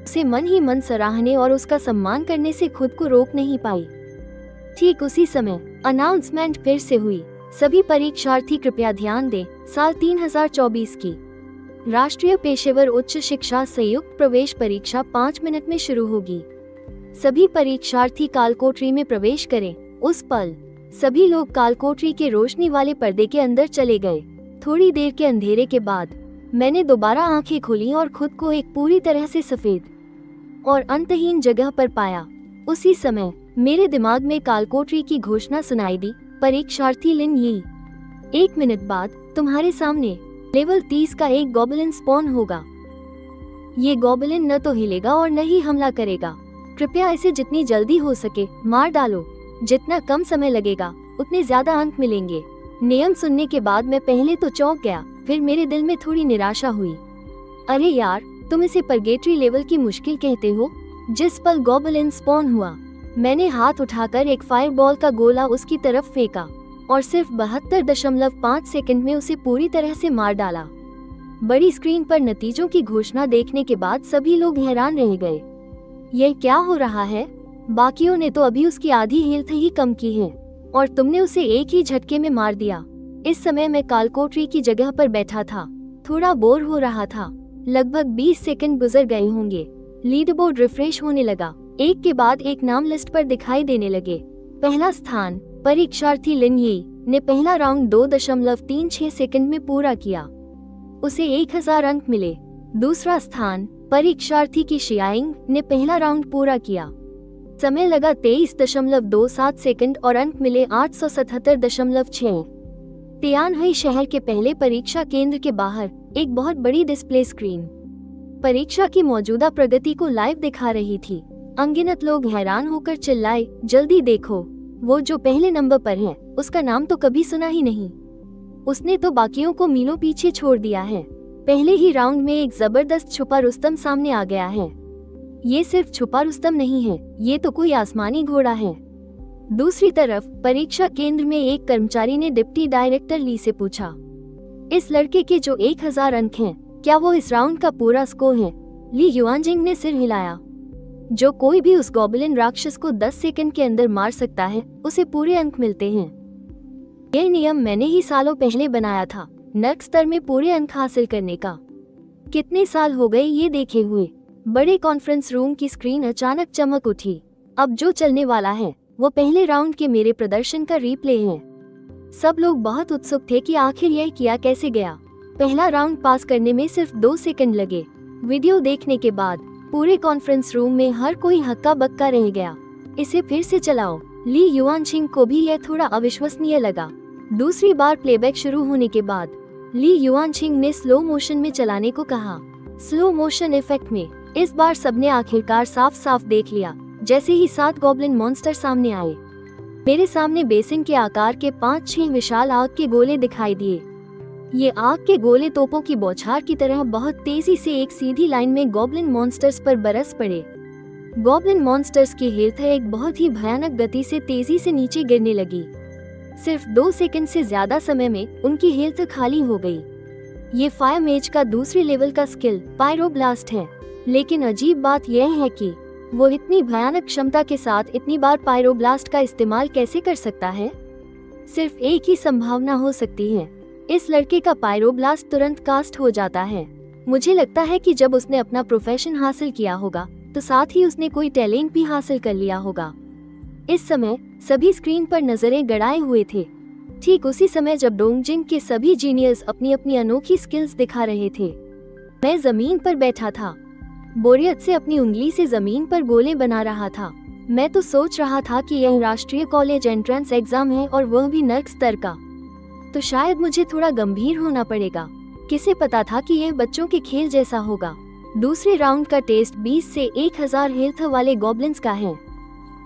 उसे मन ही मन सराहने और उसका सम्मान करने से खुद को रोक नहीं पाई। ठीक उसी समय अनाउंसमेंट फिर से हुई। सभी परीक्षार्थी कृपया ध्यान दें, साल 3024 की राष्ट्रीय पेशेवर उच्च शिक्षा संयुक्त प्रवेश परीक्षा 5 मिनट में शुरू होगी। सभी परीक्षार्थी कालकोठरी में प्रवेश करें। उस पल सभी लोग कालकोठरी के रोशनी वाले पर्दे के अंदर चले गए। थोड़ी देर के अंधेरे के बाद मैंने दोबारा आंखें खोली और खुद को एक पूरी तरह से सफेद और अंतहीन जगह पर पाया। उसी समय मेरे दिमाग में कालकोठरी की घोषणा सुनाई दी, परीक्षार्थी लिन यी, 1 मिनट बाद तुम्हारे सामने लेवल 30 का एक गॉबलिन स्पॉन होगा। ये गॉबलिन न तो हिलेगा और न ही हमला करेगा। कृपया इसे जितनी जल्दी हो सके मार डालो। जितना कम समय लगेगा उतने ज्यादा अंक मिलेंगे। नियम सुनने के बाद मैं पहले तो चौंक गया, फिर मेरे दिल में थोड़ी निराशा हुई। अरे यार, तुम इसे परगेटरी लेवल की मुश्किल कहते हो? जिस पल गॉबलिन स्पॉन हुआ, मैंने हाथ उठाकर एक फायरबॉल का गोला उसकी तरफ फेंका और सिर्फ 72.5 सेकंड में उसे पूरी तरह से मार डाला। बड़ी स्क्रीन पर नतीजों की घोषणा देखने के बाद सभी लोग हैरान रह गए। यह क्या हो रहा है? बाकियों ने तो अभी उसकी आधी हेल्थ ही कम की है और तुमने उसे एक ही झटके में मार दिया। इस समय मैं कालकोठरी की जगह पर बैठा था, थोड़ा बोर हो रहा था। लगभग 20 सेकंड गुजर गए होंगे। लीडरबोर्ड रिफ्रेश होने लगा। एक के बाद एक नाम लिस्ट पर दिखाई देने लगे। पहला स्थान परीक्षार्थी लिन यी ने पहला राउंड 2.36 सेकंड में पूरा किया। उसे 1000 अंक मिले। दूसरा स्थान परीक्षार्थी की शियाइंग ने पहला राउंड पूरा किया। समय लगा 23.27 सेकंड और अंक मिले 877.6। तियानही शहर के पहले परीक्षा केंद्र के बाहर एक बहुत बड़ी डिस्प्ले स्क्रीन परीक्षा की मौजूदा प्रगति को लाइव दिखा रही थी। अनगिनत लोग हैरान होकर चिल्लाए, जल्दी देखो, वो जो पहले नंबर पर है उसका नाम तो कभी सुना ही नहीं। उसने तो बाकियों को मीलों पीछे छोड़ दिया है। पहले ही राउंड में एक जबरदस्त छुपा रुस्तम सामने आ गया है। ये सिर्फ छुपा रुस्तम नहीं है, ये तो कोई आसमानी घोड़ा है। दूसरी तरफ परीक्षा केंद्र में एक कर्मचारी ने डिप्टी डायरेक्टर ली से पूछा, इस लड़के के जो 1000 अंक हैं, क्या वो इस राउंड का पूरा स्कोर है? ली युआनजिंग ने सिर हिलाया। जो कोई भी उस गॉबलिन राक्षस को 10 सेकंड के अंदर मार सकता है, उसे पूरे अंक मिलते हैं। यह नियम मैंने ही सालों पहले बनाया था, नर्क स्तर में पूरे अंक हासिल करने का। कितने साल हो गए ये देखे हुए। बड़े कॉन्फ्रेंस रूम की स्क्रीन अचानक चमक उठी। अब जो चलने वाला है वो पहले राउंड के मेरे प्रदर्शन का रीप्ले है। सब लोग बहुत उत्सुक थे कि आखिर यह किया कैसे गया। पहला राउंड पास करने में सिर्फ 2 सेकंड लगे। वीडियो देखने के बाद पूरे कॉन्फ्रेंस रूम में हर कोई हक्का बक्का रह गया। इसे फिर से चलाओ। ली युआनशिंग को भी यह थोड़ा अविश्वसनीय लगा। दूसरी बार प्लेबैक शुरू होने के बाद ली युआनशिंग ने स्लो मोशन में चलाने को कहा। स्लो मोशन इफेक्ट में इस बार सबने आखिरकार साफ साफ देख लिया। जैसे ही 7 गॉब्लिन मॉन्स्टर सामने आए, मेरे सामने बेसिन के आकार के 5-6 विशाल आग के गोले दिखाई दिए। ये आग के गोले तोपों की बौछार की तरह बहुत तेजी से एक सीधी लाइन में गॉब्लिन मॉन्स्टर्स पर बरस पड़े। गॉब्लिन मॉन्स्टर्स की हेल्थ एक बहुत ही भयानक गति से तेजी से नीचे गिरने लगी। सिर्फ 2 सेकंड से ज्यादा समय में उनकी हेल्थ खाली हो गई। ये फायर मेज का दूसरे लेवल का स्किल पायरोब्लास्ट है, लेकिन अजीब बात यह है कि वो इतनी भयानक क्षमता के साथ इतनी बार पायरोब्लास्ट का इस्तेमाल कैसे कर सकता है? सिर्फ एक ही संभावना हो सकती है, इस लड़के का पायरोब्लास्ट तुरंत कास्ट हो जाता है। मुझे लगता है कि जब उसने अपना प्रोफेशन हासिल किया होगा तो साथ ही उसने कोई टैलेंट भी हासिल कर लिया होगा। इस समय सभी स्क्रीन पर नजरें गड़ाए हुए थे। ठीक उसी समय जब डोंगजिंग के सभी जीनियस अपनी अपनी अनोखी स्किल्स दिखा रहे थे, मैं जमीन पर बैठा था, बोरियत से अपनी उंगली से जमीन पर गोले बना रहा था। मैं तो सोच रहा था कि यह राष्ट्रीय कॉलेज एंट्रेंस एग्जाम है और वह भी नर्क स्तर का, तो शायद मुझे थोड़ा गंभीर होना पड़ेगा। किसे पता था कि यह बच्चों के खेल जैसा होगा। दूसरे राउंड का टेस्ट 20 से 1000 हेल्थ वाले गॉब्लिन्स का है।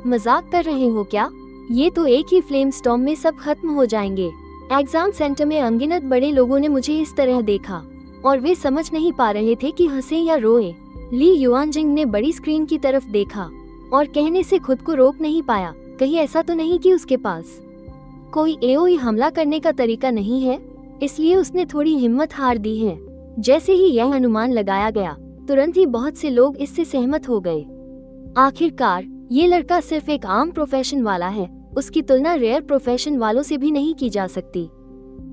मजाक कर रहे हो क्या? ये तो एक ही फ्लेम स्टॉर्म में सब खत्म हो जाएंगे। एग्जाम सेंटर में अनगिनत बड़े लोगों ने मुझे इस तरह देखा और वे समझ नहीं पा रहे थे कि हंसे या रोए। ली युआनजिंग ने बड़ी स्क्रीन की तरफ देखा और कहने से खुद को रोक नहीं पाया, कहीं ऐसा तो नहीं कि उसके पास कोई एओई हमला करने का तरीका नहीं है, इसलिए उसने थोड़ी हिम्मत हार दी है। जैसे ही यह अनुमान लगाया गया, तुरंत ही बहुत से लोग इससे सहमत हो गए। आखिरकार ये लड़का सिर्फ एक आम प्रोफेशन वाला है, उसकी तुलना रेयर प्रोफेशन वालों से भी नहीं की जा सकती,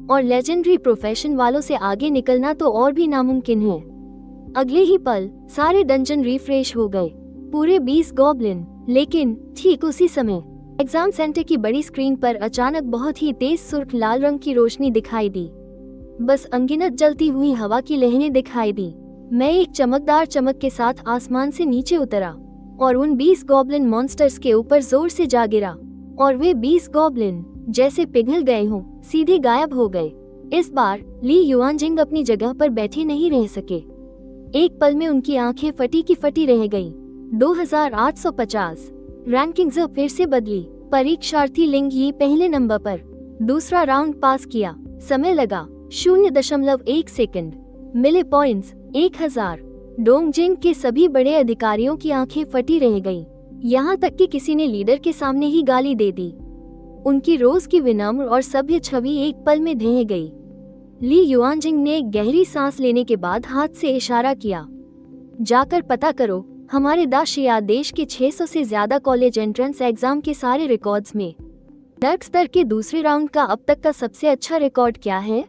और लेजेंडरी प्रोफेशन वालों से आगे निकलना तो और भी नामुमकिन है। अगले ही पल सारे डंजन रिफ्रेश हो गए, पूरे 20 गॉब्लिन। लेकिन ठीक उसी समय एग्जाम सेंटर की बड़ी स्क्रीन पर अचानक बहुत ही तेज सुर्ख लाल रंग की रोशनी दिखाई दी। बस अनगिनत जलती हुई हवा की लहरें दिखाई दी। मैं एक चमकदार चमक के साथ आसमान से नीचे उतरा और उन 20 गॉब्लिन मॉन्स्टर्स के ऊपर जोर से जा गिरा, और वे 20 गॉब्लिन जैसे पिघल गए हों, सीधे गायब हो गए। इस बार ली युआनजिंग अपनी जगह पर बैठे नहीं रह सके। एक पल में उनकी आंखें फटी की फटी रह गईं। 2850 रैंकिंग्स फिर से बदली। परीक्षार्थी लिंग यी पहले नंबर पर दूसरा राउंड पास किया। समय लगा 0.1 सेकंड। मिले पॉइंट्स 1000। डोंगजिंग के सभी बड़े अधिकारियों की आंखें फटी रह गईं। यहाँ तक कि किसी ने लीडर के सामने ही गाली दे दी। उनकी रोज की विनम्र और सभ्य छवि एक पल में ढह गई। ली युआनजिंग ने एक गहरी सांस लेने के बाद हाथ से इशारा किया, जाकर पता करो हमारे दाशिया देश के 600 से ज्यादा कॉलेज एंट्रेंस एग्जाम के सारे रिकॉर्ड्स में नर्क स्तर के दूसरे राउंड का अब तक का सबसे अच्छा रिकॉर्ड क्या है।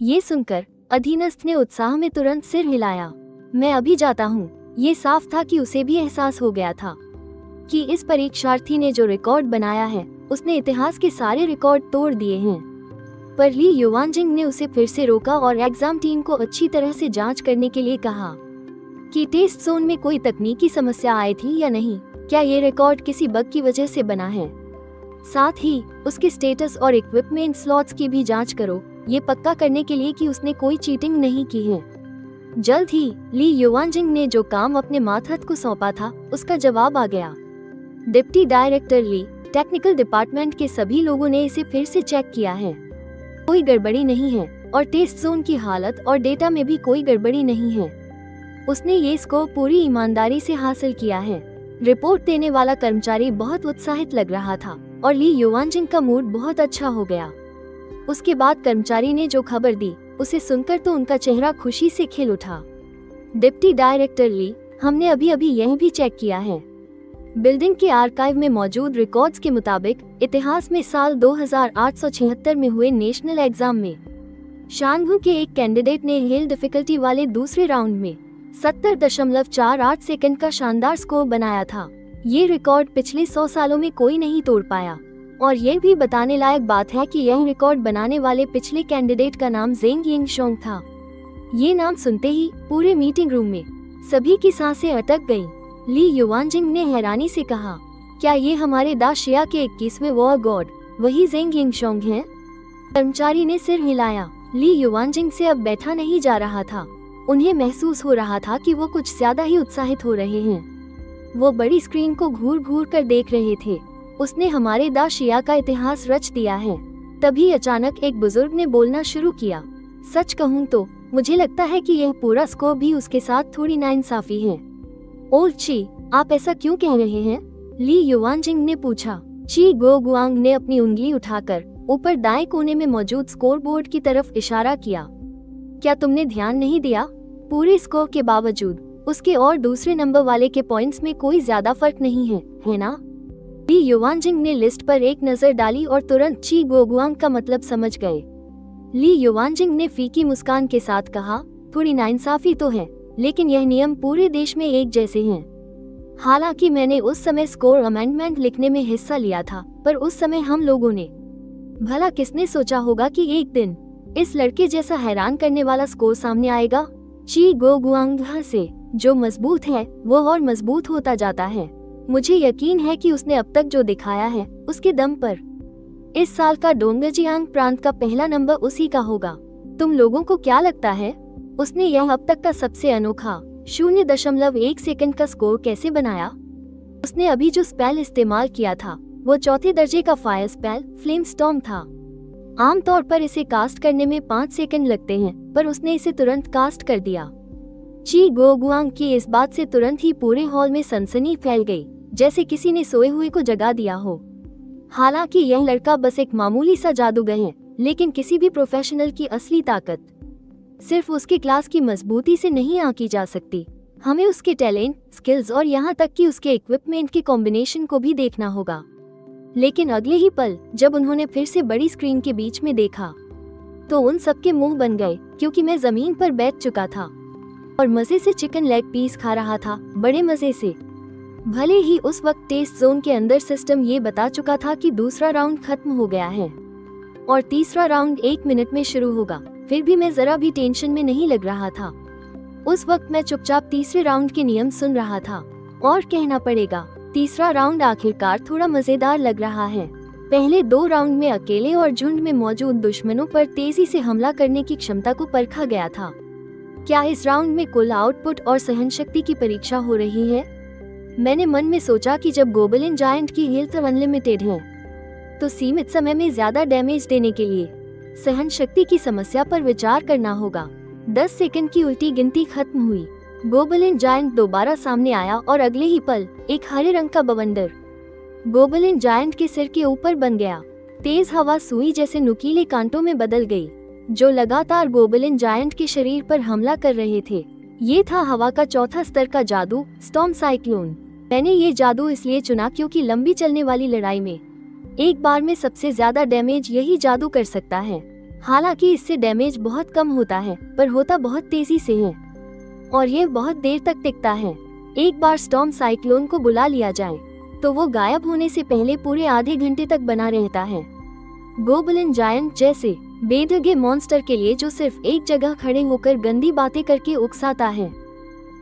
ये सुनकर अधीनस्थ ने उत्साह में तुरंत सिर हिलाया। मैं अभी जाता हूँ। ये साफ था कि उसे भी एहसास हो गया था कि इस परीक्षार्थी ने जो रिकॉर्ड बनाया है उसने इतिहास के सारे रिकॉर्ड तोड़ दिए हैं। पर ली युआनजिंग ने उसे फिर से रोका और एग्जाम टीम को अच्छी तरह से जांच करने के लिए कहा कि टेस्ट जोन में कोई तकनीकी समस्या आई थी या नहीं, क्या ये रिकॉर्ड किसी बग की वजह से बना है। साथ ही उसके स्टेटस और इक्विपमेंट स्लॉट्स की भी जांच करो, ये पक्का करने के लिए कि उसने कोई चीटिंग नहीं की है। जल्द ही ली युआनजिंग ने जो काम अपने मातहत को सौंपा था उसका जवाब आ गया। डिप्टी डायरेक्टर ली, टेक्निकल डिपार्टमेंट के सभी लोगों ने इसे फिर से चेक किया है। कोई गड़बड़ी नहीं है और टेस्ट जोन की हालत और डेटा में भी कोई गड़बड़ी नहीं है। उसने ये स्कोर पूरी ईमानदारी से हासिल किया है। रिपोर्ट देने वाला कर्मचारी बहुत उत्साहित लग रहा था और ली युआनजिंग का मूड बहुत अच्छा हो गया। उसके बाद कर्मचारी ने जो खबर दी उसे सुनकर तो उनका चेहरा खुशी से खिल उठा। डिप्टी डायरेक्टर ली, हमने अभी अभी यह भी चेक किया है। बिल्डिंग के आर्काइव में मौजूद रिकॉर्ड्स के मुताबिक इतिहास में साल 2876 में हुए नेशनल एग्जाम में शांघू के एक कैंडिडेट ने हेल डिफिकल्टी वाले दूसरे राउंड में 70.48 सेकंड का शानदार स्कोर बनाया था। ये रिकॉर्ड पिछले 100 सालों में कोई नहीं तोड़ पाया। और यह भी बताने लायक बात है कि यह रिकॉर्ड बनाने वाले पिछले कैंडिडेट का नाम जेंग यिंगशोंग था। ये नाम सुनते ही पूरे मीटिंग रूम में सभी की सांसें अटक गईं। ली युआनजिंग ने हैरानी से कहा, क्या ये हमारे दाशिया के 21वें वॉर गॉड वही जेंग यिंगशोंग हैं? कर्मचारी ने सिर हिलाया। ली युआनजिंग से अब बैठा नहीं जा रहा था। उन्हें महसूस हो रहा था कि वो कुछ ज्यादा ही उत्साहित हो रहे हैं। वो बड़ी स्क्रीन को घूर घूर कर देख रहे थे। उसने हमारे दाशिया का इतिहास रच दिया है। तभी अचानक एक बुजुर्ग ने बोलना शुरू किया, सच कहूँ तो मुझे लगता है कि यह पूरा स्कोर भी उसके साथ थोड़ी नाइंसाफी है। ओल्ड ची, आप ऐसा क्यों कह रहे हैं? ली युआनजिंग ने पूछा। ची गोगुआंग ने अपनी उंगली उठाकर ऊपर दाएं कोने में मौजूद स्कोर बोर्ड की तरफ इशारा किया। क्या तुमने ध्यान नहीं दिया? पूरे स्कोर के बावजूद उसके और दूसरे नंबर वाले के पॉइंट्स में कोई ज्यादा फर्क नहीं है ना? ली युआनजिंग ने लिस्ट पर एक नजर डाली और तुरंत ची गोगुआंग का मतलब समझ गए। ली युआनजिंग ने फीकी मुस्कान के साथ कहा, थोड़ी नाइंसाफी तो है, लेकिन यह नियम पूरे देश में एक जैसे हैं। हालांकि मैंने उस समय स्कोर अमेंडमेंट लिखने में हिस्सा लिया था, पर उस समय हम लोगों ने, भला किसने सोचा होगा कि एक दिन इस लड़के जैसा हैरान करने वाला स्कोर सामने आएगा। ची गोगुआंग से जो मजबूत है वो और मजबूत होता जाता है। मुझे यकीन है कि उसने अब तक जो दिखाया है उसके दम पर इस साल का डोंगजियांग प्रांत का पहला नंबर उसी का होगा। तुम लोगों को क्या लगता है? उसने यह अब तक का सबसे अनोखा 0.1 सेकंड का स्कोर कैसे बनाया? उसने अभी जो स्पेल इस्तेमाल किया था वो चौथे दर्जे का फायर स्पेल फ्लेम स्टॉर्म था। आमतौर पर इसे कास्ट करने में 5 सेकंड लगते हैं, पर उसने इसे तुरंत कास्ट कर दिया। ची गोगुआंग की इस बात से तुरंत ही पूरे हॉल में सनसनी फैल गई, जैसे किसी ने सोए हुए को जगा दिया हो। हालांकि यह लड़का बस एक मामूली सा जादूगर है, लेकिन किसी भी प्रोफेशनल की असली ताकत सिर्फ उसके क्लास की मजबूती से नहीं आंकी जा सकती। हमें उसके टैलेंट, स्किल्स और यहाँ तक कि उसके इक्विपमेंट के कॉम्बिनेशन को भी देखना होगा। लेकिन अगले ही पल जब उन्होंने फिर से बड़ी स्क्रीन के बीच में देखा तो उन सबके मुंह बन गए, क्योंकि मैं जमीन पर बैठ चुका था और मजे से चिकन लेग पीस खा रहा था, बड़े मजे से। भले ही उस वक्त टेस्ट जोन के अंदर सिस्टम ये बता चुका था कि दूसरा राउंड खत्म हो गया है और तीसरा राउंड 1 मिनट में शुरू होगा, फिर भी मैं जरा भी टेंशन में नहीं लग रहा था। उस वक्त मैं चुपचाप तीसरे राउंड के नियम सुन रहा था और कहना पड़ेगा, तीसरा राउंड आखिरकार थोड़ा मजेदार लग रहा है। पहले 2 राउंड में अकेले और झुंड में मौजूद दुश्मनों पर तेजी से हमला करने की क्षमता को परखा गया था। क्या इस राउंड में कुल आउटपुट और सहनशक्ति की परीक्षा हो रही है? मैंने मन में सोचा कि जब गोबलिन जायंट की हेल्थ अनलिमिटेड है तो सीमित समय में ज्यादा डैमेज देने के लिए सहनशक्ति की समस्या पर विचार करना होगा। 10 सेकंड की उल्टी गिनती खत्म हुई। गोबलिन जायंट दोबारा सामने आया और अगले ही पल एक हरे रंग का बवंडर गोबलिन जायंट के सिर के ऊपर बन गया। तेज हवा सुई जैसे नुकीले कांटों में बदल गई, जो लगातार गोबलिन जायंट के शरीर पर हमला कर रहे थे। ये था हवा का चौथा स्तर का जादू, स्टॉर्म साइक्लोन। मैंने ये जादू इसलिए चुना क्योंकि लंबी चलने वाली लड़ाई में एक बार में सबसे ज्यादा डैमेज यही जादू कर सकता है। हालांकि इससे डैमेज बहुत कम होता है, पर होता बहुत तेजी से है और ये बहुत देर तक टिकता है। एक बार स्टॉर्म साइक्लोन को बुला लिया जाए तो वो गायब होने से पहले पूरे आधे घंटे तक बना रहता है। गोबलिन जायंट जैसे बेढंगे मॉन्स्टर के लिए जो सिर्फ एक जगह खड़े होकर गंदी बातें करके उकसाता है,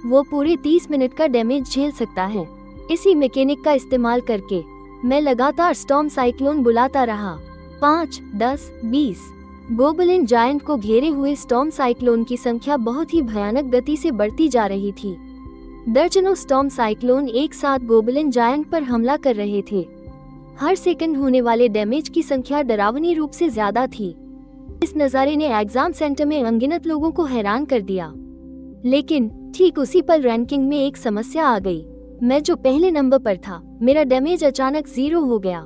वो पूरे 30 मिनट का डैमेज झेल सकता है। इसी मैकेनिक का इस्तेमाल करके मैं लगातार स्टॉर्म साइक्लोन बुलाता रहा। 5, 10, 20 गोबलिन जायंट को घेरे हुए स्टॉर्म साइक्लोन की संख्या बहुत ही भयानक गति से बढ़ती जा रही थी। दर्जनों स्टॉर्म साइक्लोन एक साथ गोबलिन जायंट पर हमला कर रहे थे। हर सेकंड होने वाले डैमेज की संख्या डरावनी रूप से ज्यादा थी। इस नज़ारे ने एग्जाम सेंटर में अनगिनत लोगों को हैरान कर दिया। लेकिन ठीक उसी पल रैंकिंग में एक समस्या आ गई। मैं जो पहले नंबर पर था, मेरा डैमेज अचानक 0 हो गया।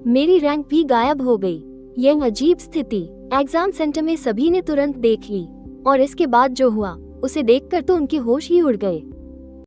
मेरी रैंक भी गायब हो गई। यह अजीब स्थिति एग्जाम सेंटर में सभी ने तुरंत देख ली और इसके बाद जो हुआ उसे देखकर तो उनके होश ही उड़ गए।